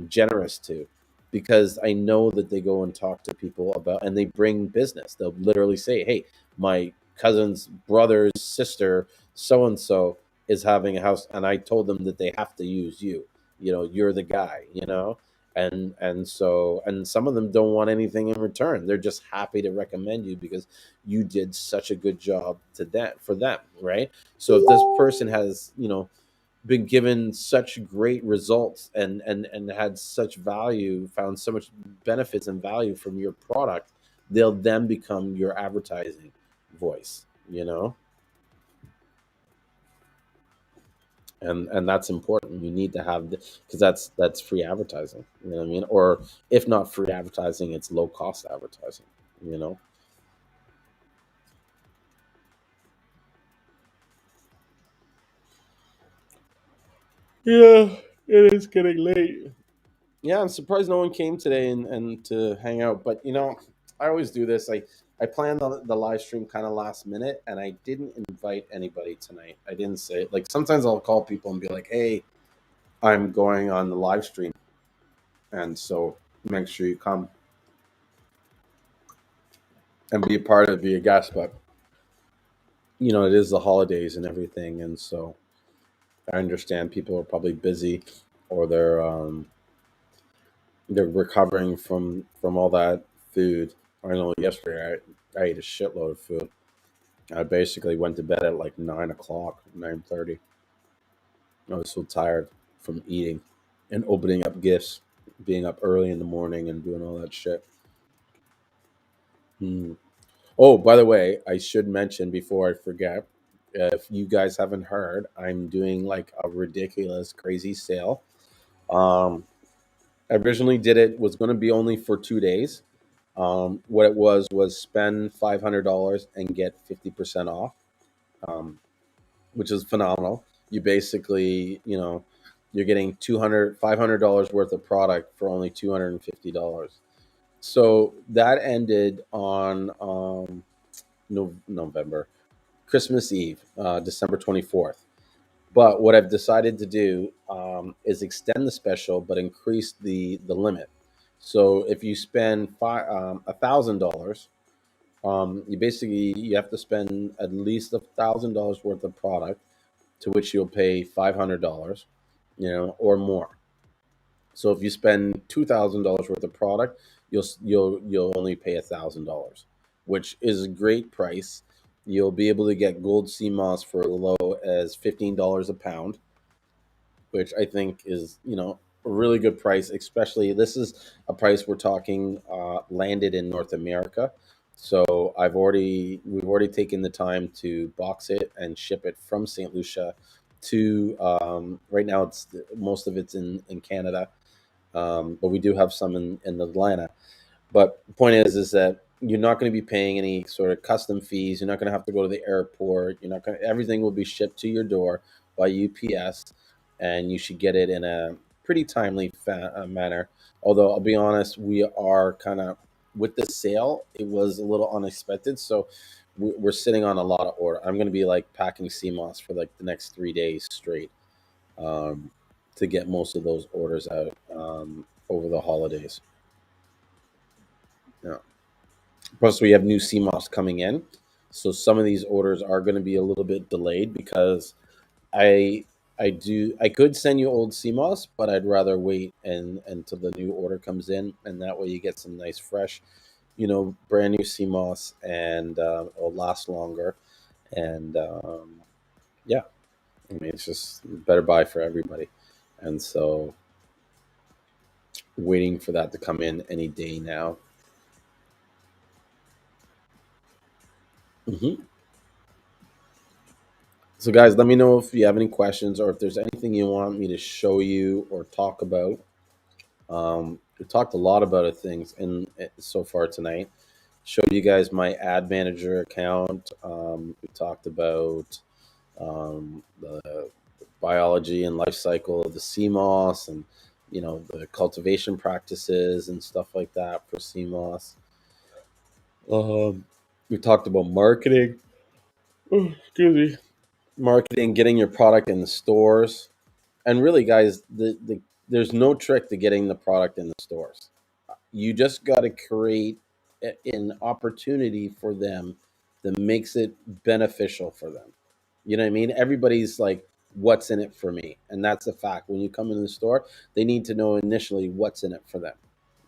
generous to, because I know that they go and talk to people about, and they bring business. They'll literally say, "Hey, my cousin's brother's sister, so and so, is having a house, and I told them that they have to use you. You're the guy. And some of them don't want anything in return. They're just happy to recommend you because you did such a good job to that for them, right? So if this person has, been given such great results, and had such value, found so much benefits and value from your product, they'll then become your advertising voice. And that's important. You need to have, because that's free advertising. You know what I mean? Or if not free advertising, it's low cost advertising. you know Yeah, it is getting late. Yeah, I'm surprised no one came today and to hang out. But I always do this. I planned the live stream kind of last minute, and I didn't invite anybody tonight. I didn't say, like, sometimes I'll call people and be like, "Hey, I'm going on the live stream, and so make sure you come and be a part of it, be a guest." But it is the holidays and everything, and so I understand people are probably busy, or they're recovering from all that food. I know yesterday, I ate a shitload of food. I basically went to bed at like 9 o'clock, 9:30. I was so tired from eating and opening up gifts, being up early in the morning and doing all that shit. Hmm. Oh, by the way, I should mention before I forget, if you guys haven't heard, I'm doing like a ridiculous, crazy sale. Um, I originally did it was going to be only for 2 days. What it was spend $500 and get 50% off, um, which is phenomenal. You basically, you're getting $500 worth of product for only $250. So that ended on November, Christmas Eve, December 24th. But what I've decided to do is extend the special, but increase the limit. So if you spend $1,000, you have to spend at least $1,000 worth of product, to which you'll pay $500, or more. So if you spend $2,000 worth of product, you'll only pay $1,000, which is a great price. You'll be able to get gold sea moss for as low as $15 a pound, which I think is a really good price. Especially this is a price we're talking landed in North America. So we've already taken the time to box it and ship it from St. Lucia to right now it's most of it's in Canada, but we do have some in Atlanta. But the point is that you're not going to be paying any sort of custom fees. You're not going to have to go to the airport. You're not going. Everything will be shipped to your door by UPS, and you should get it in a pretty timely manner. Although I'll be honest, we are kind of with the sale. It was a little unexpected, so we're sitting on a lot of order. I'm going to be like packing CMOS for like the next 3 days straight, um, to get most of those orders out over the holidays. Yeah. Plus, we have new CMOS coming in, so some of these orders are going to be a little bit delayed because I I could send you old CMOS, but I'd rather wait and until the new order comes in, and that way you get some nice fresh, brand new CMOS, and it'll last longer. And yeah, I mean it's just better buy for everybody, and so waiting for that to come in any day now. Hmm. So, guys, let me know if you have any questions or if there's anything you want me to show you or talk about. We talked a lot about things in so far tonight. Showed you guys my ad manager account. We talked about the biology and life cycle of the sea moss, and the cultivation practices and stuff like that for sea moss. We talked about marketing. Oh, excuse me. Marketing, getting your product in the stores. And really, guys, there's no trick to getting the product in the stores. You just got to create an opportunity for them that makes it beneficial for them. You know what I mean? Everybody's like, what's in it for me? And that's a fact. When you come into the store, they need to know initially what's in it for them.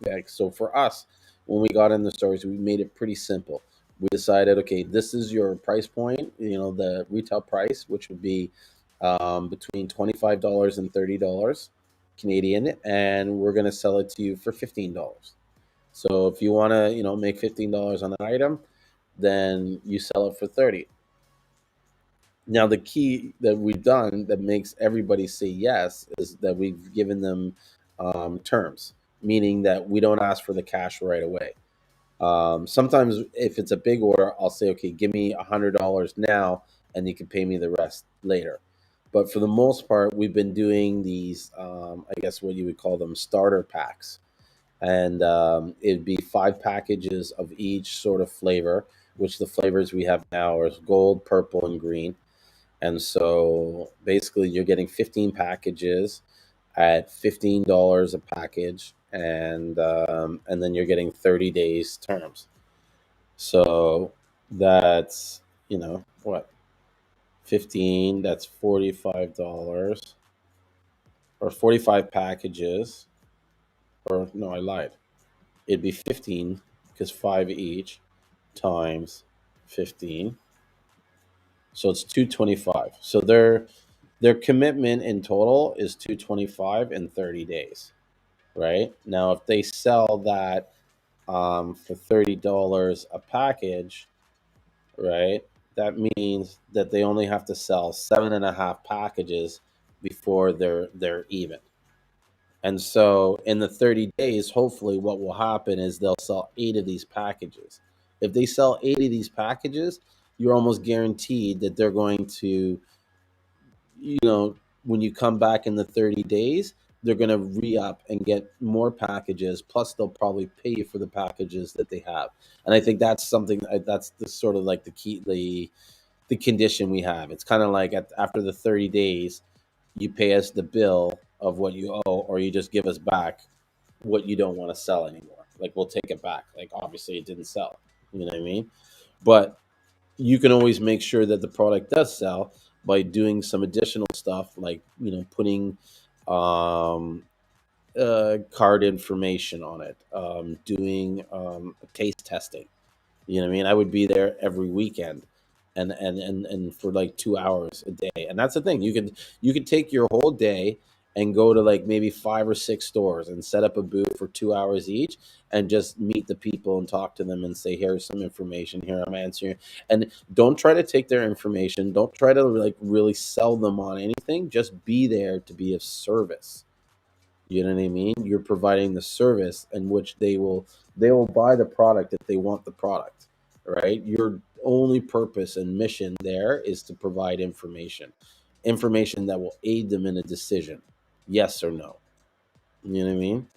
Yeah, so for us, when we got in the stores, we made it pretty simple. We decided, okay, this is your price point, the retail price, which would be between $25 and $30 Canadian, and we're going to sell it to you for $15. So if you want to, make $15 on an item, then you sell it for 30. Now, the key that we've done that makes everybody say yes is that we've given them terms, meaning that we don't ask for the cash right away. Sometimes, if it's a big order, I'll say, okay, give me $100 now, and you can pay me the rest later. But for the most part, we've been doing these, I guess what you would call them, starter packs, and it'd be 5 packages of each sort of flavor, which the flavors we have now are gold, purple, and green. And so basically, you're getting 15 packages at $15 a package, and then you're getting 30 days terms. So that's what 15. That's $45, or 45 packages. Or no, I lied. It'd be 15 because 5 each. times 15. So it's 225. So their commitment in total is 225 in 30 days, right? Now if they sell that for $30 a package, right? That means that they only have to sell seven and a half packages before they're even. And so in the 30 days, hopefully what will happen is they'll sell eight of these packages. If they sell eight of these packages, you're almost guaranteed that they're going to, you know, when you come back in the 30 days, they're going to re-up and get more packages. Plus, they'll probably pay you for the packages that they have. And I think that's something that's the sort of like the key, the condition we have. It's kind of like after the 30 days, you pay us the bill of what you owe, or you just give us back what you don't want to sell anymore. Like we'll take it back. Like obviously it didn't sell. You know what I mean? But you can always make sure that the product does sell by doing some additional stuff, like putting um, card information on it, doing taste testing. You know what I mean? I would be there every weekend and for like 2 hours a day. And that's the thing. You could take your whole day and go to like maybe five or six stores and set up a booth for 2 hours each and just meet the people and talk to them and say, here's some information, here I'm answering. And don't try to take their information. Don't try to like really sell them on anything. Just be there to be of service. You know what I mean? You're providing the service in which they will buy the product if they want the product, right? Your only purpose and mission there is to provide information that will aid them in a decision, yes or no. You know what I mean?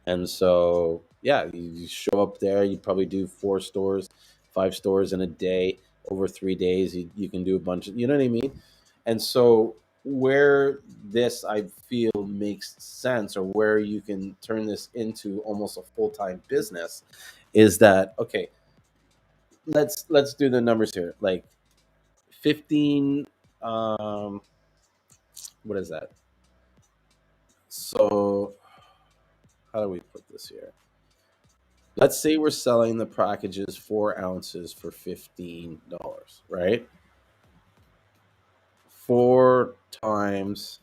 And so, yeah, you show up there. You probably do four stores, five stores in a day. Over 3 days, you can do a bunch of, you know what I mean? And so, where this I feel makes sense, or where you can turn this into almost a full time business, is that okay? Let's do the numbers here. Like 15. What is that? So, how do we put this here? Let's say we're selling the packages 4 ounces for $15, right? 4 times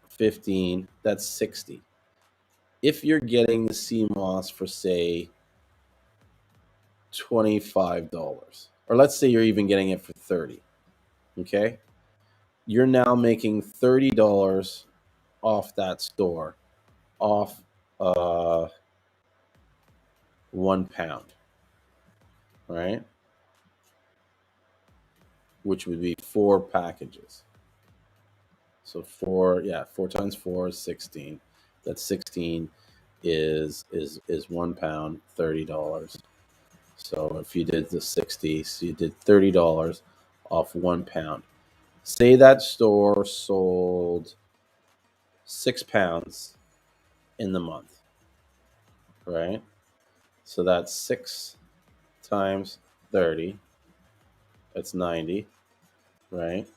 15, that's 60. If you're getting the CMOS for say $25, or let's say you're even getting it for 30, okay? You're now making $30 off that store, off 1 pound, right? Which would be four packages. So yeah, 4 times 4 is 16. That's 16 is 1 pound, $30. So if you did the 60, so you did $30 off 1 pound. Say that store sold 6 pounds in the month, right? So that's 6 times 30. That's 90, right?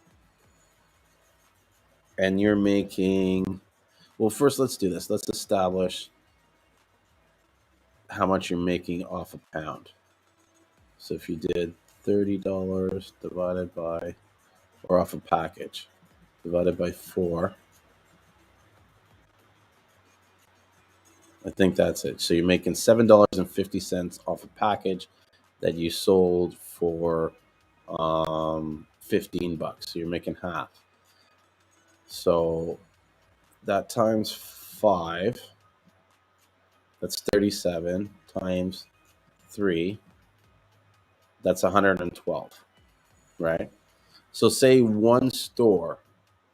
And you're making, well, first let's do this. Let's establish how much you're making off a pound. So if you did $30 divided by, or off a package, divided by 4, I think that's it. So you're making $7.50 off a package that you sold for $15. So you're making half. So that times 5, that's 37 times 3, that's 112, right? So say one store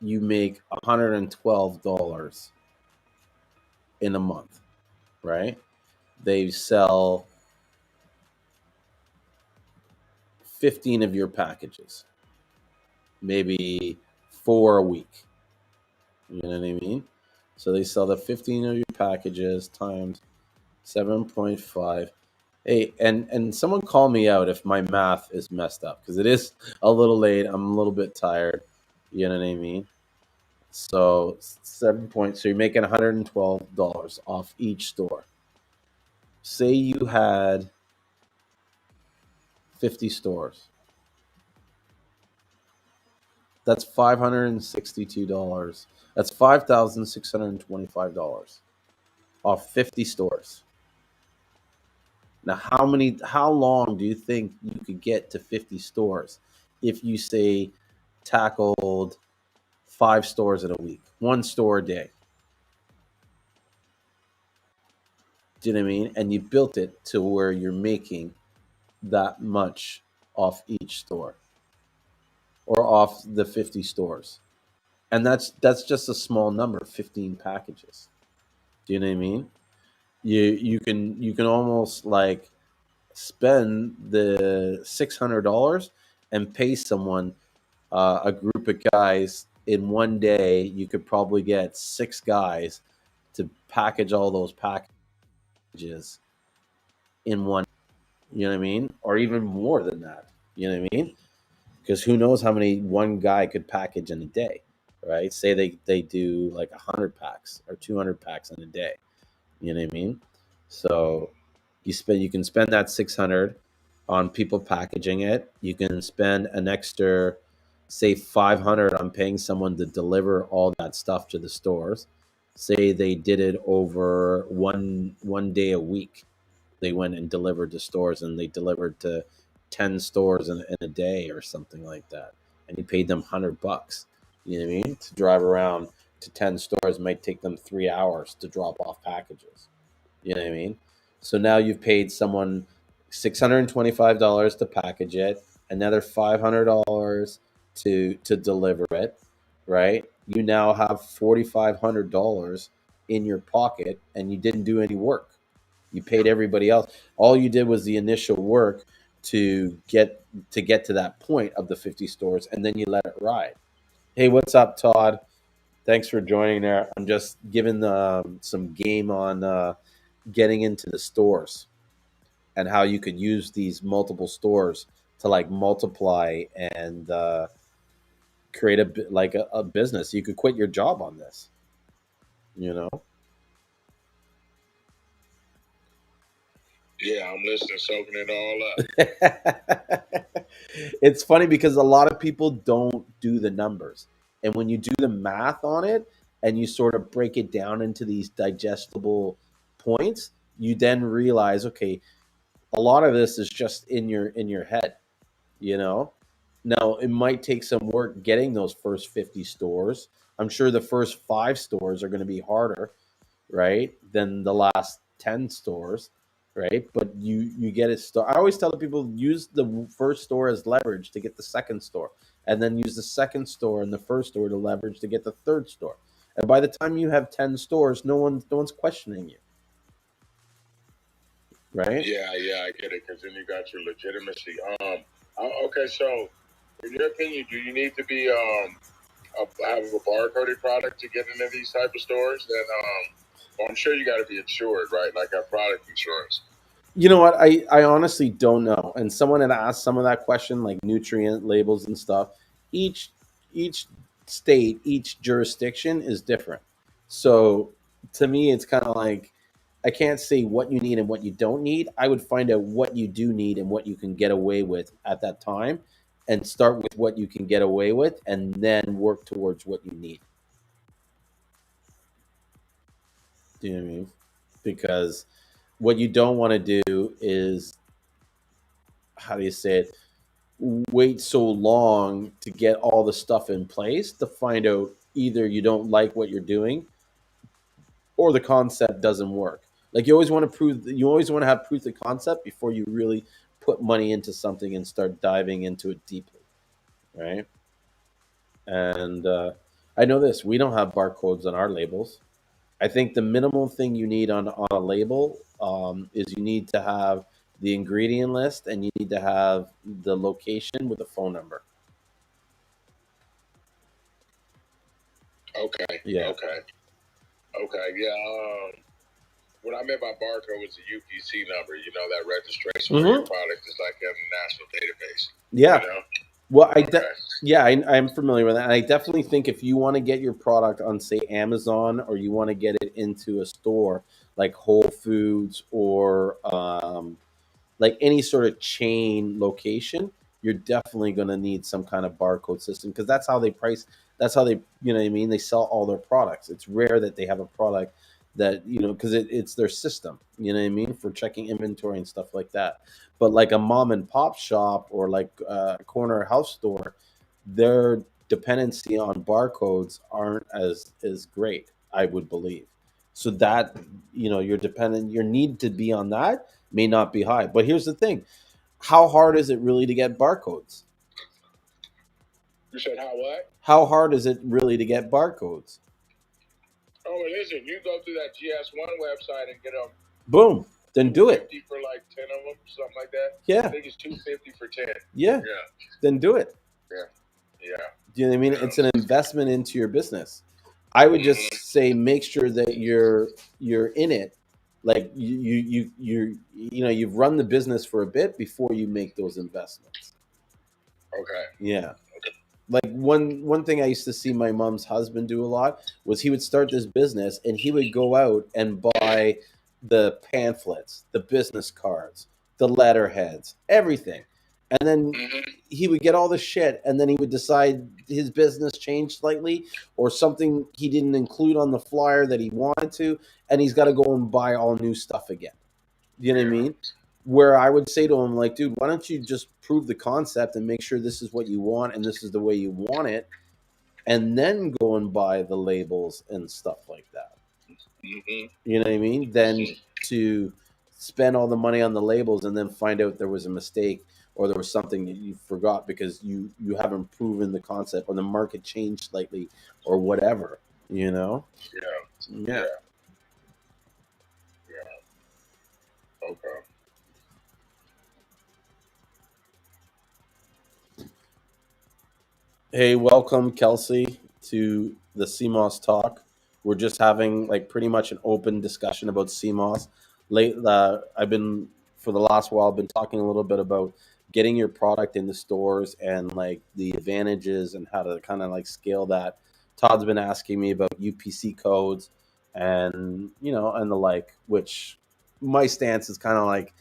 you make $112 in a month, right? They sell 15 of your packages, maybe 4 a week. You know what I mean? So they sell the 15 of your packages times 7.5. Hey, and someone call me out if my math is messed up, because it is a little late. I'm a little bit tired. You know what I mean? So 7 points. So you're making $112 off each store. Say you had 50 stores. That's $562. That's $5,625 off 50 stores. Now, how long do you think you could get to 50 stores if you say tackled 5 stores in a week, 1 store a day? Do you know what I mean? And you built it to where you're making that much off each store or off the 50 stores. And that's just a small number, 15 packages. Do you know what I mean? You can almost like spend the $600 and pay someone, a group of guys in one day. You could probably get 6 guys to package all those packages in one. You know what I mean? Or even more than that. You know what I mean? Because who knows how many one guy could package in a day, right? Say they do like 100 packs or 200 packs in a day. You know what I mean? So you can spend that 600 on people packaging it. You can spend an extra, say 500 on paying someone to deliver all that stuff to the stores. Say they did it over one day a week. They went and delivered to stores, and they delivered to 10 stores in a day or something like that. And you paid them $100. You know what I mean? To drive around to 10 stores might take them 3 hours to drop off packages. You know what I mean? So now you've paid someone $625 to package it, another $500 to deliver it, right? You now have $4,500 in your pocket, and you didn't do any work. You paid everybody else. All you did was the initial work to get to that point of the 50 stores, and then you let it ride. Hey, what's up, Todd? Thanks for joining there. I'm just giving some game on getting into the stores and how you could use these multiple stores to like multiply and create a business. You could quit your job on this, you know. Yeah, I'm listening, soaking it all up. It's funny because a lot of people don't do the numbers. And when you do the math on it and you sort of break it down into these digestible points, you then realize, okay, a lot of this is just in your head, you know. Now, it might take some work getting those first 50 stores. I'm sure the first 5 stores are going to be harder, right, than the last 10 stores, right? But you get it. I always tell the people, use the first store as leverage to get the second store, and then use the second store and the first store to leverage to get the third store. And by the time you have 10 stores, no one's questioning you, right? Yeah, I get it. Because then you got your legitimacy. Okay, so in your opinion, do you need to be have a barcoded product to get into these type of stores? Then well, I'm sure you got to be insured, right? Like have product insurance. You know what? I honestly don't know. And someone had asked some of that question, like nutrient labels and stuff. Each each state, each jurisdiction is different. So to me, it's kind of like I can't say what you need and what you don't need. I would find out what you do need and what you can get away with at that time, and start with what you can get away with, and then work towards what you need. Do you know what I mean? Because what you don't want to do is, how do you say it, wait so long to get all the stuff in place to find out either you don't like what you're doing or the concept doesn't work. Like you always want to have proof of concept before you really put money into something and start diving into it deeply, right? And I know this: we don't have barcodes on our labels. I think the minimal thing you need on a label is you need to have the ingredient list, and you need to have the location with the phone number. Okay. Yeah. Okay. Yeah. What I meant by barcode was the UPC number. You know, that registration for your product is like a national database. Yeah. You know? Well, I'm familiar with that. And I definitely think if you want to get your product on, say, Amazon, or you want to get it into a store like Whole Foods or like any sort of chain location, you're definitely going to need some kind of barcode system, because that's how they price. That's how they, you know what I mean? They sell all their products. It's rare that they have a product that, you know, because it's their system, you know what I mean, for checking inventory and stuff like that. But like a mom and pop shop or like a corner house store, their dependency on barcodes aren't as great, I would believe. So that, you know, your need to be on that may not be high. But here's the thing: how hard is it really to get barcodes? You said how what? How hard is it really to get barcodes? Oh, well, listen, you go through that GS1 website and get them. Boom. Then do it. 50 for like 10 of them, something like that. Yeah. I think it's 250 for 10. Yeah. Yeah. Then do it. Yeah. Yeah. Do you know what I mean? It's an investment into your business. I would just say make sure that you're in it. Like you know, you've run the business for a bit before you make those investments. Okay. Yeah. Like one thing I used to see my mom's husband do a lot was he would start this business and he would go out and buy the pamphlets, the business cards, the letterheads, everything. And then he would get all the shit, and then he would decide his business changed slightly or something he didn't include on the flyer that he wanted to, and he's got to go and buy all new stuff again. You know what I mean? Where I would say to him, like, dude, why don't you just prove the concept and make sure this is what you want and this is the way you want it, and then go and buy the labels and stuff like that. You know what I mean? Then to spend all the money on the labels and then find out there was a mistake or there was something that you forgot because you haven't proven the concept or the market changed slightly or whatever. You know? Yeah. Okay. Hey, welcome, Kelsey, to the Seamoss Talk. We're just having like pretty much an open discussion about Seamoss. I've been for the last while. I've been talking a little bit about getting your product in the stores and like the advantages and how to kind of like scale that. Todd's been asking me about UPC codes and you know and the like, which my stance is kind of like,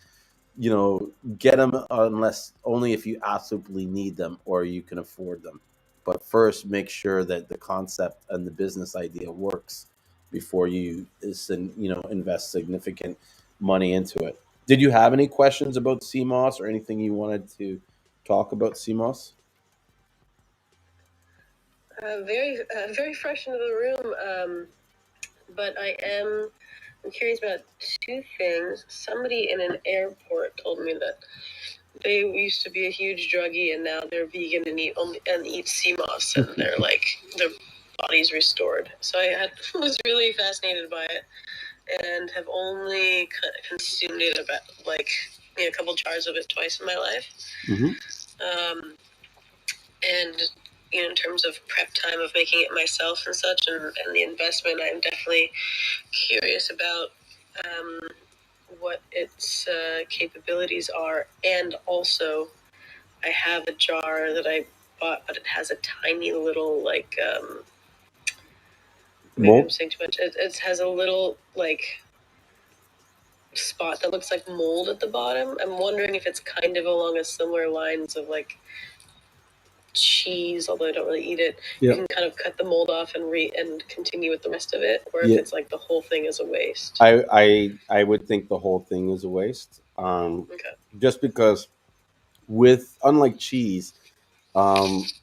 you know, get them unless only if you absolutely need them or you can afford them. But first, make sure that the concept and the business idea works before you know, invest significant money into it. Did you have any questions about CMOS or anything you wanted to talk about CMOS? Very fresh into the room. But I'm curious about two things. Somebody in an airport told me that they used to be a huge druggie and now they're vegan and eat sea moss and they're like their body's restored. So was really fascinated by it and have only consumed it about like a couple jars of it twice in my life. Mm-hmm. And in terms of prep time of making it myself and such, and the investment, I'm definitely curious about what its capabilities are. And also, I have a jar that I bought, but it has a tiny little maybe I'm saying too much. It has a little spot that looks like mold at the bottom. I'm wondering if it's kind of along a similar lines of like cheese, although I don't really eat it. You can kind of cut the mold off and continue with the rest of it, or if it's like the whole thing is a waste. I would think the whole thing is a waste. Okay. Just because with unlike cheese, the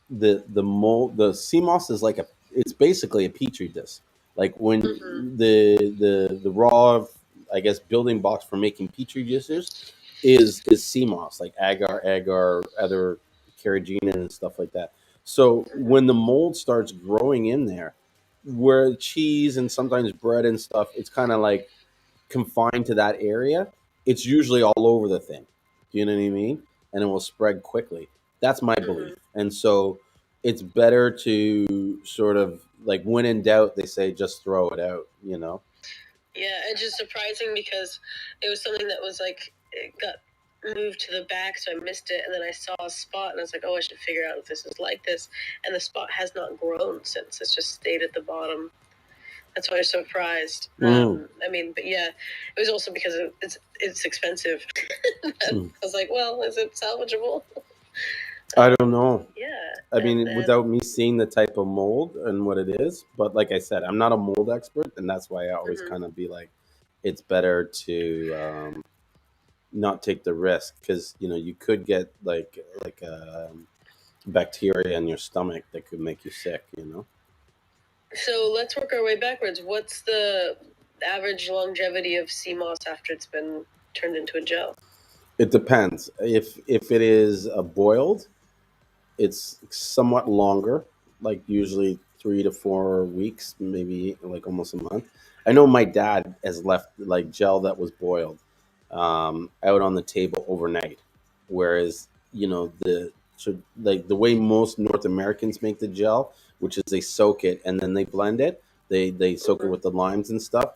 sea moss is like it's basically a petri dish. Like when the raw, I guess, building blocks for making petri dishes is sea moss, like agar, other carrageenan and stuff like that. So when the mold starts growing in there, where cheese and sometimes bread and stuff, it's kind of like confined to that area. It's usually all over the thing. Do you know what I mean? And it will spread quickly. That's my belief. And so it's better to sort of like when in doubt, they say just throw it out, you know? Yeah, it's just surprising because it was something that was like, it got moved to the back, so I missed it. And then I saw a spot and I was like, oh, I should figure out if this is like this. And the spot has not grown since. It's just stayed at the bottom. That's why I'm surprised. I mean, but yeah, it was also because it's expensive. I was like, well, is it salvageable? I don't know. Yeah. I mean, without me seeing the type of mold and what it is, but like I said, I'm not a mold expert, and that's why I always kind of be like, it's better to not take the risk because you could get like bacteria in your stomach that could make you sick. So let's work our way backwards. What's the average longevity of sea moss after it's been turned into a gel? It depends. If it is boiled, it's somewhat longer, like usually 3 to 4 weeks, maybe like almost a month. I know my dad has left like gel that was boiled out on the table overnight, whereas like the way most North Americans make the gel, which is they soak it and then they blend it. They soak it with the limes and stuff.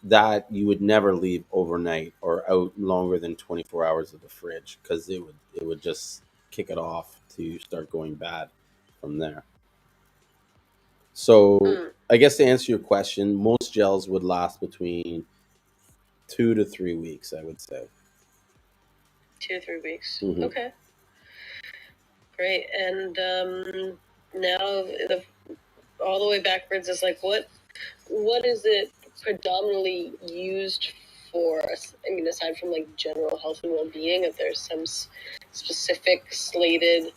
That you would never leave overnight or out longer than 24 hours of the fridge because it would just kick it off to start going bad from there. So I guess to answer your question, most gels would last between 2 to 3 weeks, I would say. 2 or 3 weeks. Hmm. Okay, great. And now all the way backwards is like what is it predominantly used for? I mean, aside from like general health and well-being, if there's some specific slated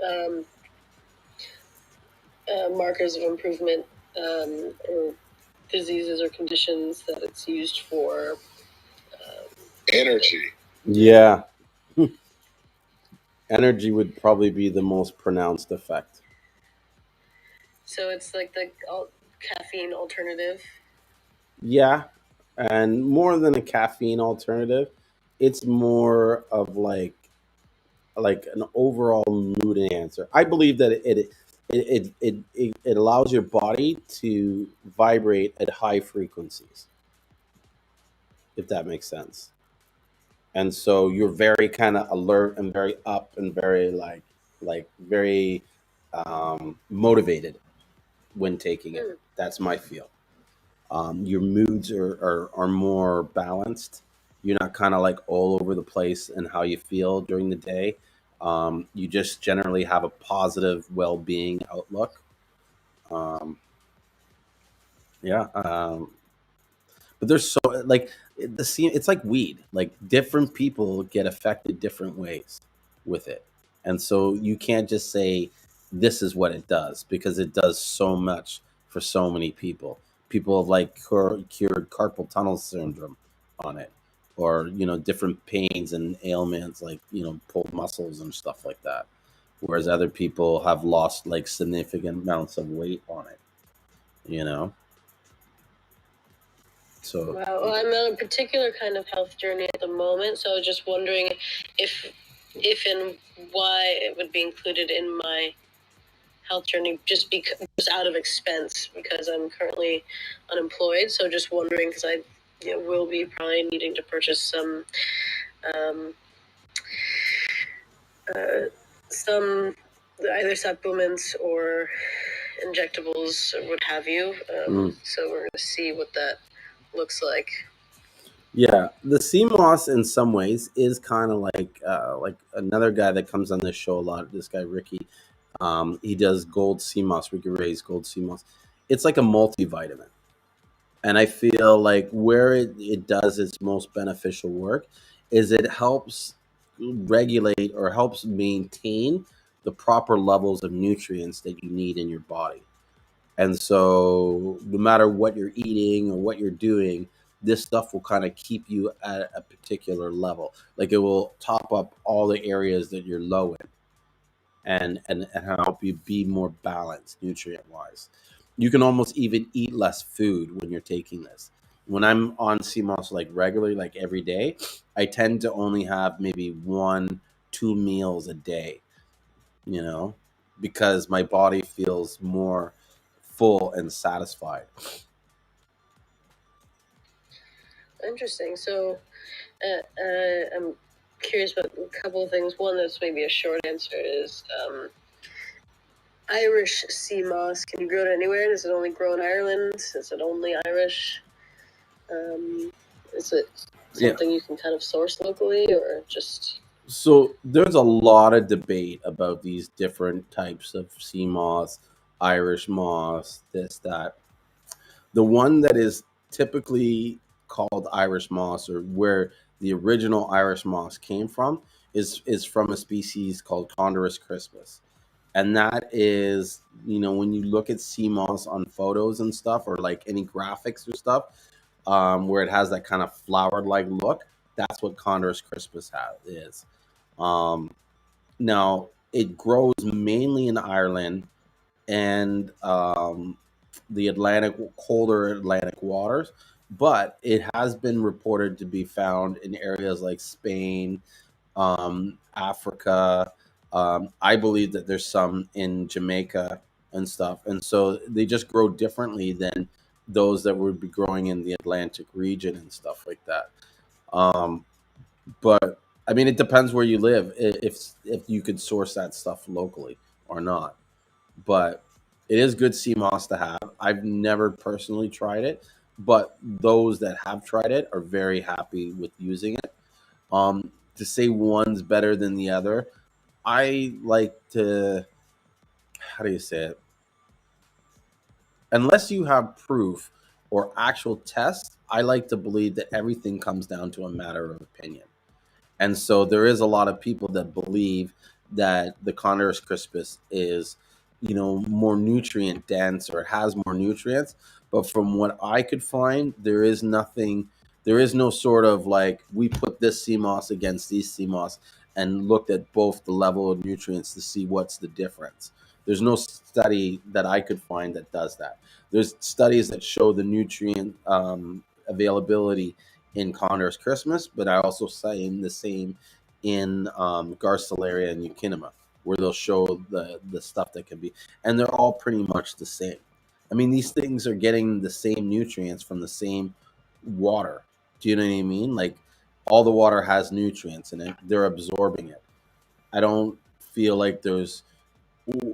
um, markers of improvement or diseases or conditions that it's used for. Energy. Yeah, energy would probably be the most pronounced effect. So it's like the caffeine alternative. Yeah, and more than a caffeine alternative, it's more of like an overall mood enhancer. I believe that it allows your body to vibrate at high frequencies, if that makes sense. And so you're very kind of alert and very up and very like very motivated when taking it. That's my feel. Your moods are more balanced. You're not kind of like all over the place in how you feel during the day. You just generally have a positive well-being outlook. Um, yeah, but there's so like it's like weed. Like different people get affected different ways with it, and so you can't just say this is what it does because it does so much for so many people. People have like cured carpal tunnel syndrome on it, or different pains and ailments like pulled muscles and stuff like that. Whereas other people have lost like significant amounts of weight on it. You know, so Wow. Well, I'm on a particular kind of health journey at the moment, so I was just wondering if and why it would be included in my health journey just because out of expense because I'm currently unemployed. So just wondering because I will be probably needing to purchase um, some either supplements or injectables or what have you. So we're going to see what that looks like. Yeah, the Seamoss in some ways is kind of like another guy that comes on this show a lot. This guy Ricky, he does Gold Seamoss. Ricky Ray's Gold Seamoss. It's like a multivitamin, and I feel like where it does its most beneficial work is it helps regulate or helps maintain the proper levels of nutrients that you need in your body. And so, no matter what you're eating or what you're doing, this stuff will kind of keep you at a particular level. Like it will top up all the areas that you're low in and help you be more balanced nutrient wise. You can almost even eat less food when you're taking this. When I'm on CMOS like regularly, like every day, I tend to only have maybe 1, 2 meals a day, you know, because my body feels more full and satisfied. Interesting. So I'm curious about a couple of things. One that's maybe a short answer is Irish sea moss. Can you grow it anywhere? Does it only grow in Ireland? Is it only Irish? Is it something you can kind of source locally, or just? So there's a lot of debate about these different types of sea moss, Irish moss, this, that. The one that is typically called Irish moss, or where the original Irish moss came from, is from a species called Condorus crispus. And that is, when you look at sea moss on photos and stuff, or like any graphics or stuff, where it has that kind of flower-like look, that's what Condorus crispus is. Um, Now, it grows mainly in Ireland and the colder Atlantic waters, but it has been reported to be found in areas like Spain, Africa. I believe that there's some in Jamaica and stuff. And so they just grow differently than those that would be growing in the Atlantic region and stuff like that. Um, but I mean, it depends where you live, if you could source that stuff locally or not. But it is good sea moss to have. I've never personally tried it, but those that have tried it are very happy with using it. To say one's better than the other, I like to, how do you say it? Unless you have proof or actual tests, I like to believe that everything comes down to a matter of opinion. And so there is a lot of people that believe that the Condorus crispus is, more nutrient dense, or it has more nutrients. But from what I could find, there is no sort of like, we put this sea moss against these sea moss and looked at both the level of nutrients to see what's the difference. There's no study that I could find that does that. There's studies that show the nutrient availability in Condor's Christmas, but I also say the same in Garcilaria and Eukinema, where they'll show the stuff that can be, and they're all pretty much the same. I mean, these things are getting the same nutrients from the same water. Do you know what I mean? Like, all the water has nutrients in it; they're absorbing it. I don't feel like there's,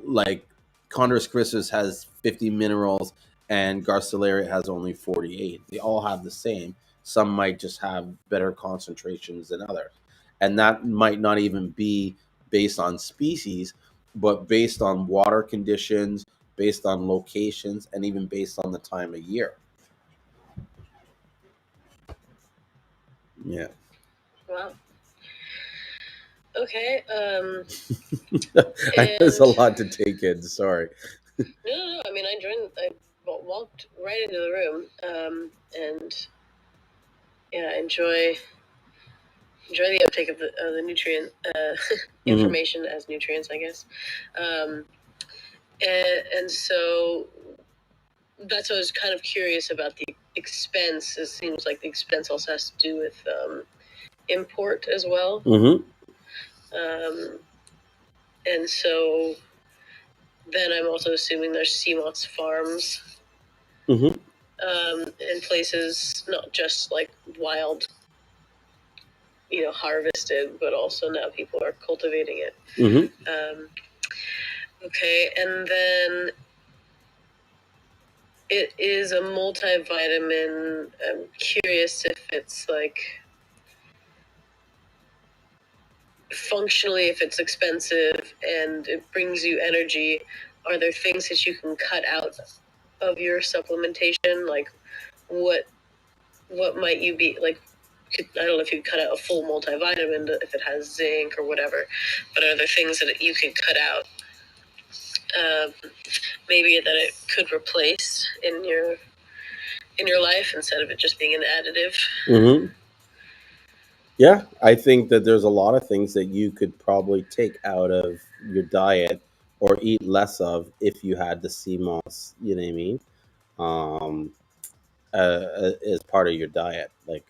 like, Condorus Christus has 50 minerals and Garcilaria has only 48. They all have the same. Some might just have better concentrations than others. And that might not even be based on species, but based on water conditions, based on locations, and even based on the time of year. Yeah. Wow. Okay. I know there's a lot to take in. Sorry. No. I mean, I joined. I walked right into the room, and yeah, enjoy the uptake of the nutrient information as nutrients, I guess. And so that's what I was kind of curious about the expense. It seems like the expense also has to do with import as well. And so then I'm also assuming there's Seamoss farms in places, not just like wild, harvested, but also now people are cultivating it. Okay, and then it is a multivitamin. I'm curious if it's like functionally, if it's expensive and it brings you energy, are there things that you can cut out of your supplementation? Like what might you be like? I don't know if you cut out a full multivitamin if it has zinc or whatever, but are there things that you can cut out? Maybe that it could replace in your life instead of it just being an additive. Yeah, I think that there's a lot of things that you could probably take out of your diet or eat less of if you had the sea moss, you know what I mean? Um, as part of your diet. Like,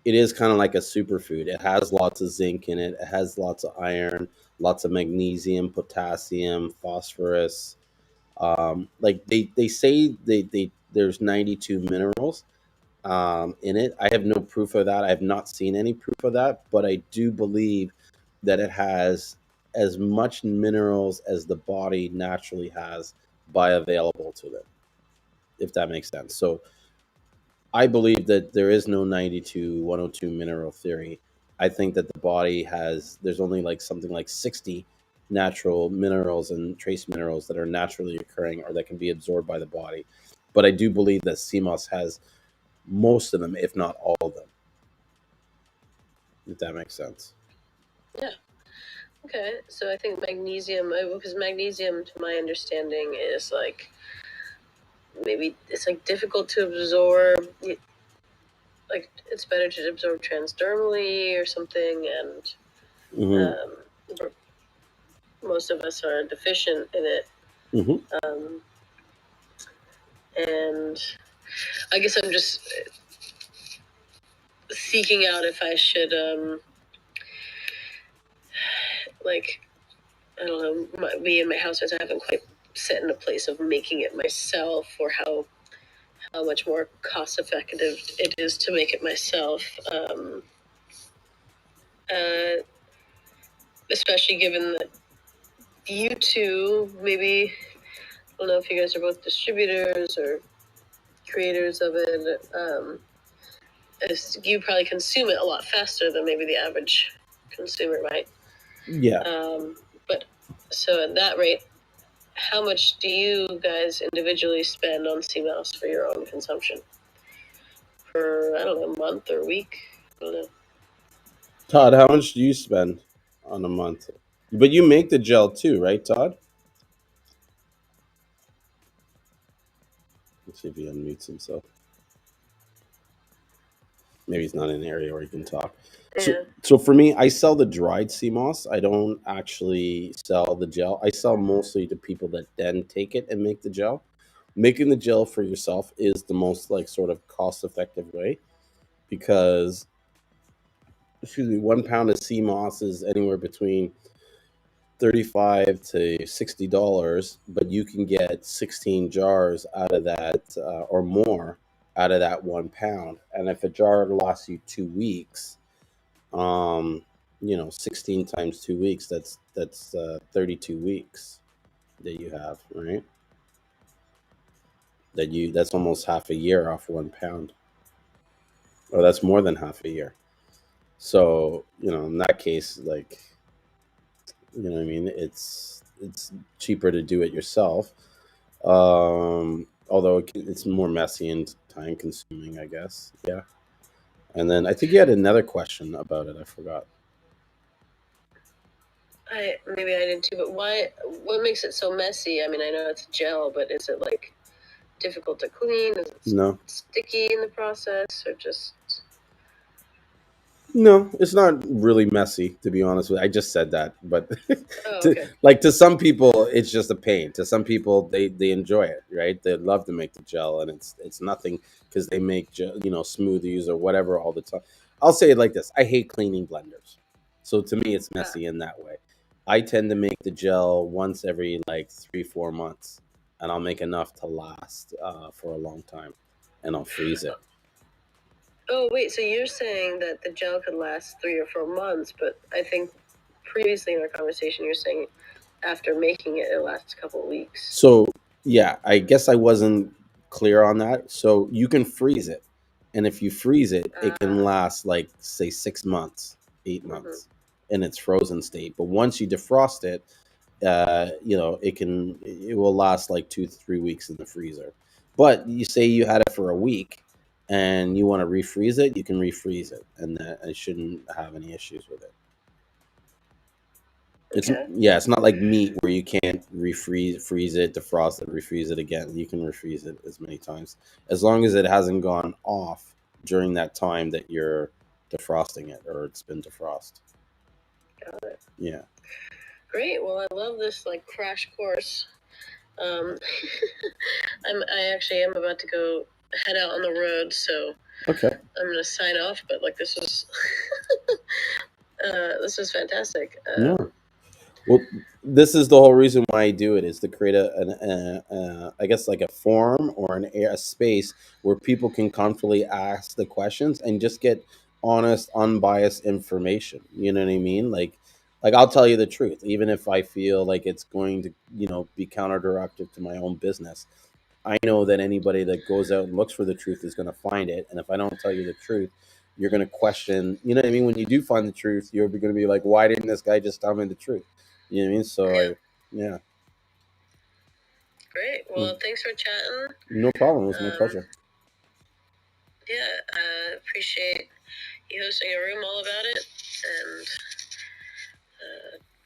it is kind of like a superfood. It has lots of zinc in it. It has lots of iron, lots of magnesium, potassium, phosphorus. Like they say there's 92 minerals in it. I have no proof of that. I have not seen any proof of that, but I do believe that it has as much minerals as the body naturally has bioavailable to them, if that makes sense. So I believe that there is no 92 102 mineral theory. I think that the body has, there's only like something like 60 natural minerals and trace minerals that are naturally occurring or that can be absorbed by the body. But I do believe that CMOS has most of them, if not all of them, if that makes sense. Yeah. Okay, so I think magnesium, because magnesium, to my understanding, is like maybe it's like difficult to absorb. Like it's better to absorb transdermally or something, and Mm-hmm. most of us are deficient in it. Mm-hmm. And I guess I'm just seeking out if I should, like, I don't know, me and my housemates, I haven't quite set in a place of making it myself, or how much more cost effective it is to make it myself. Uh, Especially given that you two, maybe, I don't know if you guys are both distributors or creators of it, you probably consume it a lot faster than maybe the average consumer might. Yeah. But so at that rate, how much do you guys individually spend on Seamoss for your own consumption? For, I don't know, a month or a week? I don't know. Todd, how much do you spend on a month? But you make the gel too, right, Todd? Let's see if he unmutes himself. Maybe he's not in an area where he can talk. So, Yeah. so for me, I sell the dried sea moss. I don't actually sell the gel. I sell mostly to people that then take it and make the gel. Making the gel for yourself is the most like sort of cost effective way because, excuse me, 1 pound of sea moss is anywhere between 35 to $60, but you can get 16 jars out of that or more out of that 1 pound. And if a jar lasts you 2 weeks, um, 16 times 2 weeks, that's 32 weeks that you have, right? That's almost half a year off 1 pound, or that's more than half a year. So in that case, like, what I mean, it's cheaper to do it yourself. Although it's more messy and time consuming, I guess. Yeah. And then I think you had another question about it. I forgot. Maybe I did too, but why? What makes it so messy? I mean, I know it's gel, but is it like difficult to clean? Is it No, sticky in the process, or just? no, it's not really messy, to be honest with you. I just said that, but Oh, to, okay. like, to some people, it's just a pain. To some people, they enjoy it, right? They love to make the gel, and it's nothing because they make smoothies or whatever all the time. I'll say it like this: I hate cleaning blenders, so to me, it's Ah, messy in that way. I tend to make the gel once every like 3 4 months, and I'll make enough to last for a long time, and I'll freeze it. oh, wait. So you're saying that the gel could last 3 or 4 months, but I think previously in our conversation you're saying after making it, it lasts a couple of weeks. So yeah, I guess I wasn't clear on that. So you can freeze it, and if you freeze it, it can Ah. last like say 6 months, eight Mhm. months in its frozen state. But once you defrost it, it will last like 2 3 weeks in the freezer. But you say you had it for a week, and you want to refreeze it, you can refreeze it, and that I shouldn't have any issues with it. It's Okay. Yeah, it's not like meat where you can't freeze it, defrost it, refreeze it again. You can refreeze it as many times as long as it hasn't gone off during that time that you're defrosting it or it's been defrost. Got it. Yeah. Great. Well, I love this like crash course. Um, I actually am about to go head out on the road, so Okay. I'm gonna sign off. But like this was fantastic. No. Well, this is the whole reason why I do it is to create I guess like a forum or a space where people can comfortably ask the questions and just get honest, unbiased information. You know what I mean? Like, Like, I'll tell you the truth, even if I feel like it's going to, be counterproductive to my own business. I know that anybody that goes out and looks for the truth is going to find it. And if I don't tell you the truth, you're going to question, you know what I mean? When you do find the truth, you're going to be like, why didn't this guy just tell me the truth? You know what I mean? So Yeah. yeah. Great. Well, thanks for chatting. No problem. It was my pleasure. Yeah, appreciate you hosting a room all about it, and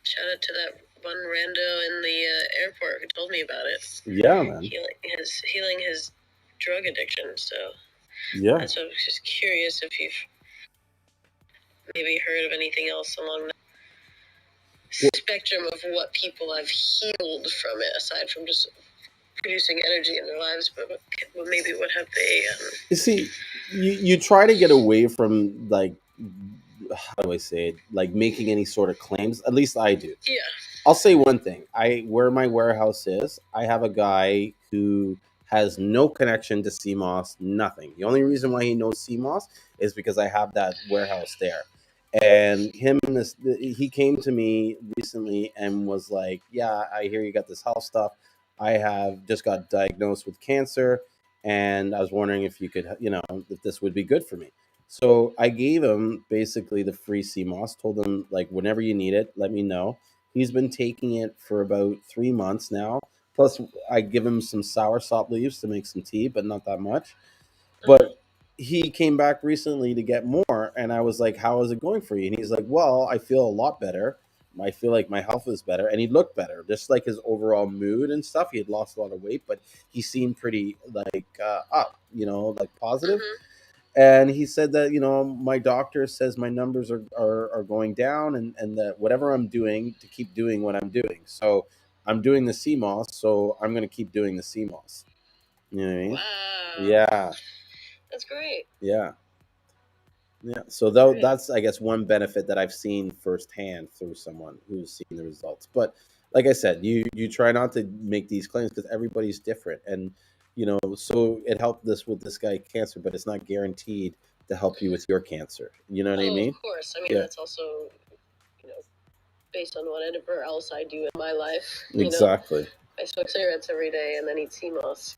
shout out to that one rando in the airport who told me about it. Yeah, man. Healing his drug addiction. So Yeah. that's what I was just curious if you've maybe heard of anything else along the spectrum of what people have healed from it, aside from just producing energy in their lives, but maybe what have they? You see, you try to get away from, like, how do I say it? Like, making any sort of claims. At least I do. Yeah. I'll say one thing. Where my warehouse is, I have a guy who has no connection to Seamoss, nothing. The only reason why he knows Seamoss is because I have that warehouse there. And he came to me recently and was like, "Yeah, I hear you got this health stuff. I have just got diagnosed with cancer, and I was wondering if you could, if this would be good for me." So I gave him basically the free Seamoss. Told him, like, whenever you need it, let me know. He's been taking it for about 3 months now. Plus, I give him some soursop leaves to make some tea, but not that much. But he came back recently to get more, and I was like, "How is it going for you?" And he's like, "Well, I feel a lot better. I feel like my health is better," and he looked better, just like his overall mood and stuff. He had lost a lot of weight, but he seemed pretty, like, up, like positive. And he said that, my doctor says my numbers are going down, and that whatever I'm doing, to keep doing what I'm doing. So I'm doing the CMOS, so I'm going to keep doing the CMOS. You know what I mean? Wow. Yeah. That's great. Yeah. Yeah. So Great. that's, I guess, one benefit that I've seen firsthand through someone who's seen the results. But like I said, you try not to make these claims because everybody's different. And, so it helped with this guy cancer, but it's not guaranteed to help you with your cancer. You know what I mean? Of course. I mean, Yeah. that's also, based on whatever else I do in my life. Exactly. I smoke cigarettes every day and then eat Seamoss.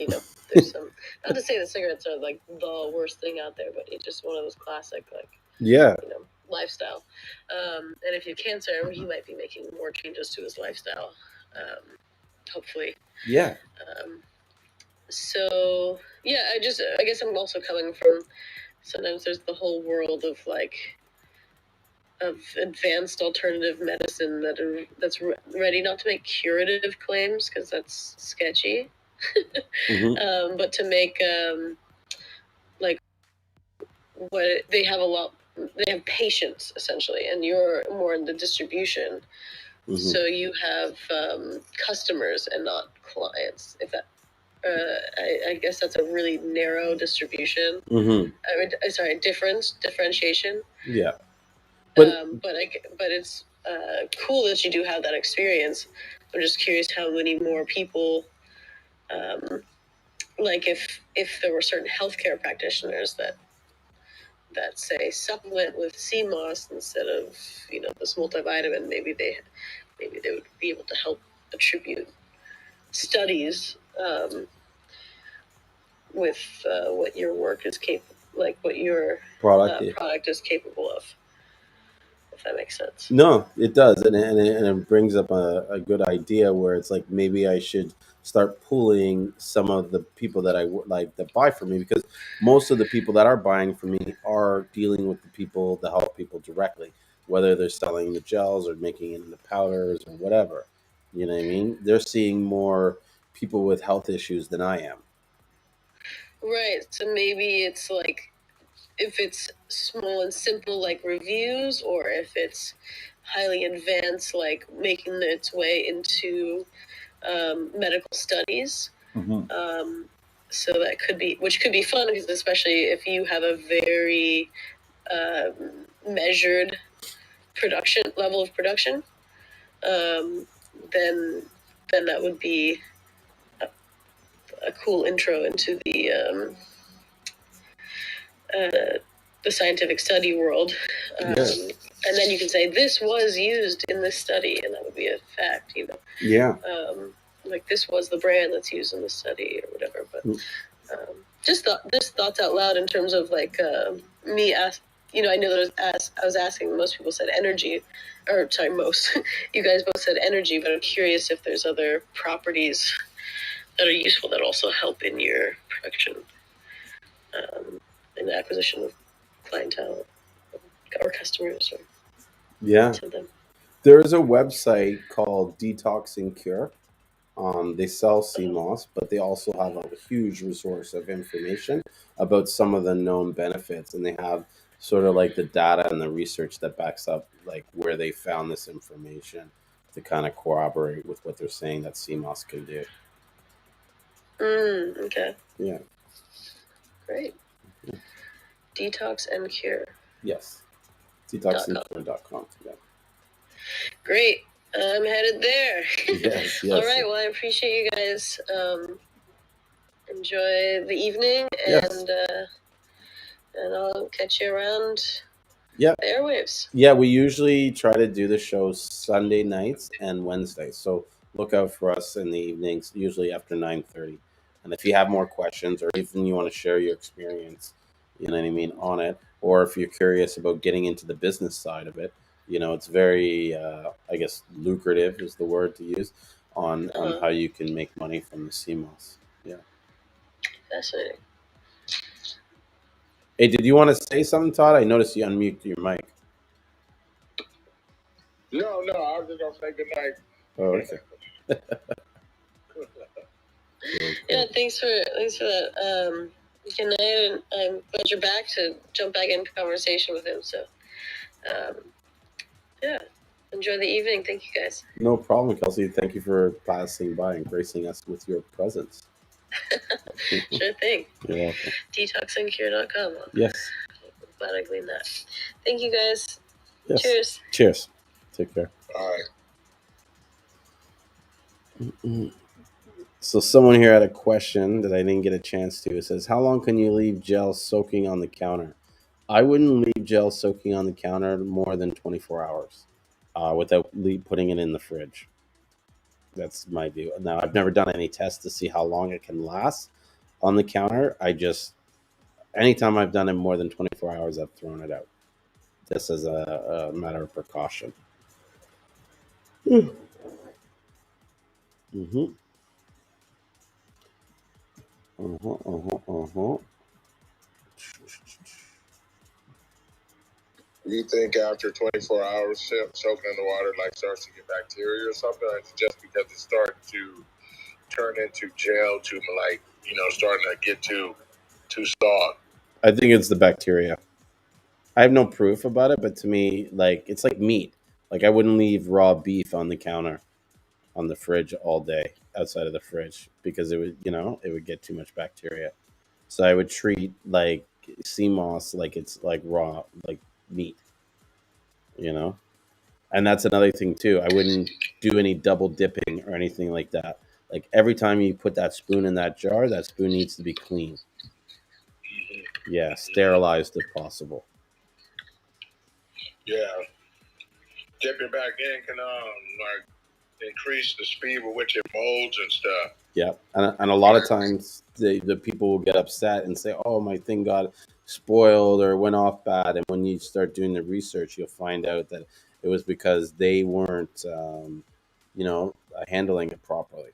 There's some. Not to say that cigarettes are like the worst thing out there, but it's just one of those classic, like, Yeah. lifestyle. And if you have cancer, he might be making more changes to his lifestyle. Hopefully. Yeah. So yeah, I guess I'm also coming from. Sometimes there's the whole world of advanced alternative medicine that's ready not to make curative claims because that's sketchy, but to make like what they have they have patients essentially, and you're more in the distribution, so you have customers and not clients. If that, I guess that's a really narrow distribution. I mean, sorry, differentiation. Yeah. But it's cool that you do have that experience. I'm just curious how many more people, like if there were certain healthcare practitioners that say supplement with CMOS instead of this multivitamin, maybe they would be able to help attribute studies with what your work is capable, like what your product is capable of. If that makes sense. No, it does, and it brings up a good idea where it's like, maybe I should start pooling some of the people that like that buy from me, because most of the people that are buying from me are dealing with the health people directly, whether they're selling the gels or making it into powders or whatever. You know what I mean? They're seeing more people with health issues than I am. Right. So maybe it's like, if it's small and simple like reviews, or if it's highly advanced like making its way into medical studies. So that could be, which could be fun, because especially if you have a very measured level of production, then that would be a cool intro into the the scientific study world. Yes. And then you can say, this was used in this study, and that would be a fact, you know. Yeah. Like, this was the brand that's used in the study or whatever. But just thoughts out loud in terms of, like, me ask. You know, I know that I was asking, most people said energy, or sorry, most. You guys both said energy, but I'm curious if there's other properties that are useful that also help in your production, in the acquisition of clientele or customers or something. There is a website called Detox and Cure. They sell Seamoss, but they also have a huge resource of information about some of the known benefits, and they have sort of like the data and the research that backs up like where they found this information to kind of corroborate with what they're saying that Seamoss can do. Okay. Yeah. Great. Detox and Cure. Yes. Detoxandcure.com. Yeah. Great. I'm headed there. Yes. All right. Well, I appreciate you guys. Enjoy the evening, and I'll catch you around the airwaves. Yeah, we usually try to do the shows Sunday nights and Wednesdays. So look out for us in the evenings, usually after 9:30. And if you have more questions or even you want to share your experience, you know what I mean, on it, or if you're curious about getting into the business side of it, you know, it's very, I guess, lucrative is the word to use on how you can make money from the CMOS. Yeah. Fascinating. Hey, did you want to say something, Todd? I noticed you unmuted your mic. No, I was just gonna say good night. Oh, okay. Yeah, thanks for that. Good night, and I'm glad you're back to jump back in conversation with him. So, yeah, enjoy the evening. Thank you, guys. No problem, Kelsey. Thank you for passing by and gracing us with your presence. Sure thing. You're welcome. Detoxandcure.com. Yes. I'm glad I gleaned that. Thank you, guys. Yes. Cheers. Cheers. Take care. All right. So someone here had a question that I didn't get a chance to. It says, how long can you leave gel soaking on the counter? I wouldn't leave gel soaking on the counter more than 24 hours without putting it in the fridge. That's my view. Now, I've never done any tests to see how long it can last on the counter. Anytime I've done it more than 24 hours, I've thrown it out. Just as a matter of precaution. Mm-hmm. You think after 24 hours soaking in the water, like starts to get bacteria or something, or it's just because it starts to turn into gel to like, you know, starting to get too soft? I think it's the bacteria. I have no proof about it, but to me, like it's like meat. Like I wouldn't leave raw beef on the counter, on the fridge all day outside of the fridge because it would get too much bacteria. So I would treat like sea moss like it's like raw, like meat, you know. And that's another thing too. I wouldn't do any double dipping or anything like that. Like every time you put that spoon in that jar, that spoon needs to be clean. Yeah, sterilized if possible. Yeah. Dipping back in can like increase the speed with which it molds and stuff. Yeah, and a lot of times the people will get upset and say, "Oh, my thing got spoiled or went off bad." And when you start doing the research, you'll find out that it was because they weren't, handling it properly.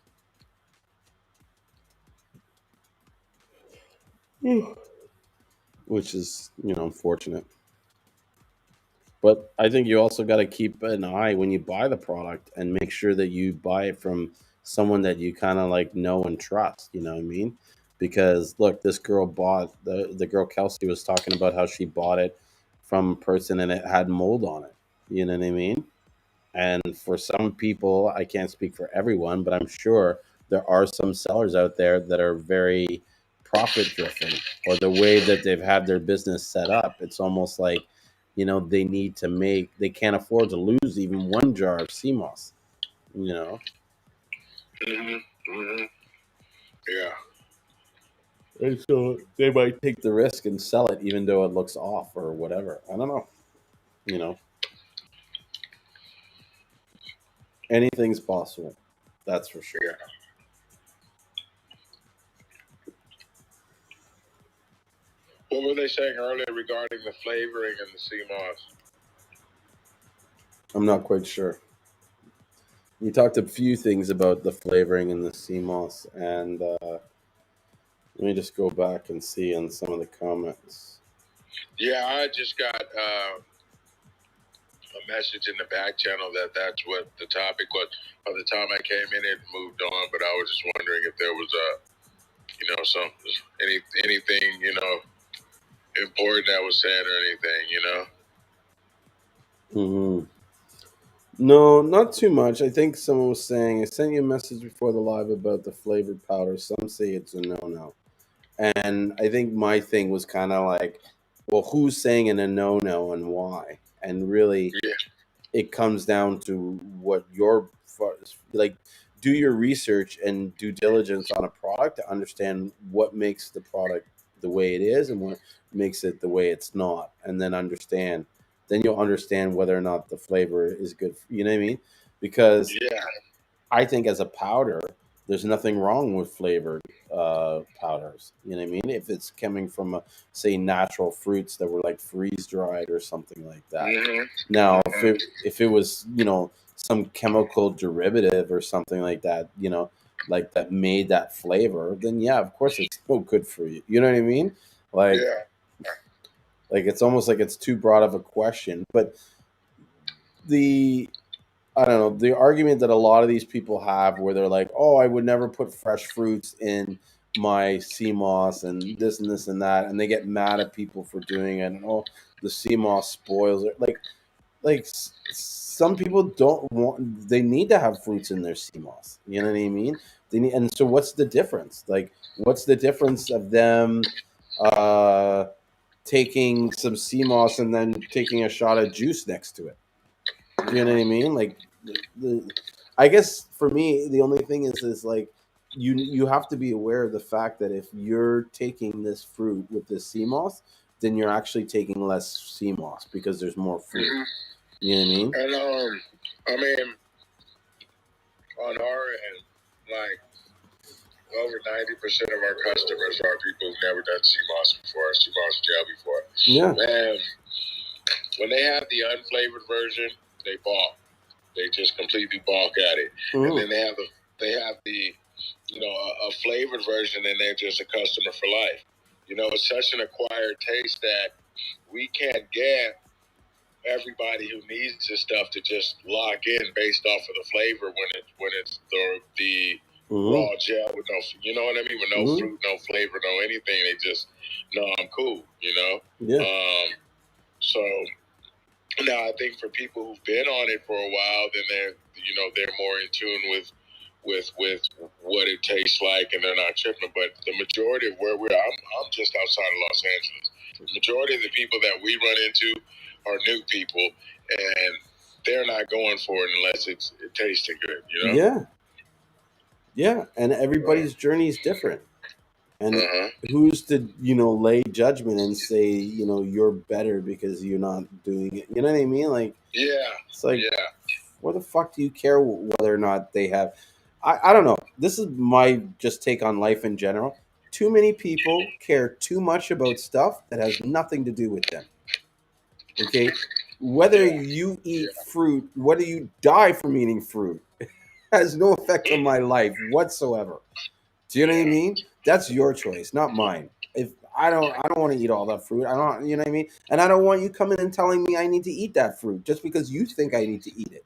Which is unfortunate. But I think you also got to keep an eye when you buy the product and make sure that you buy it from someone that you kind of like know and trust. You know what I mean? Because look, this girl bought the girl Kelsey was talking about how she bought it from a person and it had mold on it. You know what I mean? And for some people, I can't speak for everyone, but I'm sure there are some sellers out there that are very profit driven, or the way that they've had their business set up. It's almost like, they can't afford to lose even one jar of CMOS, Mm-hmm. Mm-hmm. Yeah. And so they might take the risk and sell it even though it looks off or whatever. I don't know. You know, anything's possible. That's for sure. Yeah. What were they saying earlier regarding the flavoring in the sea moss? I'm not quite sure. You talked a few things about the flavoring in the sea moss, and let me just go back and see on some of the comments. Yeah, I just got a message in the back channel that that's what the topic was. By the time I came in, it moved on, but I was just wondering if there was anything, important that was said or anything. Hmm. No, not too much. I think someone was saying I sent you a message before the live about the flavored powder. Some say it's a no-no, and I think my thing was kind of like, well, who's saying a no-no and why? And really, Yeah. it comes down to what your like. Do your research and due diligence on a product to understand what makes the product the way it is and what makes it the way it's not, and then understand. Then you'll understand whether or not the flavor is good. You know what I mean? Because Yeah. I think as a powder, there's nothing wrong with flavored powders. You know what I mean? If it's coming from, say, natural fruits that were like freeze dried or something like that. Mm-hmm. Now, if it was, some chemical derivative or something like that, like that made that flavor, then yeah, of course it's no good for you. You know what I mean? Like, Yeah. like it's almost like it's too broad of a question. But the I don't know, the argument that a lot of these people have where they're like, oh, I would never put fresh fruits in my sea moss and this and that, and they get mad at people for doing it, and oh, the sea moss spoils it. Some people don't want, they need to have fruits in their sea moss. You know what I mean? They need, and so what's the difference? Like, what's the difference of them uh, taking some sea moss and then taking a shot of juice next to it? Do you know what I mean? Like, I guess for me, the only thing is like you have to be aware of the fact that if you're taking this fruit with this sea moss, then you're actually taking less sea moss because there's more fruit. Mm-hmm. You know what I mean? And I mean, on our end, like over 90% of our customers are people who've never done CMOS before, CMOS gel before. Yeah. And when they have the unflavored version, they balk. They just completely balk at it. And then they have the a flavored version, and they're just a customer for life. It's such an acquired taste that we can't get everybody who needs this stuff to just lock in based off of the flavor when it's the raw gel with no, you know what I mean, with no fruit, no flavor, no anything. They just, no, I'm cool, Yeah. So now I think for people who've been on it for a while, then they're more in tune with what it tastes like, and they're not tripping. But the majority of where I'm just outside of Los Angeles. The majority of the people that we run into are new people, and they're not going for it unless it tasting good. Yeah. Yeah, and everybody's journey is different. And who's to, lay judgment and say, you're better because you're not doing it? You know what I mean? Like, yeah, it's like, what the fuck do you care whether or not they have? I don't know. This is my just take on life in general. Too many people care too much about stuff that has nothing to do with them. Okay? Whether you eat fruit, whether you die from eating fruit, has no effect on my life whatsoever. Do you know what I mean? That's your choice, not mine. If I don't want to eat all that fruit. I don't, you know what I mean? And I don't want you coming and telling me I need to eat that fruit just because you think I need to eat it.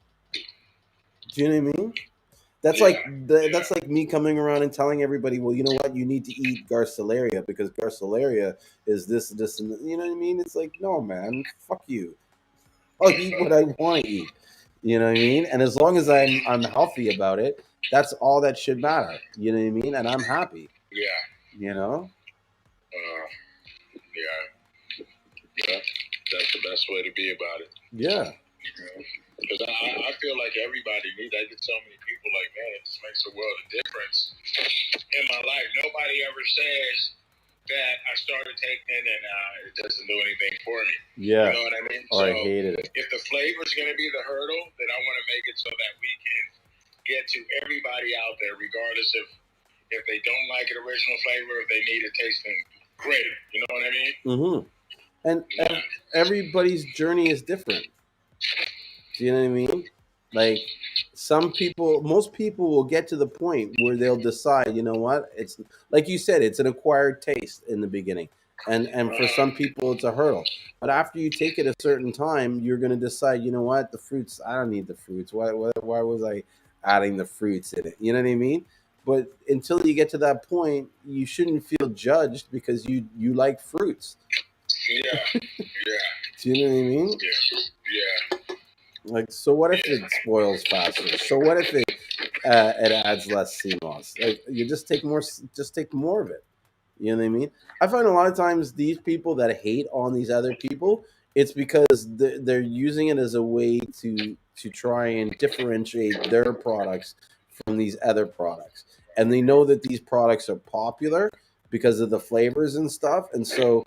Do you know what I mean? That's that's like me coming around and telling everybody, well, you know what, you need to eat Garcilaria because Garcilaria is this, and you know what I mean? It's like, no, man, fuck you. I'll eat what I want to eat. You know what I mean? And as long as I'm healthy about it, that's all that should matter. You know what I mean? And I'm happy. Yeah. You know? Yeah. That's the best way to be about it. Yeah. Because I feel like everybody needs. I get so many people like, man, it just makes a world of difference in my life. Nobody ever says, that I started taking, and it doesn't do anything for me. Yeah. You know what I mean? Oh, so I hated it. if the flavor is going to be the hurdle, then I want to make it so that we can get to everybody out there, regardless if they don't like an original flavor, if they need it tasting great. You know what I mean? Mm-hmm. And everybody's journey is different. Do you know what I mean? Like most people will get to the point where they'll decide, you know what? It's like you said, it's an acquired taste in the beginning. And for some people it's a hurdle. But after you take it a certain time, you're going to decide, you know what? The fruits, I don't need the fruits. Why was I adding the fruits in it? You know what I mean? But until you get to that point, you shouldn't feel judged because you like fruits. Yeah. Do you know what I mean? Yeah. Like, so what if it spoils faster? So what if it adds less CMOS? Like, you just take more of it. You know what I mean? I find a lot of times these people that hate on these other people, it's because they're using it as a way to try and differentiate their products from these other products, and they know that these products are popular because of the flavors and stuff, and so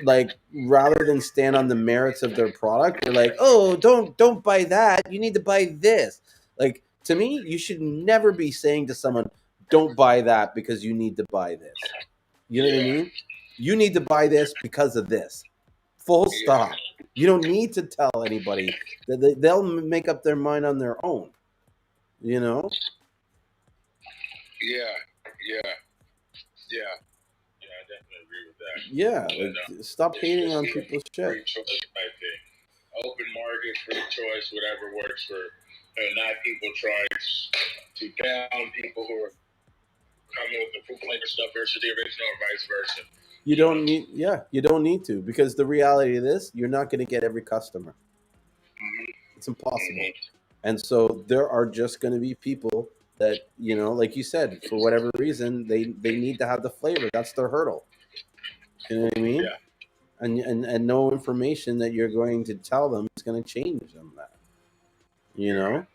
like rather than stand on the merits of their product, they're like, oh, don't buy that, you need to buy this. Like, to me, you should never be saying to someone, don't buy that because you need to buy this. You know what I mean? You need to buy this because of this. Full stop. You don't need to tell anybody that they'll make up their mind on their own. You know? Yeah. I definitely agree with that. Yeah, like, stop hating on people's shit. Free choice type thing. Open market, free choice, whatever works for not people trying to down people who are coming with the fruit flavor stuff versus the original, or vice versa. You don't need to, because the reality of this, you're not going to get every customer. It's impossible. And so there are just going to be people that, you know, like you said, for whatever reason, they need to have the flavor. That's their hurdle. You know what I mean? Yeah. And no information that you're going to tell them is going to change them that. You know?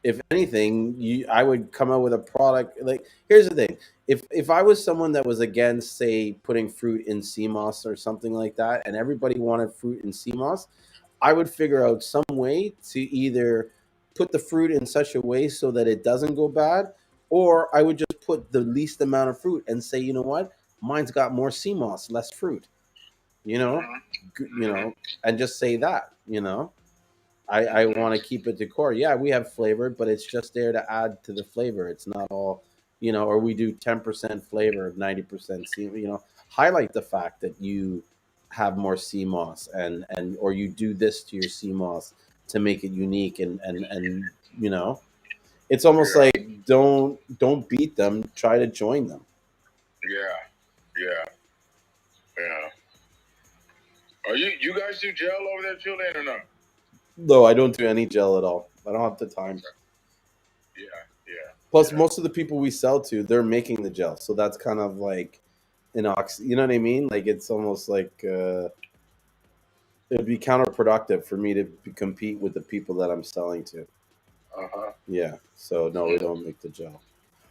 If anything, I would come out with a product. Like, here's the thing: if I was someone that was against, say, putting fruit in CMOS or something like that, and everybody wanted fruit in CMOS, I would figure out some way to either put the fruit in such a way so that it doesn't go bad, or I would just put the least amount of fruit and say, you know what, mine's got more CMOS, less fruit. You know, and just say that. You know. I want to keep it to core. Yeah, we have flavor, but it's just there to add to the flavor. It's not all, or we do 10% flavor, 90% C. Highlight the fact that you have more CMOS and or you do this to your CMOS to make it unique and it's almost like don't beat them, try to join them. Yeah. Are you guys do gel over there, Julien, or no? No, I don't do any gel at all. I don't have the time. Yeah. Plus, most of the people we sell to, they're making the gel, so that's kind of like an you know what I mean? Like, it's almost like it'd be counterproductive for me to compete with the people that I'm selling to. Yeah. So no, we don't make the gel.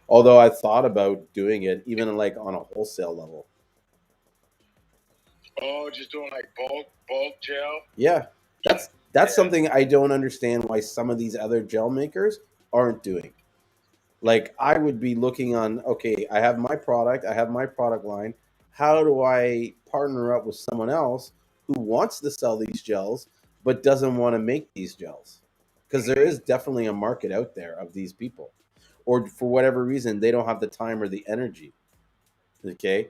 Although I thought about doing it, even like on a wholesale level. Oh, just doing like bulk gel. Yeah, that's something I don't understand why some of these other gel makers aren't doing. Like, I would be looking on, okay, I have my product line. How do I partner up with someone else who wants to sell these gels but doesn't want to make these gels? Because there is definitely a market out there of these people. Or for whatever reason, they don't have the time or the energy. Okay?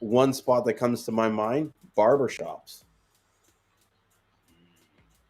One spot that comes to my mind, barbershops.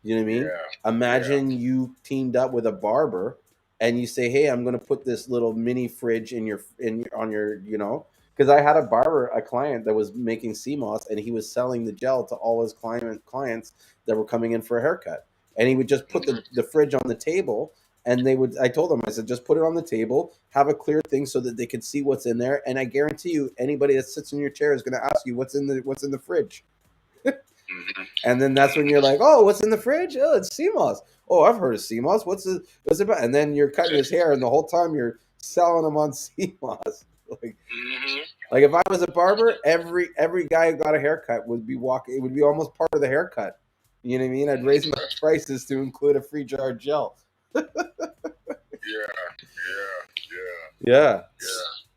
You know what I mean? Yeah. Imagine you teamed up with a barber and you say, "Hey, I'm going to put this little mini fridge on your because I had a client that was making CMOS and he was selling the gel to all his clients that were coming in for a haircut. And he would just put the fridge on the table, and I told him, I said, just put it on the table, have a clear thing so that they could see what's in there, and I guarantee you anybody that sits in your chair is going to ask you what's in the fridge." And then that's when you're like, "Oh, what's in the fridge? Oh, it's CMOS. Oh, I've heard of CMOS. What's it about?" And then you're cutting his hair, and the whole time you're selling him on CMOS. Like if I was a barber, every guy who got a haircut would be walking. It would be almost part of the haircut. You know what I mean? I'd raise my prices to include a free jar of gel. Yeah.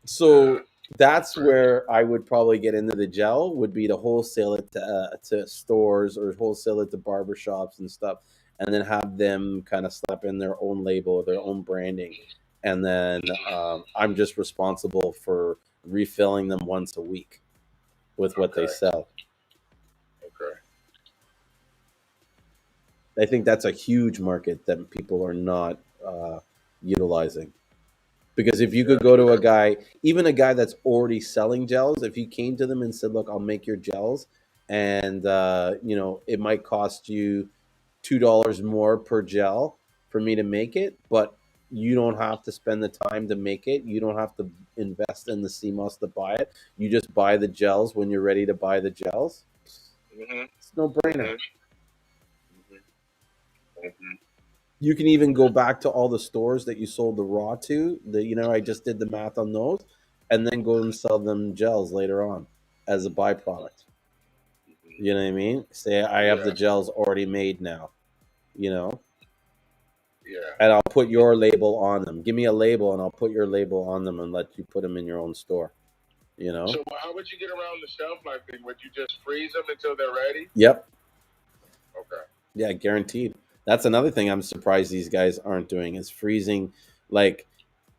So that's where I would probably get into the gel. Would be to wholesale it to stores or wholesale it to barbershops and stuff, and then have them kind of slap in their own label or their own branding, and then I'm just responsible for refilling them once a week with what they sell. Okay. I think that's a huge market that people are not utilizing. Because if you could go to a guy, even a guy that's already selling gels, if you came to them and said, "Look, I'll make your gels," and it might cost you $2 more per gel for me to make it, but you don't have to spend the time to make it. You don't have to invest in the CMOS to buy it. You just buy the gels when you're ready to buy the gels. It's no brainer. You can even go back to all the stores that you sold the raw to. I just did the math on those, and then go and sell them gels later on as a byproduct. You know what I mean? Say I have the gels already made now. And I'll put your label on them. Give me a label, and I'll put your label on them and let you put them in your own store. So how would you get around the shelf life thing? Would you just freeze them until they're ready? Yep. Okay. Yeah, guaranteed. That's another thing I'm surprised these guys aren't doing is freezing. Like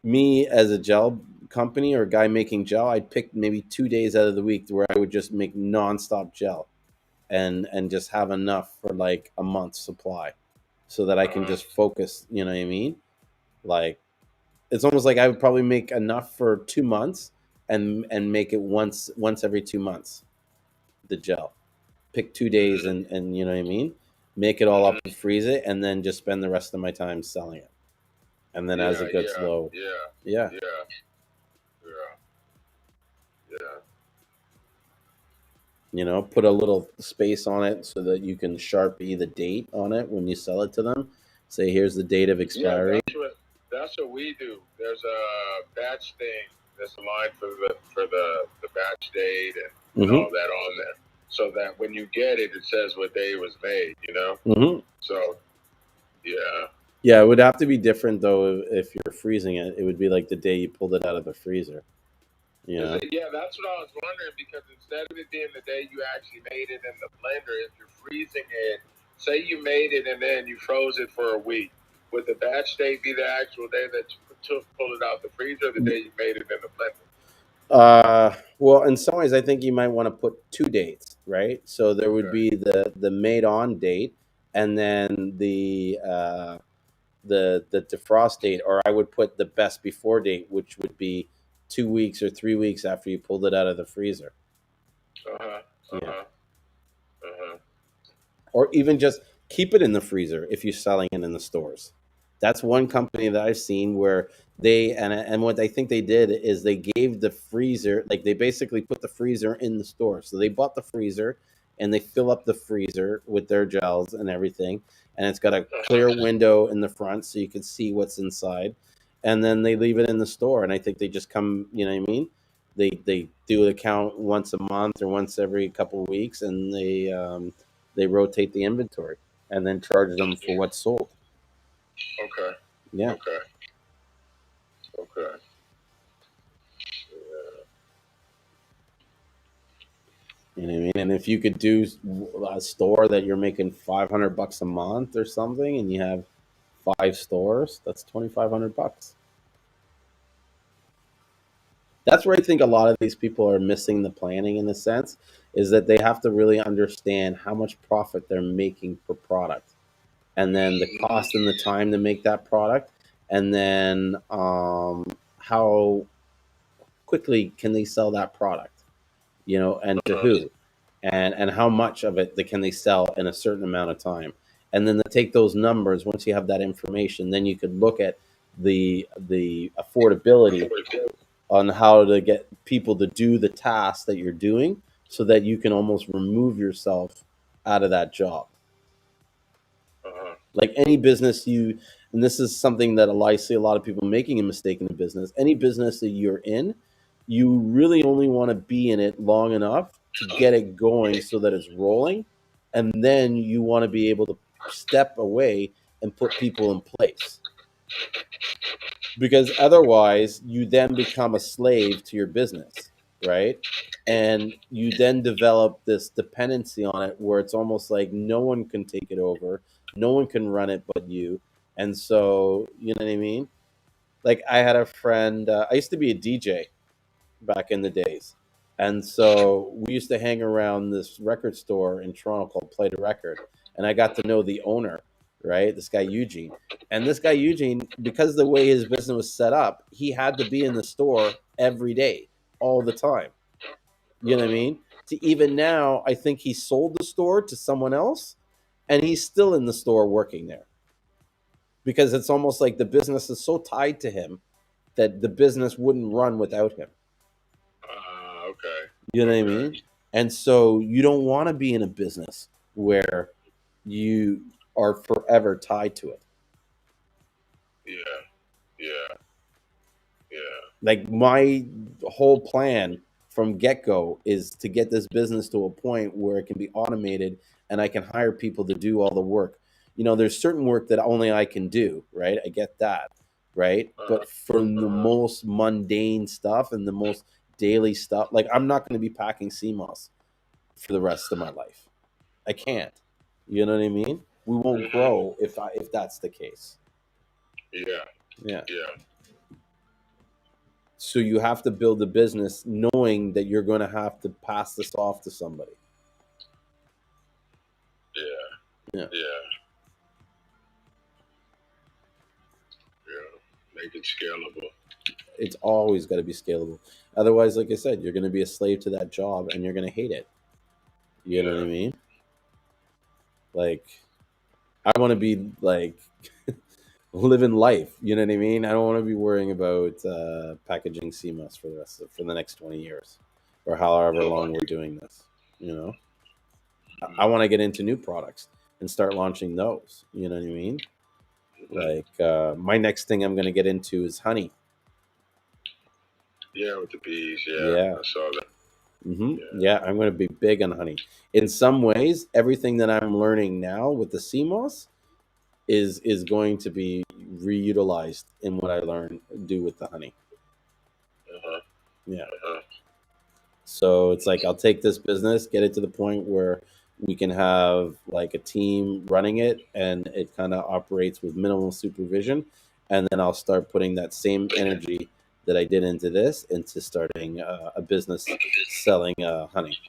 me as a gel company or a guy making gel, I'd pick maybe 2 days out of the week where I would just make nonstop gel and just have enough for like a month's supply so that I can just focus, you know what I mean? Like it's almost like I would probably make enough for 2 months and make it once every 2 months, the gel. Pick 2 days and you know what I mean? Make it all up and freeze it, and then just spend the rest of my time selling it. And then as it gets low. Yeah. Put a little space on it so that you can Sharpie the date on it when you sell it to them. Say, here's the date of expiry. Yeah, that's what we do. There's a batch thing. There's a line for the batch date and all that on there, so that when you get it, it says what day it was made. So yeah, it would have to be different though if you're freezing it. It would be like the day you pulled it out of the freezer. Yeah, that's what I was wondering, because instead of it being the day you actually made it in the blender, if you're freezing it, say you made it and then you froze it for a week, would the batch date be the actual day that you pull it out the freezer, or the day you made it in the blender? Well, in some ways, I think you might want to put 2 dates, right? So there would be the made on date, and then the defrost date, or I would put the best before date, which would be 2 weeks or 3 weeks after you pulled it out of the freezer. Or even just keep it in the freezer if you're selling it in the stores. That's one company that I've seen where they and what I think they did is they gave the freezer, like they basically put the freezer in the store. So they bought the freezer and they fill up the freezer with their gels and everything, and it's got a clear window in the front so you can see what's inside, and then they leave it in the store. And I think they just come, you know what I mean? They do the count once a month or once every couple of weeks, and they rotate the inventory and then charge them for what's sold. Okay. Yeah. Okay. You know what I mean? And if you could do a store that you're making $500 a month or something, and you have 5 stores, that's $2,500. That's where I think a lot of these people are missing the planning, in a sense, is that they have to really understand how much profit they're making per product, and then the cost and the time to make that product, and then how quickly can they sell that product, and to who, and how much of it can they sell in a certain amount of time. And then to take those numbers, once you have that information, then you could look at the affordability on how to get people to do the task that you're doing, so that you can almost remove yourself out of that job. Like any business, and this is something that I see a lot of people making a mistake in the business. Any business that you're in, You really only want to be in it long enough to get it going so that it's rolling, and then you want to be able to step away and put people in place, because otherwise you then become a slave to your business, right? And you then develop this dependency on it where it's almost like no one can take it over, no one can run it but you. And so, you know what I mean? Like, I had a friend, I used to be a DJ back in the days. And so we used to hang around this record store in Toronto called Play the Record. And I got to know the owner, right? This guy, Eugene. And this guy, Eugene, because of the way his business was set up, he had to be in the store every day, all the time. You know what I mean? To even now, I think he sold the store to someone else and he's still in the store working there, because it's almost like the business is so tied to him that the business wouldn't run without him. Okay. You know what I mean? And so you don't want to be in a business where you are forever tied to it. Yeah. Like, my whole plan from get-go is to get this business to a point where it can be automated and I can hire people to do all the work. You know, there's certain work that only I can do, right? I get that, right? But for the most mundane stuff and the most daily stuff, like, I'm not going to be packing Seamoss for the rest of my life. I can't. You know what I mean? We won't grow if that's the case. Yeah. So you have to build a business knowing that you're going to have to pass this off to somebody. Yeah. Make it scalable. It's always got to be scalable. Otherwise, like I said, you're going to be a slave to that job and you're going to hate it. You know what I mean? Like, I want to be like living life. You know what I mean? I don't want to be worrying about packaging Seamoss for the next 20 years or however long we're doing this. You know, I want to get into new products and start launching those. You know what I mean? Like, my next thing I'm going to get into is honey. Yeah, with the bees. Yeah. I saw that. Yeah, I'm going to be big on honey. In some ways, everything that I'm learning now with the Seamoss is going to be reutilized in what I do with the honey. Yeah. So it's like, I'll take this business, get it to the point where we can have like a team running it and it kind of operates with minimal supervision. And then I'll start putting that same energy that I did into this into starting a business selling honey.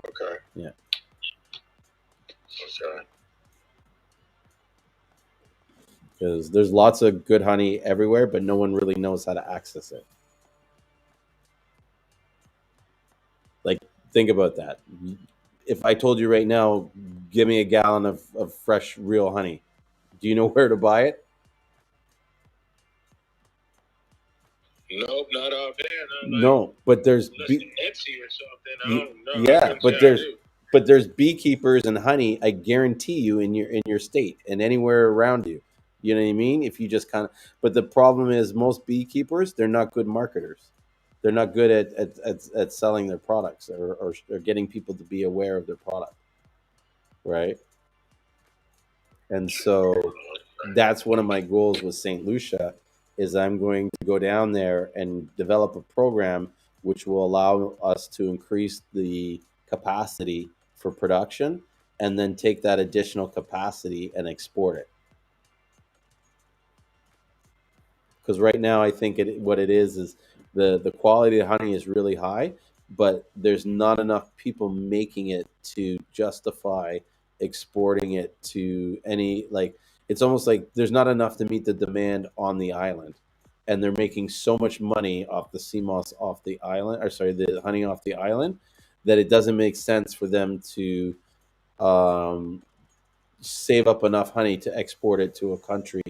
Okay. Yeah. Okay. Because there's lots of good honey everywhere, but no one really knows how to access it. Like, think about that. If I told you right now, give me a gallon of fresh, real honey, do you know where to buy it? Nope, not offhand. No, but there's Etsy or something. I don't know. Yeah, but there's beekeepers and honey. I guarantee you in your state and anywhere around you. You know what I mean? If you just kind of, but the problem is most beekeepers, they're not good marketers. They're not good at selling their products or getting people to be aware of their product, right? And so that's one of my goals with St. Lucia is I'm going to go down there and develop a program which will allow us to increase the capacity for production and then take that additional capacity and export it. Because right now I think what it is the quality of honey is really high, but there's not enough people making it to justify exporting it to any, like, it's almost like there's not enough to meet the demand on the island, and they're making so much money off the Seamoss off the island, or sorry, the honey off the island, that it doesn't make sense for them to um, save up enough honey to export it to a country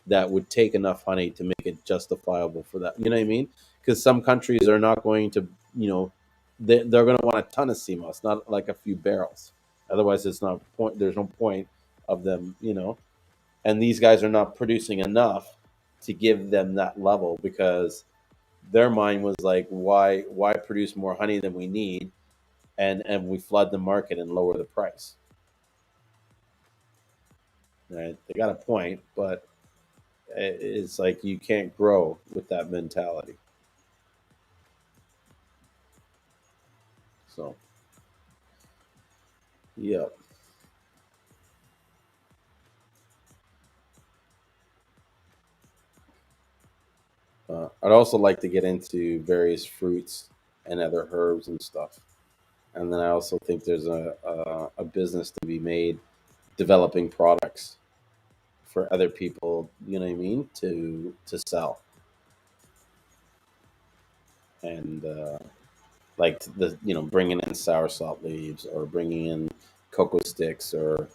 that would take enough honey to make it justifiable for that. You know what I mean? Because some countries are not going to, they're going to want a ton of Seamoss, not like a few barrels. Otherwise, it's not point. There's no point of them, And these guys are not producing enough to give them that level because their mind was like, why produce more honey than we need, and we flood the market and lower the price. Right? They got a point, but it's like you can't grow with that mentality. So, yeah. I'd also like to get into various fruits and other herbs and stuff. And then I also think there's a business to be made developing products for other people. You know what I mean? To sell and like the bringing in sour salt leaves or bringing in cocoa sticks or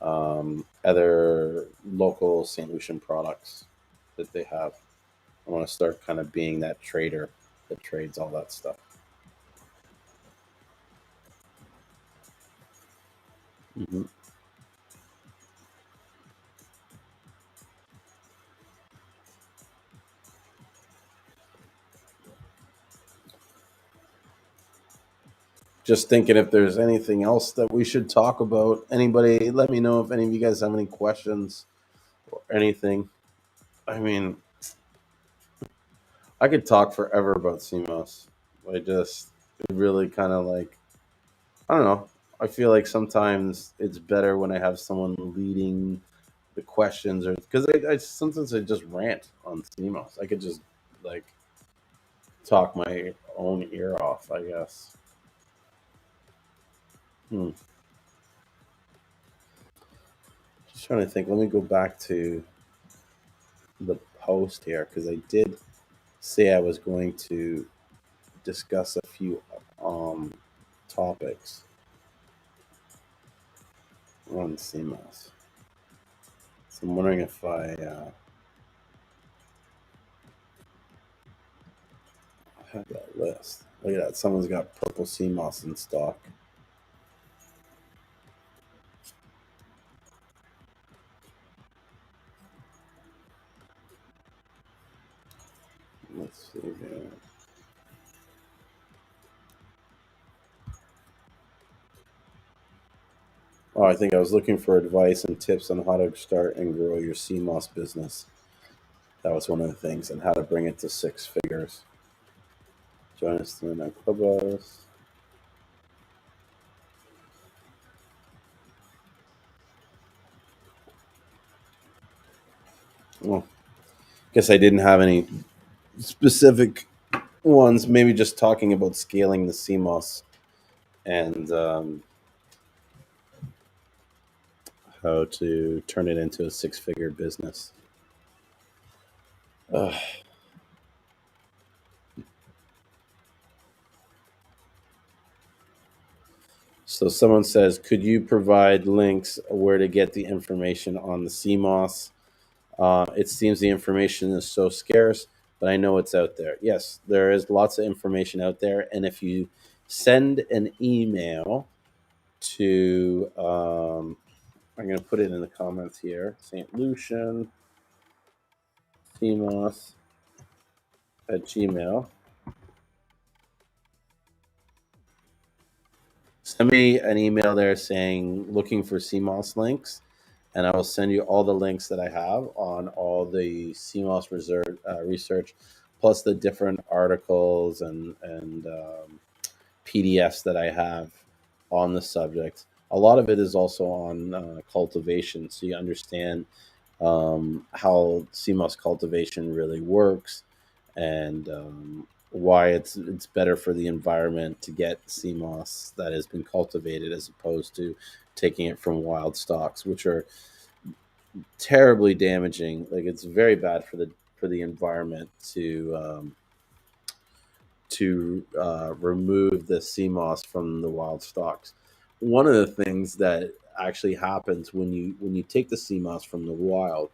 other local St. Lucian products that they have. I want to start kind of being that trader that trades all that stuff. Hmm. Just thinking if there's anything else that we should talk about. Anybody, let me know if any of you guys have any questions or anything. I mean, I could talk forever about CMOS. I just it really kind of like I don't know. I feel like sometimes it's better when I have someone leading the questions, or because I sometimes I just rant on CMOS. I could just like talk my own ear off. I guess. Hmm. Just trying to think. Let me go back to the post here because I did say I was going to discuss a few topics on CMOS. So I'm wondering if I have that list. Look at that. Someone's got purple CMOS in stock. Let's see here. Oh, I think I was looking for advice and tips on how to start and grow your CMOS business. That was one of the things, and how to bring it to six figures. Join us in our clubhouse. Well, guess I didn't have any specific ones. Maybe just talking about scaling the CMOS and how to turn it into a six-figure business. Uh, so someone says, could you provide links where to get the information on the CMOS? It seems the information is so scarce, but I know it's out there. Yes, there is lots of information out there. And if you send an email to, I'm going to put it in the comments here, St. Lucian Seamoss at Gmail. Send me an email there saying looking for CMOS links, and I will send you all the links that I have on all the CMOS research, plus the different articles and PDFs that I have on the subject. A lot of it is also on cultivation, so you understand how CMOS cultivation really works, and why it's better for the environment to get CMOS that has been cultivated as opposed to taking it from wild stocks, which are terribly damaging. Like it's very bad for the environment to remove the CMOS from the wild stocks. One of the things that actually happens when you take the CMOS from the wild,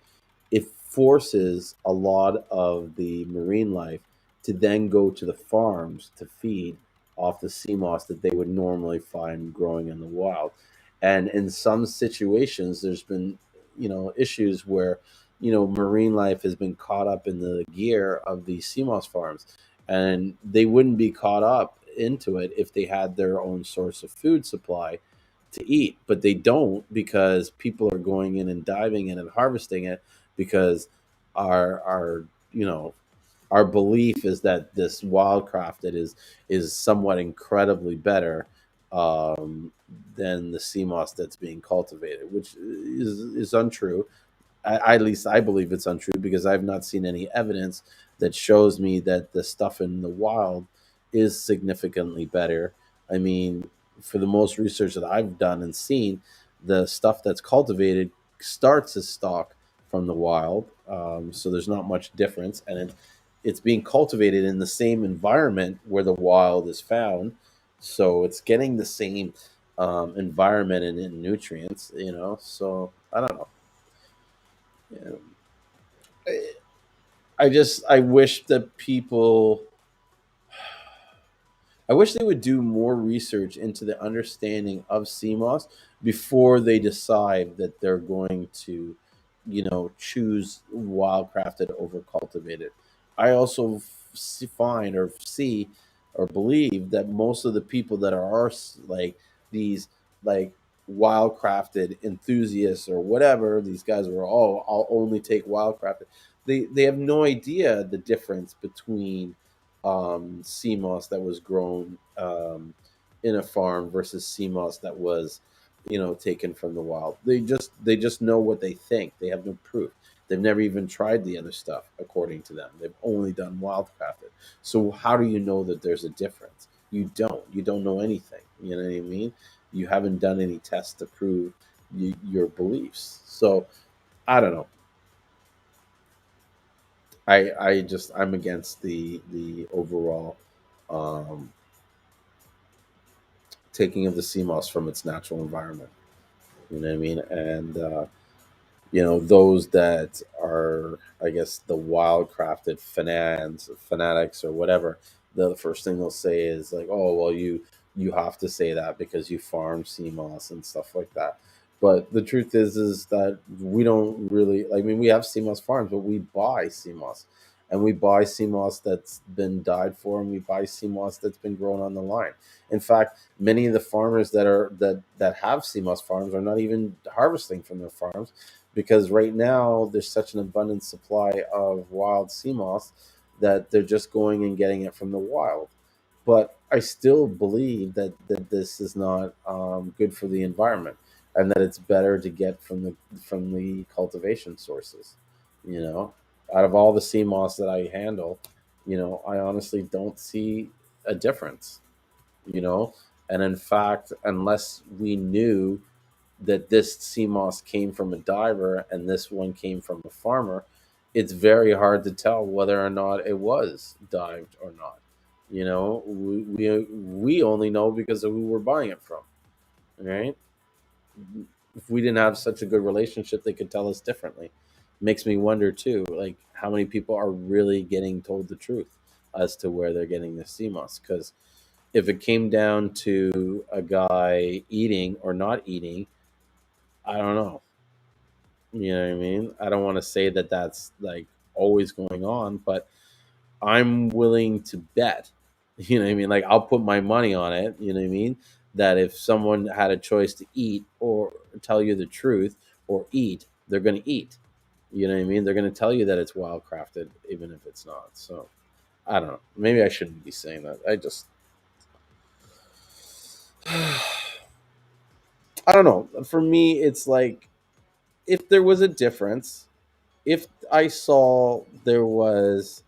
it forces a lot of the marine life to then go to the farms to feed off the sea moss that they would normally find growing in the wild. And in some situations, there's been issues where marine life has been caught up in the gear of the sea moss farms, and they wouldn't be caught up into it if they had their own source of food supply to eat. But they don't, because people are going in and diving in and harvesting it, because our you know our belief is that this wildcrafted is somewhat incredibly better um, than the sea moss that's being cultivated, which is untrue. At least I believe it's untrue, because I've not seen any evidence that shows me that the stuff in the wild is significantly better. I mean, for the most research that I've done and seen, the stuff that's cultivated starts as stock from the wild, so there's not much difference, and it's being cultivated in the same environment where the wild is found, so it's getting the same environment and nutrients. So I don't know. Yeah. I wish that people, I wish they would do more research into the understanding of CMOS before they decide that they're going to, choose wildcrafted over cultivated. I also find or see or believe that most of the people that are like these like wildcrafted enthusiasts or whatever, these guys were all, I'll only take wildcrafted. They have no idea the difference between sea moss that was grown in a farm versus sea moss that was, taken from the wild. They just know what they think. They have no proof. They've never even tried the other stuff, according to them. They've only done wildcrafted. So how do you know that there's a difference? You don't. You don't know anything. You know what I mean? You haven't done any tests to prove your beliefs. So I don't know. I'm against the overall um, taking of the sea moss from its natural environment. You know what I mean? And those that are, I guess, the wildcrafted fanatics or whatever, the first thing they'll say is like, oh well, you have to say that because you farm sea moss and stuff like that. But the truth is that we don't really like. I mean, we have sea moss farms, but we buy sea moss, and we buy sea moss that's been died for, and we buy sea moss that's been grown on the line. In fact, many of the farmers that have sea moss farms are not even harvesting from their farms, because right now there's such an abundant supply of wild sea moss that they're just going and getting it from the wild. But I still believe that this is not good for the environment, and that it's better to get from the cultivation sources. You know, out of all the sea moss that I handle, I honestly don't see a difference. You know, and in fact, unless we knew that this sea moss came from a diver and this one came from a farmer, it's very hard to tell whether or not it was dived or not. We only know because of who we're buying it from, right? If we didn't have such a good relationship, they could tell us differently. Makes me wonder too, like how many people are really getting told the truth as to where they're getting the sea moss. Because if it came down to a guy eating or not eating, I don't know. You know what I mean? I don't want to say that that's like always going on, but I'm willing to bet. You know what I mean? Like I'll put my money on it. You know what I mean? That if someone had a choice to eat or tell you the truth or eat, they're going to eat. You know what I mean? They're going to tell you that it's wildcrafted, even if it's not. So I don't know. Maybe I shouldn't be saying that. I don't know. For me, it's like if there was a difference, if I saw there was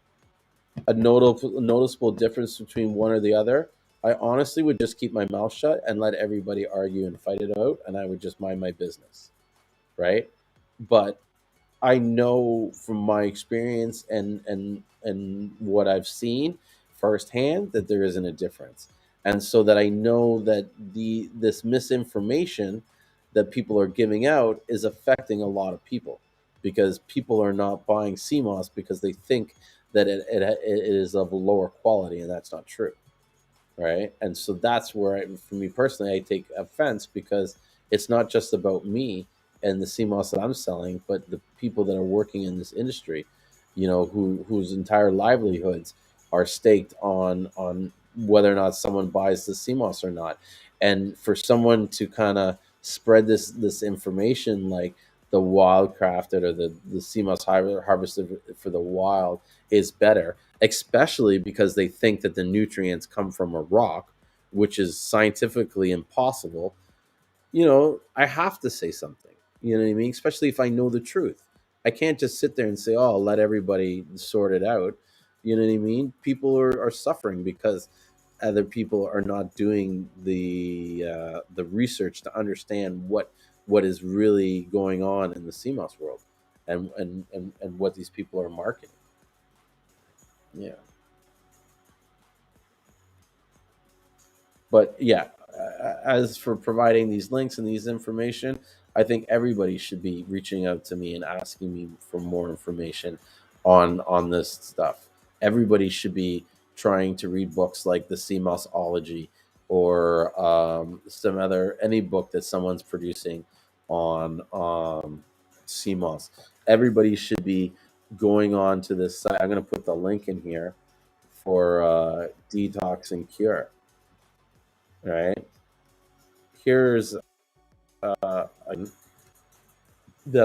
a noticeable difference between one or the other, I honestly would just keep my mouth shut and let everybody argue and fight it out, and I would just mind my business, right? But I know from my experience and what I've seen firsthand that there isn't a difference, and so that I know that this misinformation that people are giving out is affecting a lot of people, because people are not buying CMOS because they think that it is of a lower quality, and that's not true, right? And so that's where, for me personally, I take offense, because it's not just about me and the CMOS that I'm selling, but the people that are working in this industry, whose entire livelihoods are staked on whether or not someone buys the CMOS or not. And for someone to kind of spread this information, like the wild crafted or the CMOS harvested for the wild is better, especially because they think that the nutrients come from a rock, which is scientifically impossible. I have to say something. You know what I mean? Especially if I know the truth. I can't just sit there and say, "Oh, I'll let everybody sort it out." You know what I mean? People are suffering because other people are not doing the research to understand what is really going on in the CMOS world, and what these people are marketing. Yeah. But yeah, as for providing these links and these information, I think everybody should be reaching out to me and asking me for more information on this stuff. Everybody should be trying to read books like the CMOSology, or some other any book that someone's producing on CMOS. Everybody should be going on to this site. I'm going to put the link in here for Detox and Cure. Right, here's that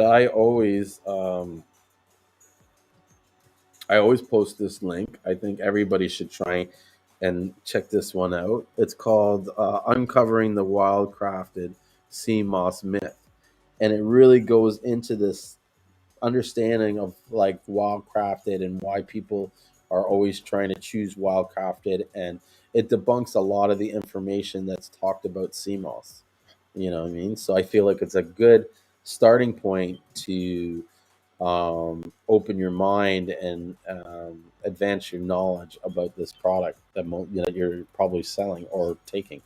I always post this link. I think everybody should try and check this one out. It's called Uncovering the Wildcrafted Sea Moss Myth, and it really goes into this understanding of like wildcrafted and why people are always trying to choose wildcrafted, and it debunks a lot of the information that's talked about sea moss. You know what I mean? So I feel like it's a good starting point to open your mind and advance your knowledge about this product that you're probably selling or taking.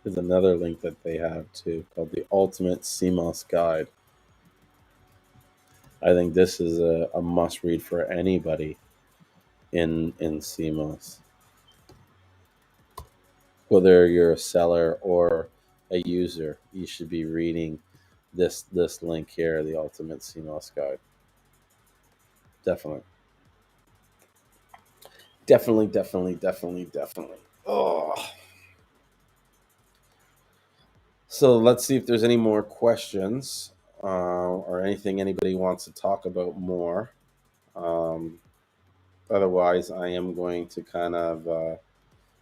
There's another link that they have too called the Ultimate CMOS Guide. I think this is a must read for anybody in CMOS, whether you're a seller or a user. You should be reading this link here, the Ultimate CMOS Guide. Definitely, definitely, definitely, definitely, definitely. Oh, so let's see if there's any more questions, or anything anybody wants to talk about more. Um, Otherwise, I am going to kind of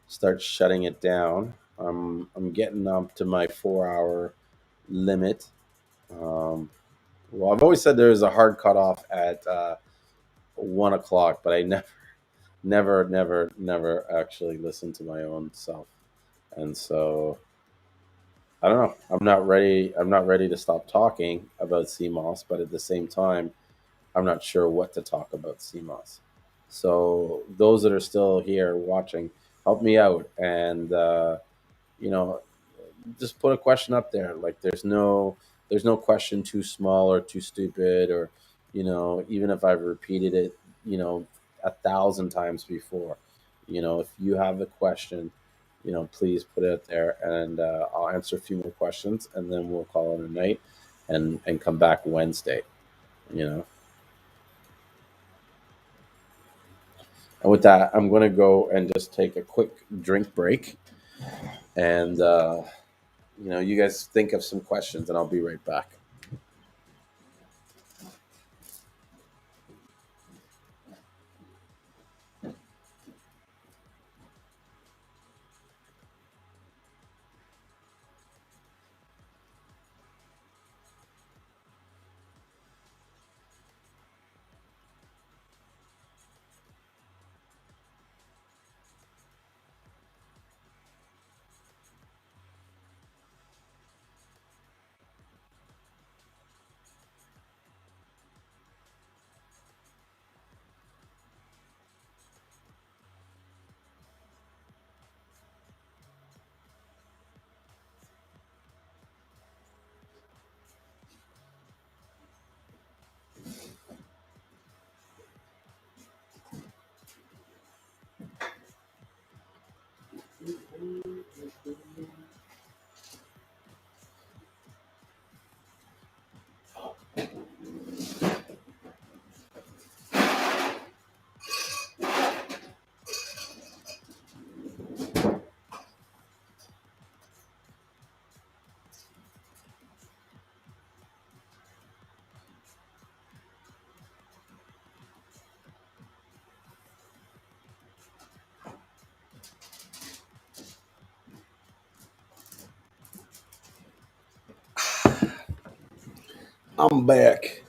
start shutting it down. I'm getting up to my 4 hour limit. Um, well, I've always said there's a hard cutoff at 1 o'clock, but I never actually listened to my own self, and so I don't know. I'm not ready. I'm not ready to stop talking about CMOS, but at the same time, I'm not sure what to talk about CMOS. So those that are still here watching, help me out, and you know, just put a question up there. Like there's no question too small or too stupid, or even if I've repeated it, 1,000 times before. If you have a question, please put it there, and I'll answer a few more questions, and then we'll call it a night, and come back Wednesday. You know. And with that, I'm going to go and just take a quick drink break, and you guys think of some questions, and I'll be right back. I'm back.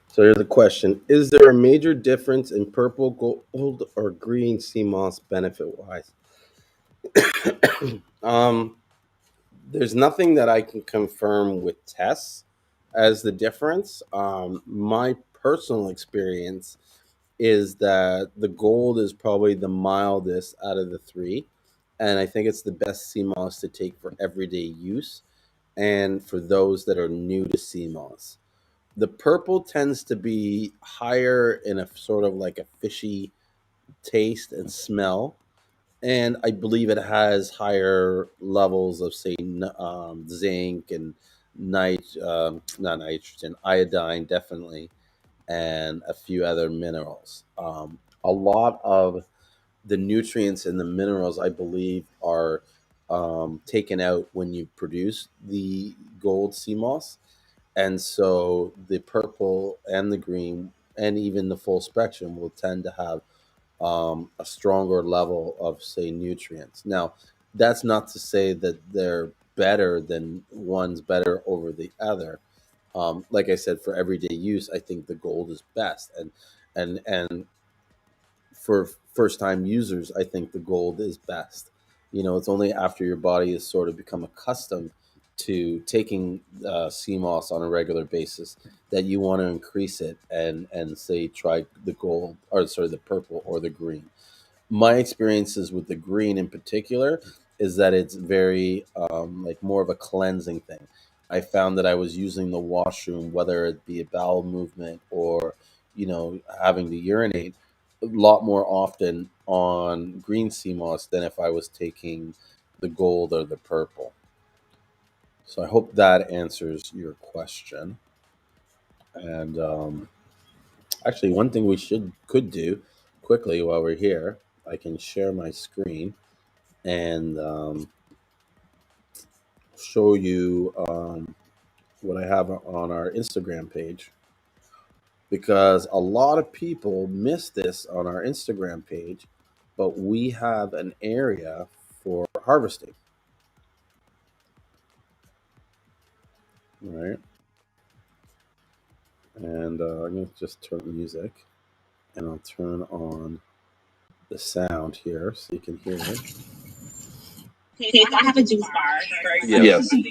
So here's the question: is there a major difference in purple, gold, or green sea moss benefit-wise? um, there's nothing that I can confirm with tests as the difference. My personal experience is that the gold is probably the mildest out of the three, and I think it's the best sea moss to take for everyday use and for those that are new to sea moss. The purple tends to be higher in a sort of like a fishy taste and smell, and I believe it has higher levels of say zinc and not nitrogen, iodine definitely, and a few other minerals. A lot of the nutrients and the minerals, I believe, are taken out when you produce the gold sea moss, and so the purple and the green and even the full spectrum will tend to have a stronger level of say nutrients. Now, that's not to say that they're better than one's better over the other. Like I said, for everyday use, I think the gold is best, and for first time users, I think the gold is best. It's only after your body has sort of become accustomed to taking CMOS on a regular basis that you want to increase it and say try the gold, or sorry, the purple or the green. My experiences with the green in particular is that it's very like more of a cleansing thing. I found that I was using the washroom, whether it be a bowel movement or having to urinate, a lot more often on green sea moss than if I was taking the gold or the purple. So I hope that answers your question. And actually, one thing we could do quickly while we're here, I can share my screen and show you what I have on our Instagram page, because a lot of people miss this on our Instagram page, but we have an area for harvesting. All right. And I'm going to just turn music, and I'll turn on the sound here so you can hear it. Okay, so I have a juice bar. Yes. And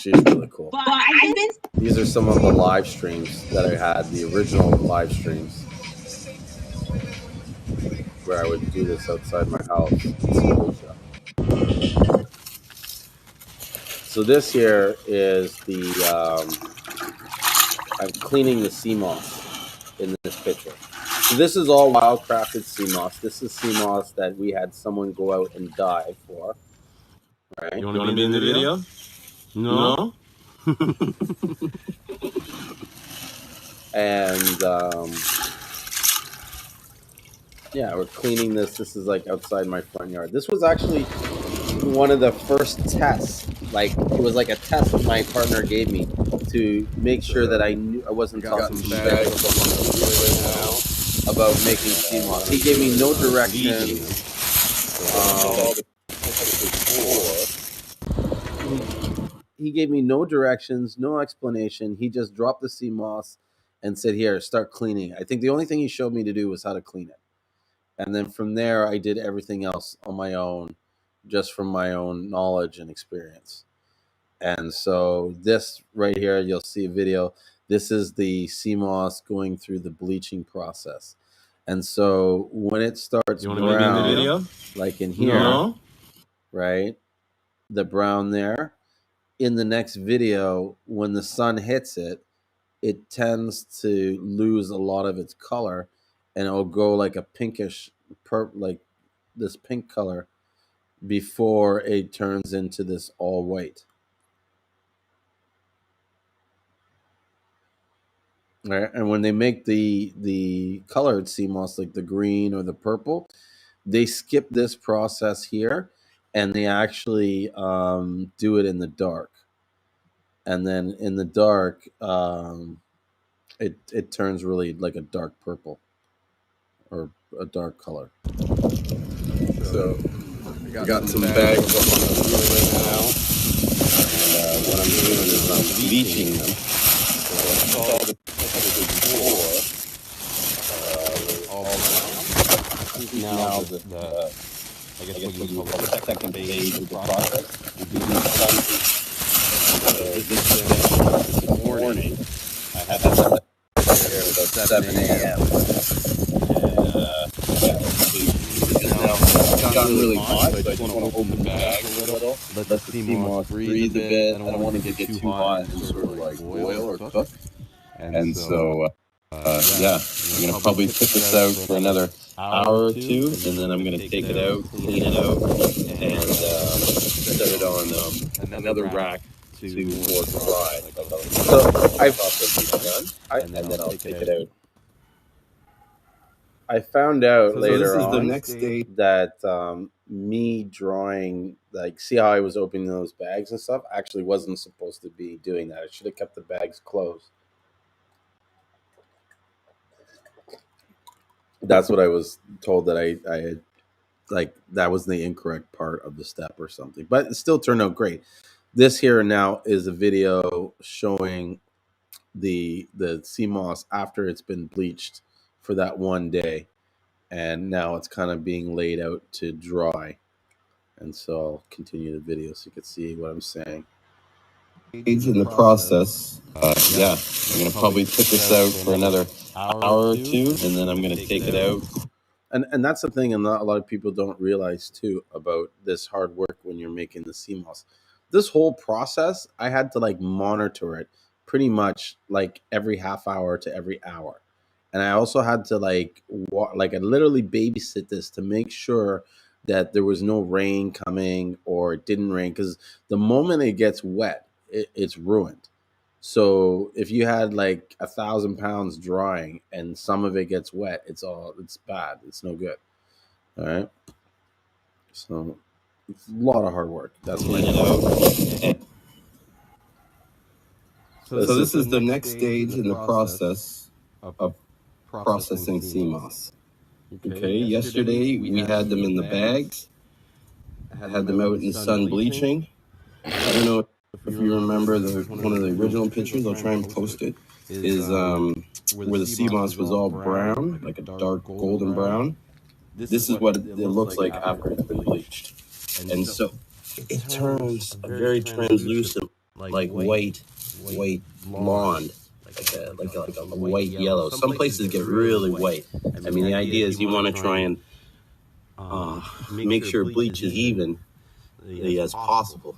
She's really cool. But I've been. These are some of the live streams that I had, the original live streams, where I would do this outside my house in St. Lucia. So this here is I'm cleaning the sea moss in this picture. So this is all wildcrafted sea moss. This is sea moss that we had someone go out and dive for. Right? You want to be in the video? No? And yeah, we're cleaning this. This is like outside my front yard. This was actually one of the first tests. Like, it was like a test that my partner gave me to make sure that I knew I wasn't talking shit about making sea moss. He gave me no directions. He gave me no directions, no explanation. He just dropped the sea moss and said, "Here, start cleaning." I think the only thing he showed me to do was how to clean it. And then from there, I did everything else on my own, just from my own knowledge and experience. And so this right here, you'll see a video. This is the sea moss going through the bleaching process. And so when it starts brown, like in here, right, the brown there, in the next video, when the sun hits it, it tends to lose a lot of its color, and it'll go like a pinkish, like this pink color, before it turns into this all white. Right? And when they make the colored sea moss, like the green or the purple, they skip this process here, and they actually do it in the dark. And then in the dark, it turns really like a dark purple or a dark color. So we got some bags up on the wheel right now. what I'm doing is I'm bleaching them. So I saw the picture before, all now I guess what you would call the second phase of the process. We do this morning. I had that here at about 7 a.m. It's now gotten really hot, so I just want to open the bag a little. Let the Seamoss breathe a bit. I don't want it to get too hot and sort of like boil or cook. And so, yeah, I'm going to probably put this out for another hour or two, and then I'm going to take it out, clean it out, and set it on another rack to more dry. So I've done, and then I'll take it out. I found out later on that me drawing, like, see how I was opening those bags and stuff, actually wasn't supposed to be doing that. I should have kept the bags closed. That's what I was told, that I had, like, that was the incorrect part of the step or something. But it still turned out great. This here now is a video showing the Seamoss after it's been bleached for that one day. And now it's kind of being laid out to dry. And so I'll continue the video so you can see what I'm saying. In the process, yeah, I'm going to probably put this out for another hour or two, and then I'm going to take it out. And that's the thing, and a lot of people don't realize too about this hard work when you're making the Seamoss. This whole process, I had to like monitor it pretty much like every half hour to every hour. And I also had to like I literally babysit this to make sure that there was no rain coming or it didn't rain, because the moment it gets wet, it's ruined. So if you had like 1,000 pounds drying and some of it gets wet, it's bad. It's no good. All right. So it's a lot of hard work. That's what I know. So this is the next stage in the process of processing Seamoss. Okay. Yesterday we had them in the bags. I had them out in sun bleaching. I don't know if you remember one of the original pictures. I'll try and post it. Is where the Seamoss was all brown, like a dark golden brown. This is what it looks like after it's been bleached, and so it turns very translucent, like white blonde, like a white yellow. Some places get really white. I mean, the idea is you want to try and make sure bleach is even as possible.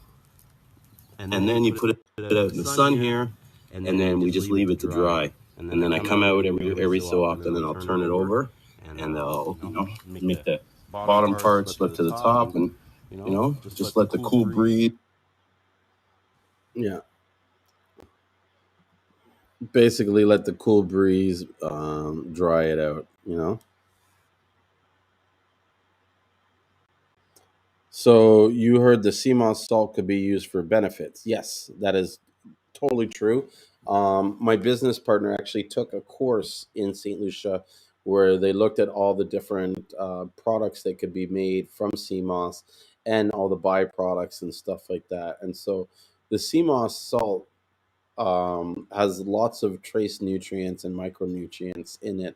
And then you put it out in the sun here, and then we just leave it to dry. And then I come out every so often, and I'll turn it over, and I'll make the bottom part slip to the top, and just let the cool breeze. Yeah. Basically, let the cool breeze dry it out. So you heard the Seamoss salt could be used for benefits. Yes, that is totally true. My business partner actually took a course in St. Lucia where they looked at all the different products that could be made from Seamoss and all the byproducts and stuff like that. And so the Seamoss salt has lots of trace nutrients and micronutrients in it.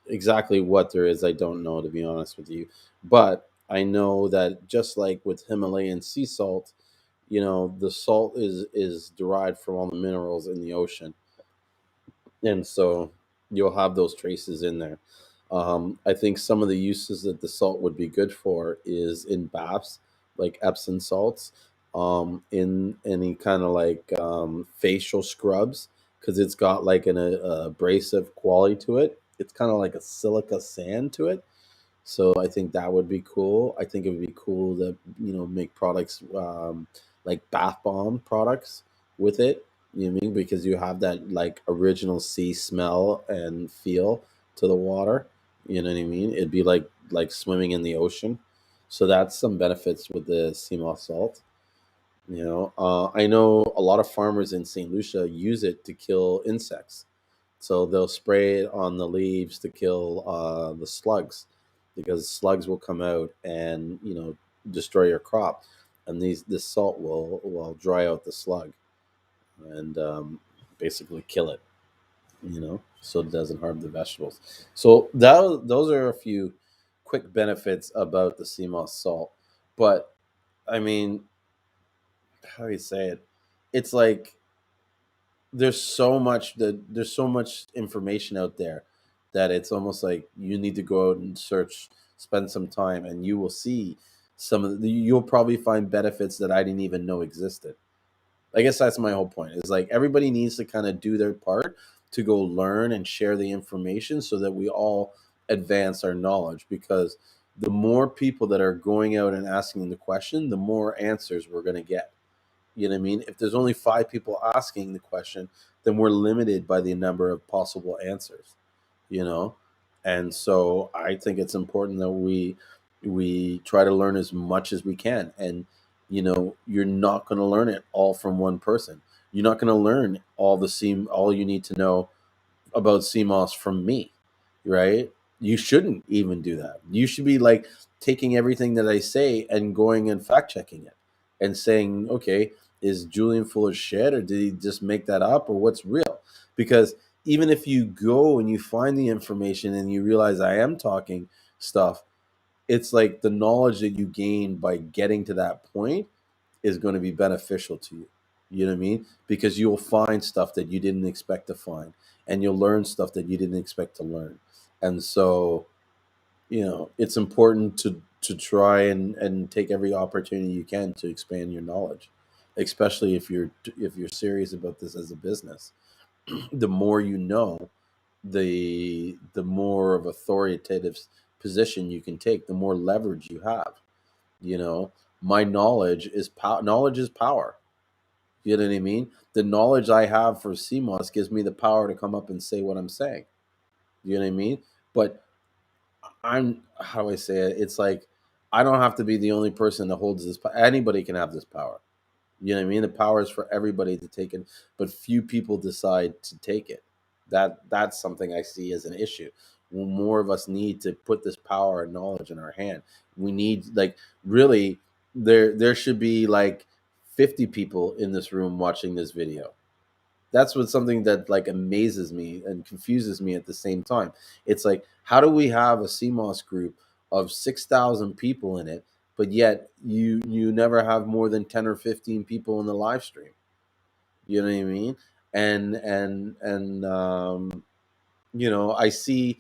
Exactly what there is, I don't know, to be honest with you. But I know that just like with Himalayan sea salt, the salt is derived from all the minerals in the ocean, and so you'll have those traces in there. I think some of the uses that the salt would be good for is in baths, like Epsom salts, in any kind of like facial scrubs, because it's got like an abrasive quality to it. It's kind of like a silica sand to it. So I think that would be cool. I think it would be cool to make products like bath bomb products with it. You know what I mean? Because you have that like original sea smell and feel to the water. You know what I mean? It'd be like swimming in the ocean. So that's some benefits with the Seamoss salt. I know a lot of farmers in St. Lucia use it to kill insects. So they'll spray it on the leaves to kill the slugs, because slugs will come out and destroy your crop. and this salt will dry out the slug and basically kill it. So it doesn't harm the vegetables. So those are a few quick benefits about the sea moss salt. But I mean, how do you say it? It's like there's so much information out there that it's almost like you need to go out and search, spend some time, and you will see you'll probably find benefits that I didn't even know existed. I guess that's my whole point. Is like everybody needs to kind of do their part to go learn and share the information so that we all advance our knowledge, because the more people that are going out and asking the question, the more answers we're going to get. You know what I mean? If there's only 5 people asking the question, then we're limited by the number of possible answers, you know? And so I think it's important that we try to learn as much as we can. And you're not going to learn it all from one person. You're not going to learn all you need to know about CMOS from me, right? You shouldn't even do that. You should be like taking everything that I say and going and fact checking it and saying, okay, is Julian full of shit, or did he just make that up, or what's real? Because even if you go and you find the information and you realize I am talking stuff, it's like the knowledge that you gain by getting to that point is going to be beneficial to you. You know what I mean? Because you'll find stuff that you didn't expect to find, and you'll learn stuff that you didn't expect to learn. And so, it's important to try and take every opportunity you can to expand your knowledge, especially if you're serious about this as a business. The more you know, the more of authoritative position you can take, the more leverage you have. You know, my knowledge is power. Knowledge is power. You know what I mean? The knowledge I have for CMOS gives me the power to come up and say what I'm saying. You know what I mean? But how do I say it? It's like I don't have to be the only person that holds this. Anybody can have this power. You know what I mean? The power is for everybody to take it, but few people decide to take it. That's something I see as an issue. More of us need to put this power and knowledge in our hand. We need, like, really, there should be like 50 people in this room watching this video. That's what something that like amazes me and confuses me at the same time. It's like, how do we have a CMOS group of 6,000 people in it, but yet you never have more than 10 or 15 people in the live stream? You know what I mean? And I see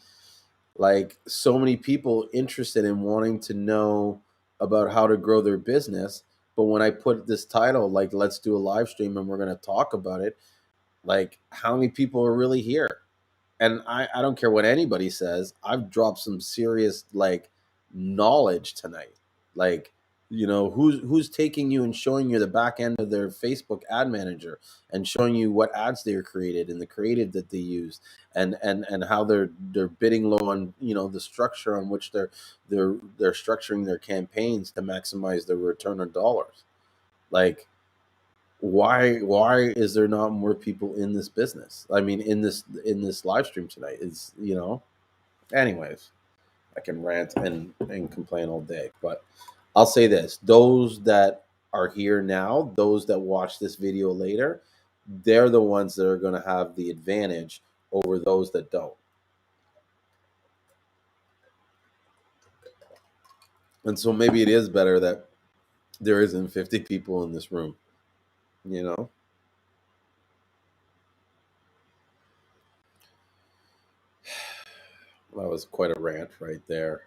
like so many people interested in wanting to know about how to grow their business, but when I put this title, like, let's do a live stream and we're going to talk about it, like, how many people are really here? And I don't care what anybody says. I've dropped some serious like knowledge tonight. Like, who's taking you and showing you the back end of their Facebook ad manager and showing you what ads they created and the creative that they use, and how they're bidding low on the structure on which they're structuring their campaigns to maximize their return on dollars. Like, why is there not more people in this business? I mean, in this live stream tonight is, anyways, I can rant and complain all day, but I'll say this: those that are here now, those that watch this video later, they're the ones that are going to have the advantage over those that don't. And so maybe it is better that there isn't 50 people in this room, you know. That was quite a rant right there.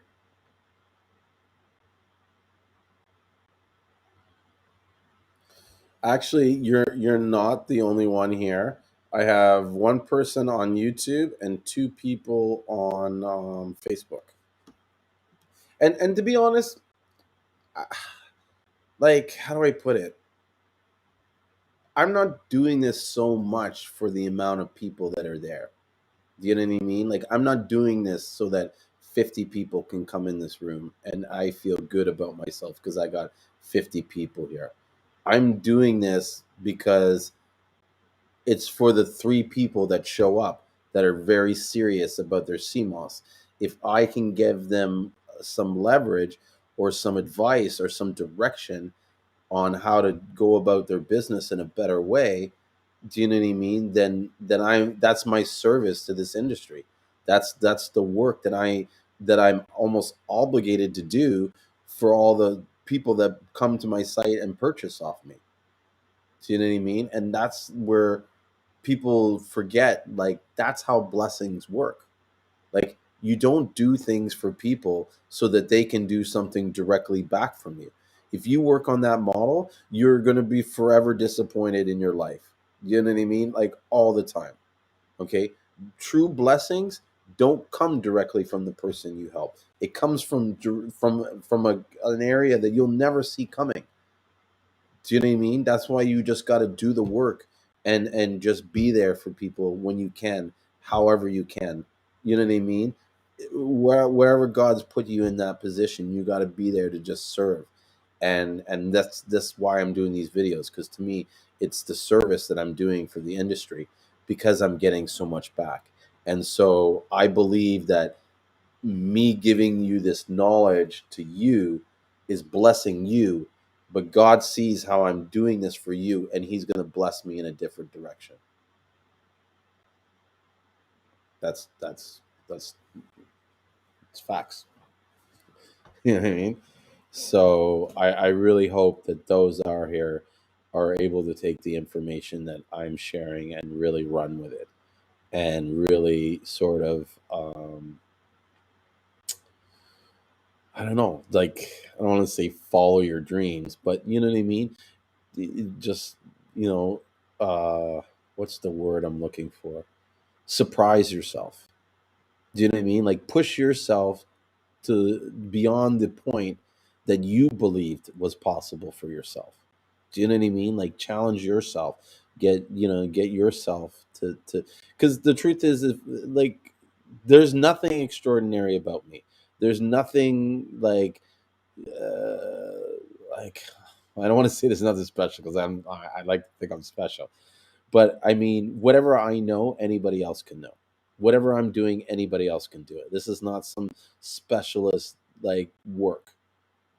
Actually, you're not the only one here. I have one person on YouTube and 2 people on Facebook. And to be honest, I- like, how do I put it? I'm not doing this so much for the amount of people that are there. Do you know what I mean? Like, I'm not doing this so that 50 people can come in this room and I feel good about myself because I got 50 people here. I'm doing this because it's for the 3 people that show up that are very serious about their CMOS. If I can give them some leverage or some advice or some direction, on how to go about their business in a better way, do you know what I mean? Then that's my service to this industry. That's the work that I'm almost obligated to do for all the people that come to my site and purchase off me. Do you know what I mean? And that's where people forget, like, that's how blessings work. Like, you don't do things for people so that they can do something directly back from you. If you work on that model, you're going to be forever disappointed in your life. You know what I mean? Like, all the time. Okay? True blessings don't come directly from the person you help. It comes from an area that you'll never see coming. Do you know what I mean? That's why you just got to do the work and just be there for people when you can, however you can. You know what I mean? Wherever God's put you in that position, you got to be there to just serve. And that's why I'm doing these videos, because to me, it's the service that I'm doing for the industry, because I'm getting so much back. And so I believe that me giving you this knowledge to you is blessing you, but God sees how I'm doing this for you, and he's going to bless me in a different direction. That's it's facts. You know what I mean? So I really hope that those that are here are able to take the information that I'm sharing and really run with it, and really sort of I don't know, like, I don't want to say follow your dreams, but you know what I mean? Just, you know, what's the word I'm looking for? Surprise yourself. Do you know what I mean? Like, push yourself to beyond the point that you believed was possible for yourself. Do you know what I mean? Like, challenge yourself. Get yourself to because the truth is, like, there's nothing extraordinary about me. There's nothing like I don't want to say there's nothing special, because I like to think I'm special. But I mean, whatever I know, anybody else can know. Whatever I'm doing, anybody else can do it. This is not some specialist like work.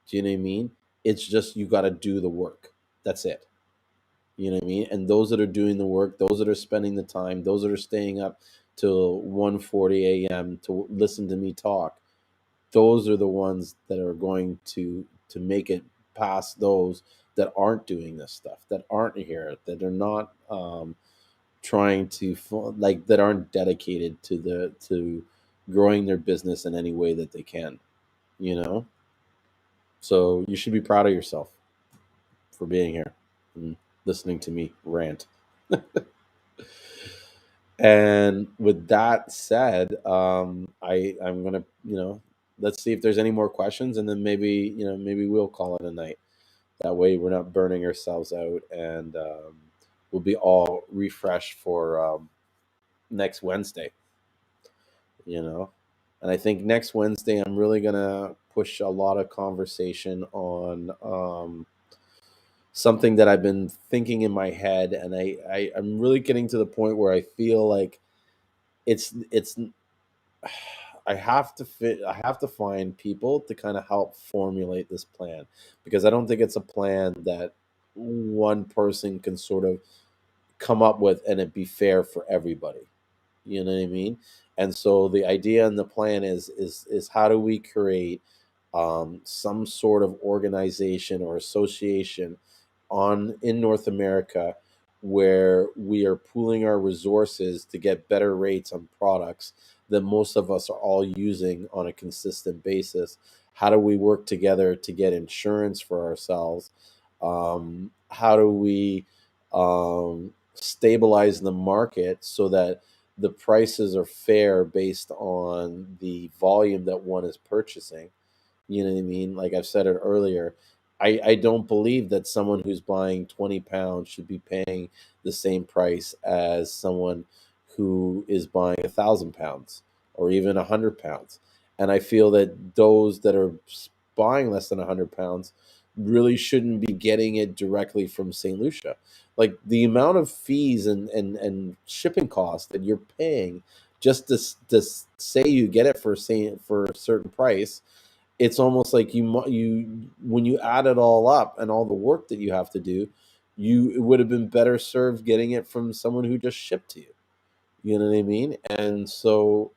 Do you know what I mean? It's just you got to do the work. That's it. You know what I mean? And those that are doing the work, those that are spending the time, those that are staying up till 1:40 a.m. to listen to me talk, those are the ones that are going to make it past those that aren't doing this stuff, that aren't here, that are not trying to like, that aren't dedicated to growing their business in any way that they can, you know. So you should be proud of yourself for being here and listening to me rant. And with that said, I'm gonna, let's see if there's any more questions, and then maybe we'll call it a night. That way we're not burning ourselves out, and we'll be all refreshed for next Wednesday. You know, and I think next Wednesday I'm really gonna push a lot of conversation on something that I've been thinking in my head, and I'm really getting to the point where I feel like it's I have to find people to kind of help formulate this plan, because I don't think it's a plan that one person can sort of come up with and it be fair for everybody. You know what I mean? And so the idea and the plan is how do we create some sort of organization or association on in North America, where we are pooling our resources to get better rates on products that most of us are all using on a consistent basis. How do we work together to get insurance for ourselves? How do we stabilize the market so that the prices are fair based on the volume that one is purchasing? You know what I mean? Like I've said it earlier, I don't believe that someone who's buying 20 pounds should be paying the same price as someone who is buying 1,000 pounds or even 100 pounds. And I feel that those that are buying less than 100 pounds really shouldn't be getting it directly from St. Lucia. Like, the amount of fees and shipping costs that you're paying just to say you get it for a certain price, it's almost like you when you add it all up and all the work that you have to do, it would have been better served getting it from someone who just shipped to you. You know what I mean? And so,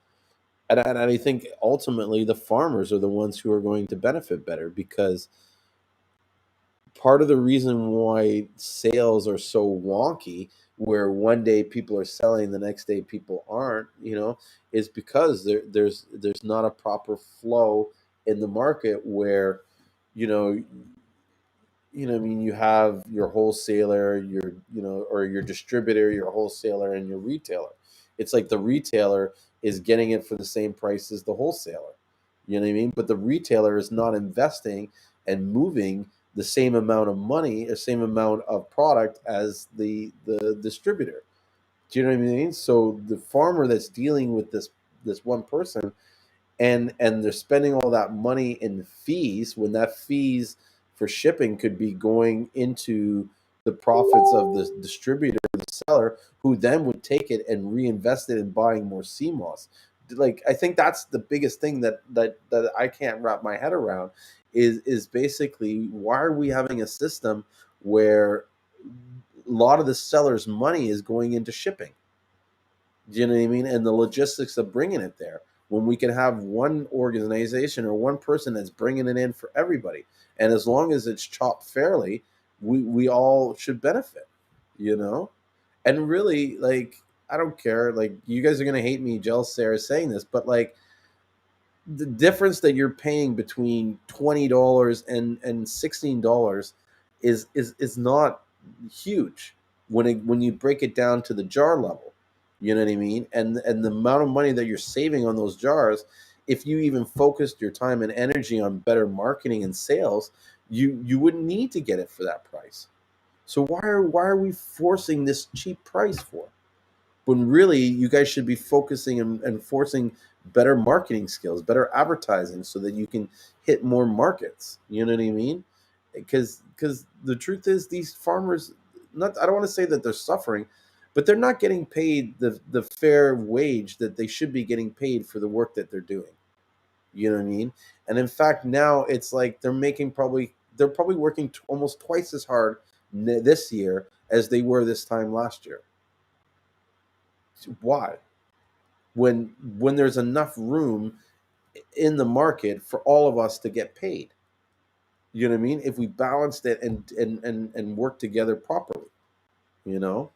and I think ultimately the farmers are the ones who are going to benefit better, because part of the reason why sales are so wonky, where one day people are selling, the next day people aren't, is because there's not a proper flow in the market where, you know I mean, you have your wholesaler, or your distributor, your wholesaler, and your retailer. It's like the retailer is getting it for the same price as the wholesaler. You know what I mean? But the retailer is not investing and moving the same amount of money, or same amount of product as the distributor. Do you know what I mean? So the farmer that's dealing with this one person, and they're spending all that money in fees, when that fees for shipping could be going into the profits of the distributor, the seller, who then would take it and reinvest it in buying more CMOS. Like, I think that's the biggest thing that I can't wrap my head around, is basically, why are we having a system where a lot of the seller's money is going into shipping? Do you know what I mean? And the logistics of bringing it there, when we can have one organization or one person that's bringing it in for everybody. And as long as it's chopped fairly, we all should benefit, you know? And really, like, I don't care. Like, you guys are going to hate me, jealous Sarah, saying this, but like, the difference that you're paying between $20 and $16 is not huge when you break it down to the jar level. You know what I mean? And the amount of money that you're saving on those jars, if you even focused your time and energy on better marketing and sales, you wouldn't need to get it for that price. So why are we forcing this cheap price for? When really you guys should be focusing and forcing better marketing skills, better advertising, so that you can hit more markets. You know what I mean? Because the truth is, these farmers, not I don't want to say that they're suffering, but they're not getting paid the fair wage that they should be getting paid for the work that they're doing. You know what I mean? And in fact, now it's like they're probably working almost twice as hard this year as they were this time last year. Why? When there's enough room in the market for all of us to get paid? You know what I mean? If we balanced it and work together properly, you know?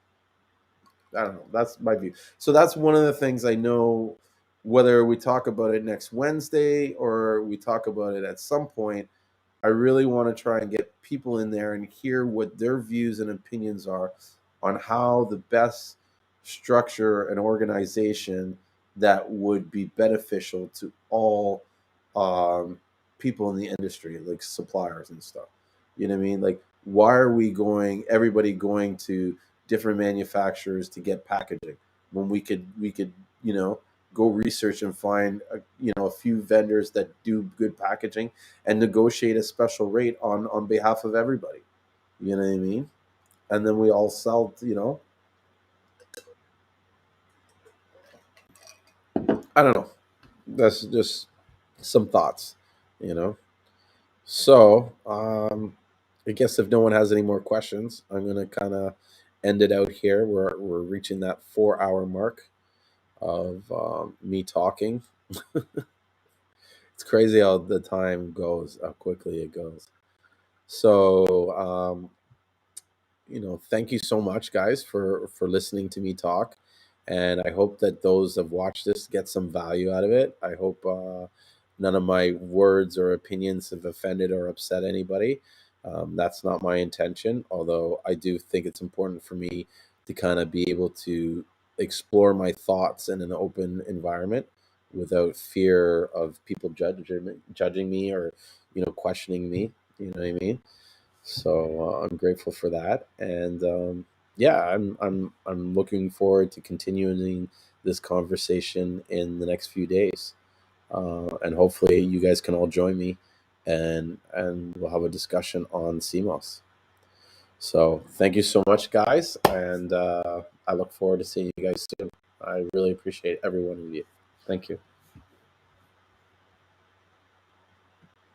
I don't know. That's my view. So that's one of the things I know, whether we talk about it next Wednesday or we talk about it at some point, I really want to try and get people in there and hear what their views and opinions are on how the best structure an organization that would be beneficial to all um, people in the industry, like suppliers and stuff. You know what I mean? Like, why are everybody going to different manufacturers to get packaging, when we could, go research and find a few vendors that do good packaging, and negotiate a special rate on behalf of everybody. You know what I mean? And then we all sell. I don't know. That's just some thoughts. You know. So I guess if no one has any more questions, I'm gonna kind of end it out here. We're reaching that 4 hour mark of me talking. It's crazy how the time goes, how quickly it goes. So thank you so much, guys, for listening to me talk, and I hope that those that watch this get some value out of it. I hope none of my words or opinions have offended or upset anybody. That's not my intention, although I do think it's important for me to kind of be able to explore my thoughts in an open environment without fear of people judging me, or questioning me. You know what I mean? So I'm grateful for that, and yeah, I'm looking forward to continuing this conversation in the next few days, and hopefully you guys can all join me, and we'll have a discussion on CMOS. So thank you so much, guys, and I look forward to seeing you guys soon. I really appreciate every one of you. Thank you.